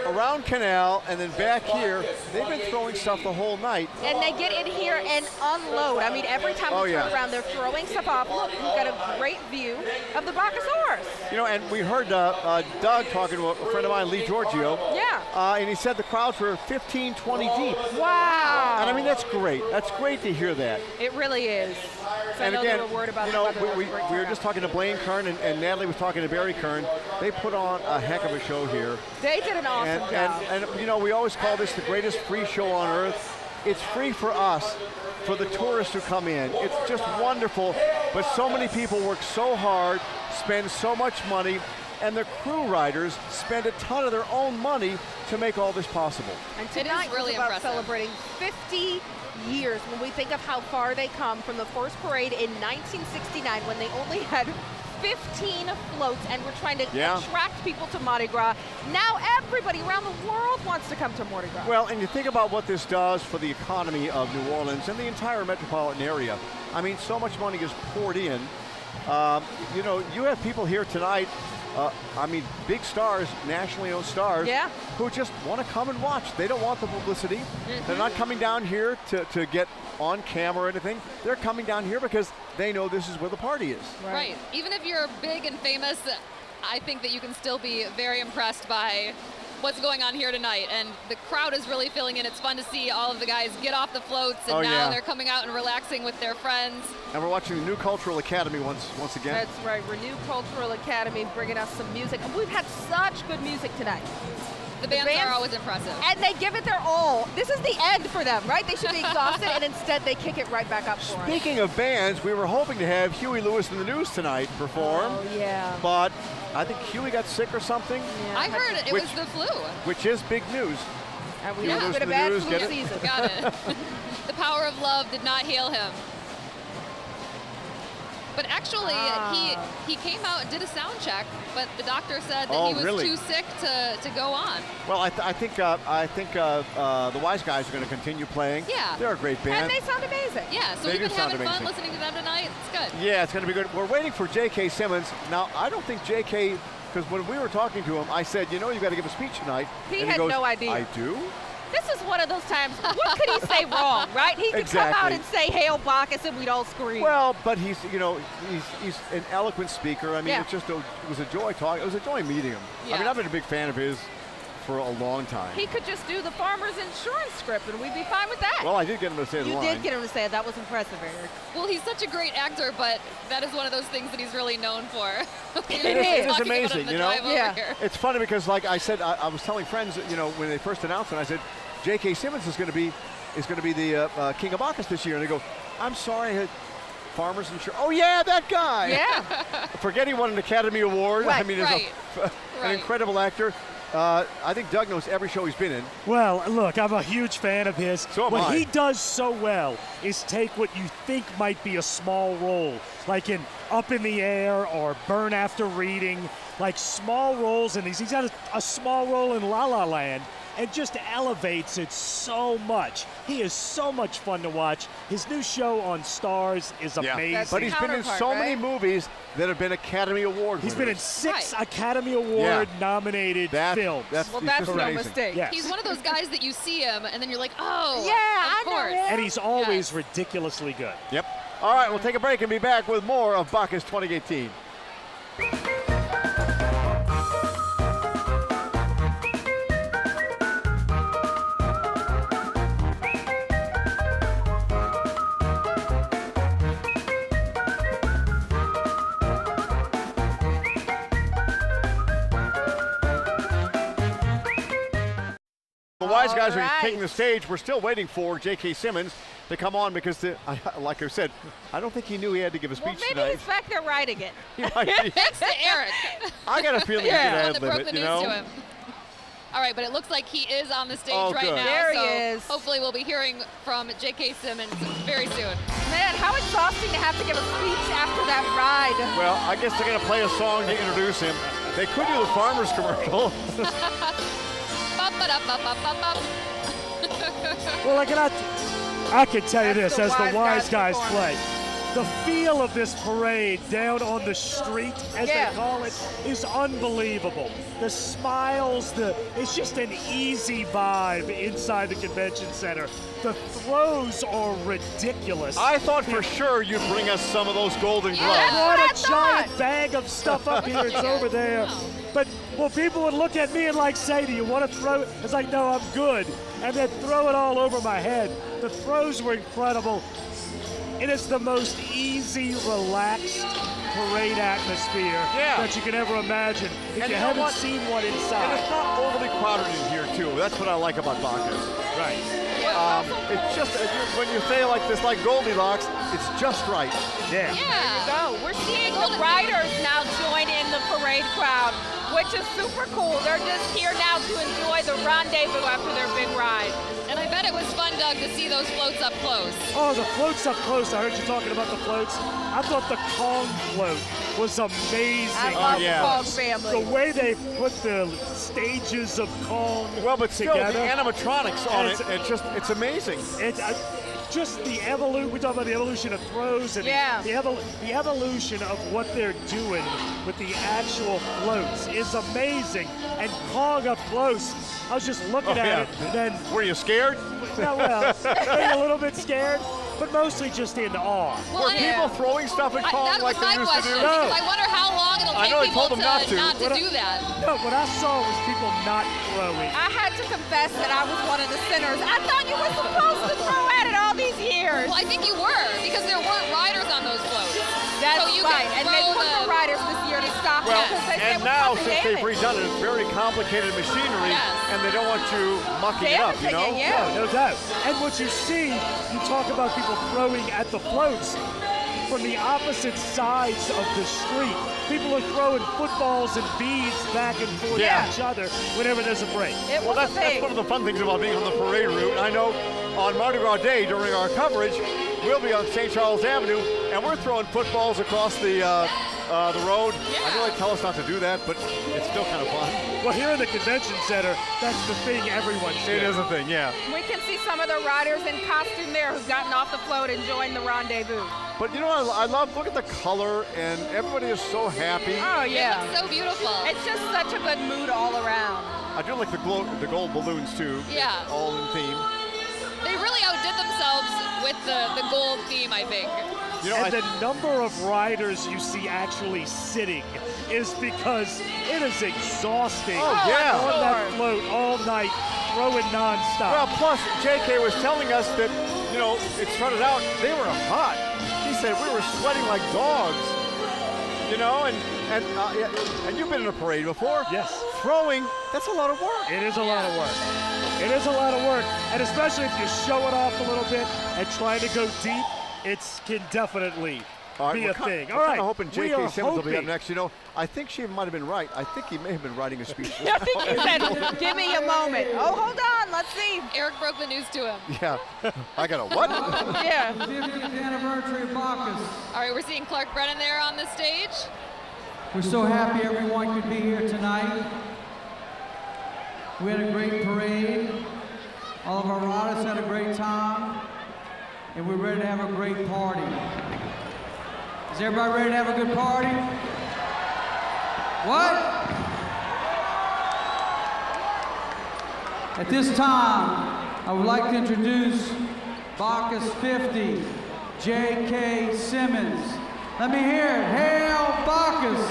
around Canal, and then back here. They've been throwing stuff the whole night. And they get in here and unload. I mean, every time we turn around, they're throwing stuff off. Look, we've got a great view of the Bacchosaurus. You know, and we heard Doug talking to a friend of mine, Lee Giorgio. Yeah. And he said the crowds were 15, 20 deep. Wow. And I mean, that's great. That's great to hear that. It really is. So And I know again, they were worried about you the know, weather. we were just talking to Blaine Kern, and Natalie was talking to Barry Kern. They put on a heck of a show here. They did an awesome job. And you know, we always call this the greatest free show on earth. It's free for us, for the tourists who come in. It's just wonderful, but so many people work so hard, spend so much money, and the crew riders spend a ton of their own money to make all this possible. And tonight really was about impressive. celebrating 50 years when we think of how far they come from the first parade in 1969 when they only had 15 floats and we're trying to attract people to Mardi Gras. Now everybody around the world wants to come to Mardi Gras. Well, and you think about what this does for the economy of New Orleans and the entire metropolitan area. I mean, so much money is poured in. You know, you have people here tonight, I mean, big stars, nationally owned stars, who just want to come and watch. They don't want the publicity. They're not coming down here to get on camera or anything. They're coming down here because they know this is where the party is. Right. Even if you're big and famous, I think that you can still be very impressed by what's going on here tonight. And the crowd is really filling in. It's fun to see all of the guys get off the floats, and now they're coming out and relaxing with their friends. And we're watching the New Cultural Academy once again. That's right, Renew Cultural Academy bringing us some music. And we've had such good music tonight. The bands are always impressive. And they give it their all. This is the end for them, right? They should be exhausted, and instead they kick it right back up for us. Speaking of bands, we were hoping to have Huey Lewis and the News tonight perform. Oh, yeah. But I think Huey got sick or something. I heard it was the flu. Which is big news. And we Huey have Lewis been a and the bad News, flu get it? season. Got it. The power of love did not heal him. But actually, he came out and did a sound check, but the doctor said that he was too sick to go on. Well, I think the Wise Guys are going to continue playing. Yeah. They're a great band. And they sound amazing. Yeah, so we've been having fun listening to them tonight. It's good. Yeah, it's going to be good. We're waiting for J.K. Simmons. Now, I don't think J.K., because when we were talking to him, I said, you know, you got to give a speech tonight. He and had goes, no idea. I do? This is one of those times, what could he say wrong, right? He could come out and say, "Hail Bacchus," and we'd all scream. Well, but he's an eloquent speaker. I mean, it was a joy talking. It was a joy meeting him. Yeah. I mean, I've been a big fan of his for a long time. He could just do the farmer's insurance script, and we'd be fine with that. Well, I did get him to say the You line. did get him to say it. That was impressive, Eric. Well, he's such a great actor, but that is one of those things that he's really known for. It is amazing, you know? It's funny because, like I said, I was telling friends, you know, when they first announced it, I said, J.K. Simmons is going to be the King of Bacchus this year. And they go, I'm sorry, I had Farmers Insurance. Oh, yeah, that guy. Yeah. Forget he won an Academy Award. Right, I mean, he's an incredible actor. I think Doug knows every show he's been in. Well, look, I'm a huge fan of his. So am what I. he does so well is take what you think might be a small role, like in Up in the Air or Burn After Reading, like small roles in these. He's got a small role in La La Land and just elevates it so much. He is so much fun to watch. His new show on Stars is amazing. But he's been in so many movies that have been Academy Award winners. He's been in 6 Academy Award nominated films. That's no mistake. Yes. He's one of those guys that you see him and then you're like, oh, yeah, of course. And he's always ridiculously good. Yep. All right, we'll take a break and be back with more of Bacchus 2018. The wise guys are taking the stage. We're still waiting for J.K. Simmons to come on because, like I said, I don't think he knew he had to give a speech maybe tonight. he's back there writing it. He might be. Thanks to Eric. I got a feeling he could ad lib broke it, the you news know? to him. All right, but it looks like he is on the stage right good. now. There he so is. hopefully we'll be hearing from J.K. Simmons very soon. Man, how exhausting to have to give a speech after that ride. Well, I guess they're going to play a song to introduce him. They could do the Farmers commercial. Well, I can tell you this as the wise guys play. The feel of this parade down on the street, as they call it, is unbelievable. The smiles, it's just an easy vibe inside the convention center. The throws are ridiculous. I thought for sure you'd bring us some of those golden gloves. I brought a giant bag of stuff up here. It's over there. But, well, people would look at me and like say, do you want to throw it? It's like, no, I'm good. And then throw it all over my head. The throws were incredible. It is the most easy, relaxed parade atmosphere that you can ever imagine if you haven't seen one inside. And it's not overly crowded in here, too. That's what I like about Bacchus. Right. It's just, when you say like this, like Goldilocks, it's just right. There you go. We're seeing the riders now join in the parade crowd, which is super cool. They're just here now to enjoy the rendezvous after their big ride. And I bet it was fun, Doug, to see those floats up close. Oh, the floats up close. I heard you talking about the floats. I thought the Kong float was amazing. I love the Kong family. The way they put the stages of Kong but still, together. the animatronics on it, it's amazing. Just the evolution, we talk about the evolution of throws and the evolution of what they're doing with the actual floats is amazing. And Kong up close, I was just looking at it and then... Were you scared? No, well, maybe a little bit scared, but mostly just in awe. Well, Were people throwing stuff at Kong like they used to do? No. I wonder how long it'll take people not to do that. No, what I saw was people not throwing. I had to confess that I was one of the sinners. I thought you were supposed to throw at it all these years. Well, I think you were, because there weren't riders on those floats. That's so you right, can and they put the riders this year to stop it because they said and now, it was since they've redone it, it's very complicated machinery, and they don't want you mucking it up, you know? No doubt. And what you see, you talk about people throwing at the floats from the opposite sides of the street. People are throwing footballs and beads back and forth at each other whenever there's a break. Well, that's one of the fun things about being on the parade route. I know on Mardi Gras Day during our coverage, we'll be on St. Charles Avenue, and we're throwing footballs across the road. I know they tell us not to do that, but it's still kind of fun. Well, here in the convention center, that's the thing everyone's doing. It is a thing, yeah. We can see some of the riders in costume there who've gotten off the float and joined the rendezvous. But you know what I love? Look at the color, and everybody is so happy. Oh, yeah. It looks so beautiful. It's just such a good mood all around. I do like the gold balloons, too. Yeah. All in theme. They really outdid themselves with the gold theme, I think. You know, and the number of riders you see actually sitting is because it is exhausting on that float all night, throwing nonstop. Well, plus, JK was telling us that, you know, it started out, they were hot. He said we were sweating like dogs, you know, and you've been in a parade before. Yes. Throwing, that's a lot of work. It is a lot of work. It is a lot of work, and especially if you show it off a little bit and trying to go deep, it can definitely be a thing. All I'm right. kind of hoping J.K. Simmons will be up hoping. next. You know, I think she might have been right. I think he may have been writing a speech. I think he said, give me a moment. Oh, hold on. Let's see. Eric broke the news to him. Yeah. I got a what? Yeah. 50th anniversary of Bacchus. All right, we're seeing Clark Brennan there on the stage. We're so happy everyone could be here tonight. We had a great parade. All of our riders had a great time. And we're ready to have a great party. Is everybody ready to have a good party? What? At this time, I would like to introduce Bacchus 50, J.K. Simmons. Let me hear it. Hail Bacchus!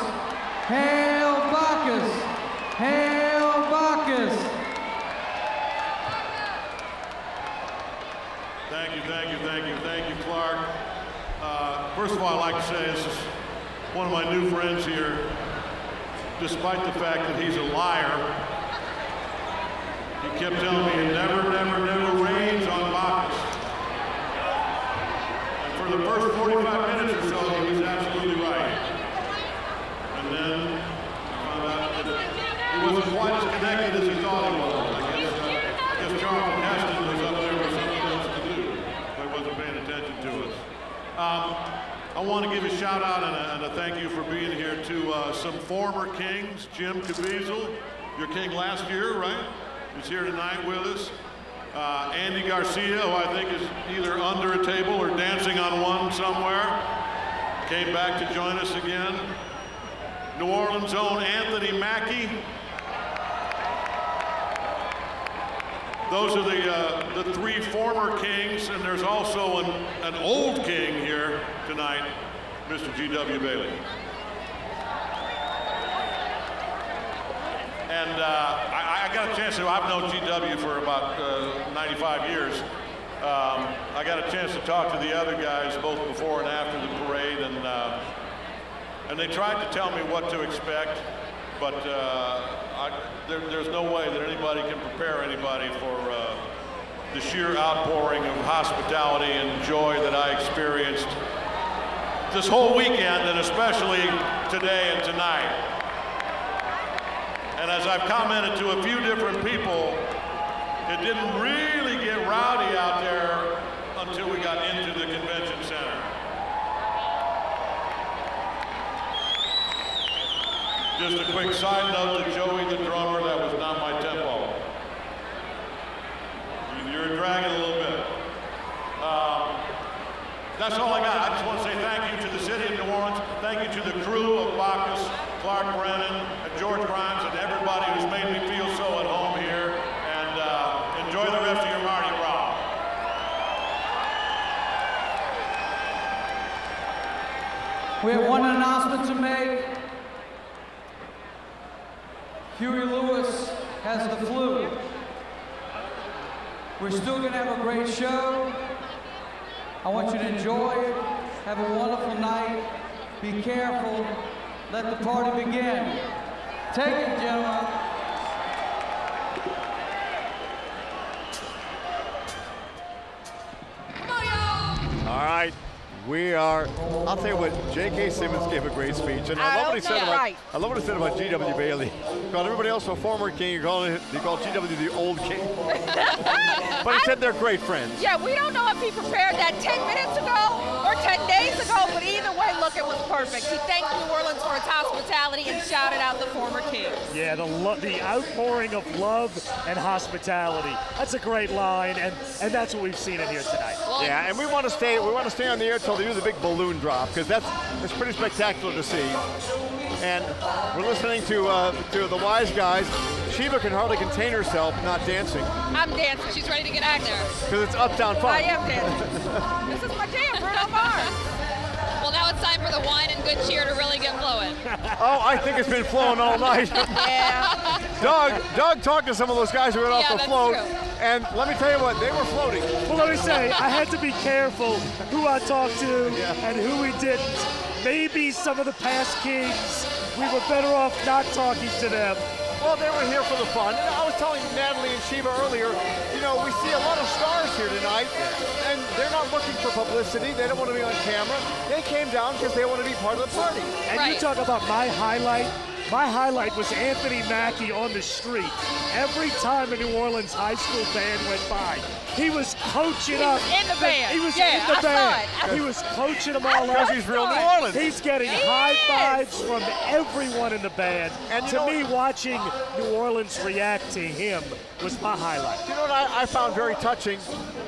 Hail Bacchus! Hail Bacchus! Thank you, thank you, thank you, thank you, Clark. First of all, I'd like to say this is one of my new friends here. Despite the fact that he's a liar, he kept telling me it never, never, never rains on Bacchus. And for the first 45 minutes or so, he was absolutely right. And then I found out that he wasn't quite as connected as he thought he was. I guess Charlton Heston was up there with something else to do. So he wasn't paying attention to us. I want to give a shout out and a thank you for being here to some former kings. Jim Caviezel, your king last year, right? He's here tonight with us. Andy Garcia, who I think is either under a table or dancing on one somewhere, came back to join us again. New Orleans' own Anthony Mackie. Those are the three former kings, and there's also an old king here tonight, Mr. G.W. Bailey. And I got a chance to, I've known G.W. for about 95 years. I got a chance to talk to the other guys both before and after the parade, and they tried to tell me what to expect, but there's no way that anybody can prepare anybody for the sheer outpouring of hospitality and joy that I experienced this whole weekend, and especially today and tonight. And as I've commented to a few different people, it didn't really get rowdy out there until we got into the convention center. Just a quick side note to Joey, the drummer, that was not my tempo. You're dragging a little bit. That's all I got. I just want to say thank you to the city of New Orleans. Thank you to the crew of Bacchus, Clark Brennan, and George Grimes, and everybody who's made me feel so at home here. And enjoy the rest of your Mardi Gras. We have one announcement to make. Huey Lewis has the flu. We're still going to have a great show. I want you to enjoy it. Have a wonderful night. Be careful. Let the party begin. Take it, gentlemen. All right. We are, I'll tell you what, J.K. Simmons gave a great speech. And I love what he said about G.W. Bailey. He called everybody else a former king. He called G.W. the old king. But he said they're great friends. Yeah, we don't know if he prepared that 10 minutes ago or 10 days ago, but either way, look, it was perfect. He thanked New Orleans for its hospitality and shouted out the former kings. Yeah, the outpouring of love and hospitality. That's a great line, and that's what we've seen in here tonight. Yeah, and we want to stay on the air till they do the big balloon drop, because that's pretty spectacular to see. And we're listening to the wise guys. Sheba can hardly contain herself not dancing. I'm dancing. She's ready to get out there. Because it's uptown fun. I am dancing. This is my jam, Bruno Mars. Well, now it's time for the wine and good cheer to really get flowing. Oh, I think it's been flowing all night. Yeah. Doug talked to some of those guys who went off the float. True. And let me tell you what, they were floating. Well, let me say, I had to be careful who I talked to and who we didn't. Maybe some of the past kings, we were better off not talking to them. Well, they were here for the fun. And I was telling Natalie and Sheba earlier, you know, we see a lot of stars here tonight, and they're not looking for publicity. They don't want to be on camera. They they came down because they want to be part of the party. And you talk about my highlight. My highlight was Anthony Mackie on the street. Every time a New Orleans high school band went by, he was coaching up. In the band. He was Yeah, in the I band. saw it. He was coaching them all up. Because he's real New Orleans. He's getting high fives from everyone in the band. And to me, watching New Orleans react to him was my highlight. You know what I found very touching?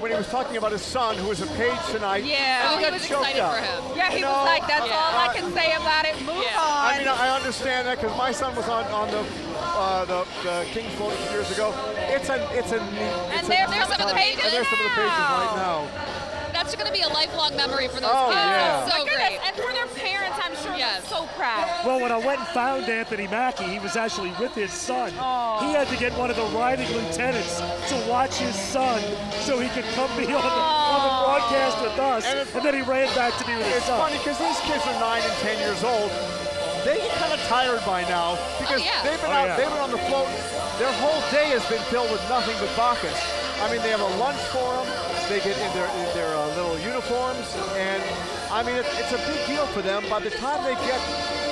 When he was talking about his son, who was a page tonight. Yeah. and He got was choked excited up. for him. Yeah, he You was know, like, that's all I can say about it. Move on. I mean, I understand that because my son was on the King's Float a few years ago. It's a neat. And there's some of the pages. And there's some of the pages right now. That's going to be a lifelong memory for those Oh, kids. yeah. That's so great. And for their parents, I'm sure they're so proud. Well, when I went and found Anthony Mackie, he was actually with his son. He had to get one of the riding lieutenants to watch his son so he could come be on the broadcast with us. And then he ran back to be with his It's son. funny because these kids are 9 and 10 years old. They get kind of tired by now because they've been out, they've been on the float. Their whole day has been filled with nothing but Bacchus. I mean, they have a lunch for them. They get in their little uniforms, and I mean, it's a big deal for them. By the time they get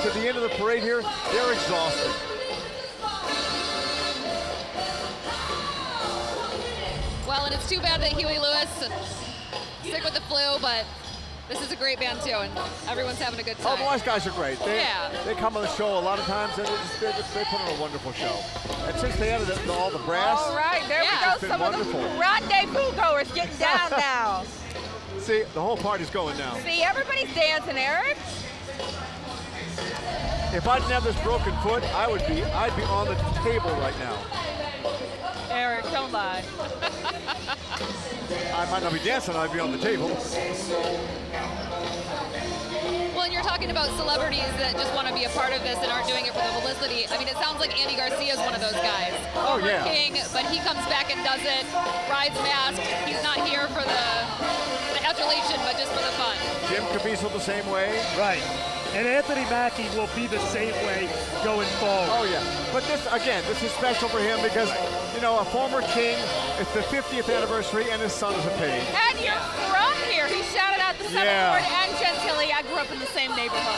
to the end of the parade here, they're exhausted. Well, and it's too bad that Huey Lewis sick with the flu, but this is a great band too, and everyone's having a good time. Oh, the Wise guys are great. Yeah. They come on the show a lot of times, and they put on a wonderful show. And since they added all the brass, All right, there we it's go. been Some wonderful. of the rendezvous goers getting down now. See, the whole party's going now. See, everybody's dancing, Eric. If I didn't have this broken foot, I'd be on the table right now. Eric, don't lie. I might not be dancing, I'd be on the table. Well, and you're talking about celebrities that just want to be a part of this and aren't doing it for the publicity. I mean, it sounds like Andy Garcia is one of those guys. Oh, Former yeah. King, but he comes back and does it, rides masked. He's not here for the adulation, but just for the fun. Jim Caviezel the same way. Right. And Anthony Mackie will be the same way going forward. Oh, yeah. But this is special for him because, you know, a former King, it's the 50th anniversary, and his son is a page. And you're from here. He shouted out the Yeah. Seventh Ward and Gentilly. I grew up in the same neighborhood.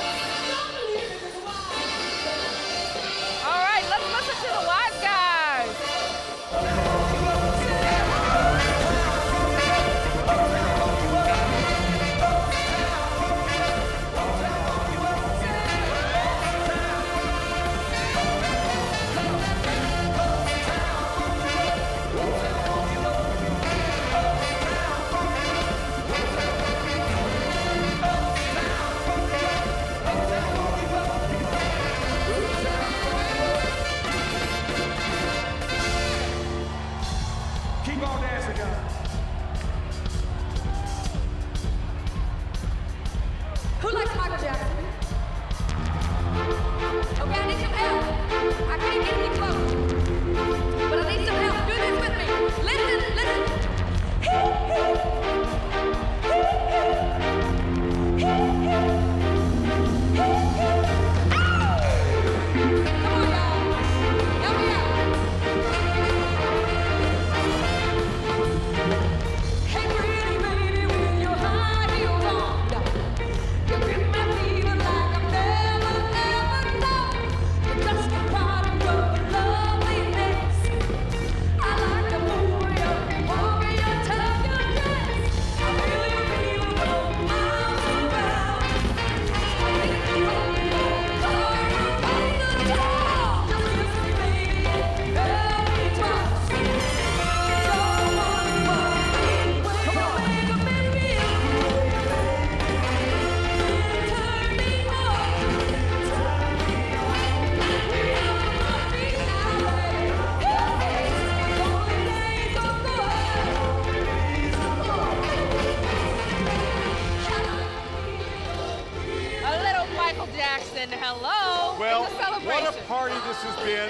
All right, let's listen to the Wise guys. Keep on dancing, guys. Who likes Michael Jackson? Okay, I need some help. I can't get any closer. But I need some help. Do this with me. Listen, listen. A little Michael Jackson, hello. Well, It's a celebration. what a party this has been.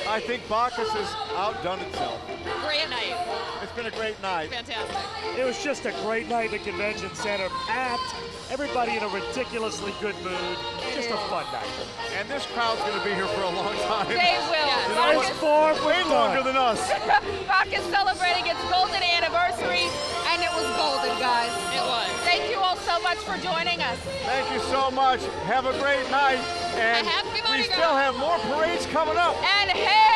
I think Bacchus has outdone itself. Great night. It's been a great night. Fantastic. It was just a great night at the convention center, packed, everybody in a ridiculously good mood, just a fun night. And this crowd's going to be here for a long time. They will. You know, Bacchus- way longer than us. Bacchus celebrating its golden anniversary, and it was golden, guys. It was. Thank you all so so much for joining us. Thank you so much. Have a great night. And Happy Mardi we Gras. still have more parades coming up. And hail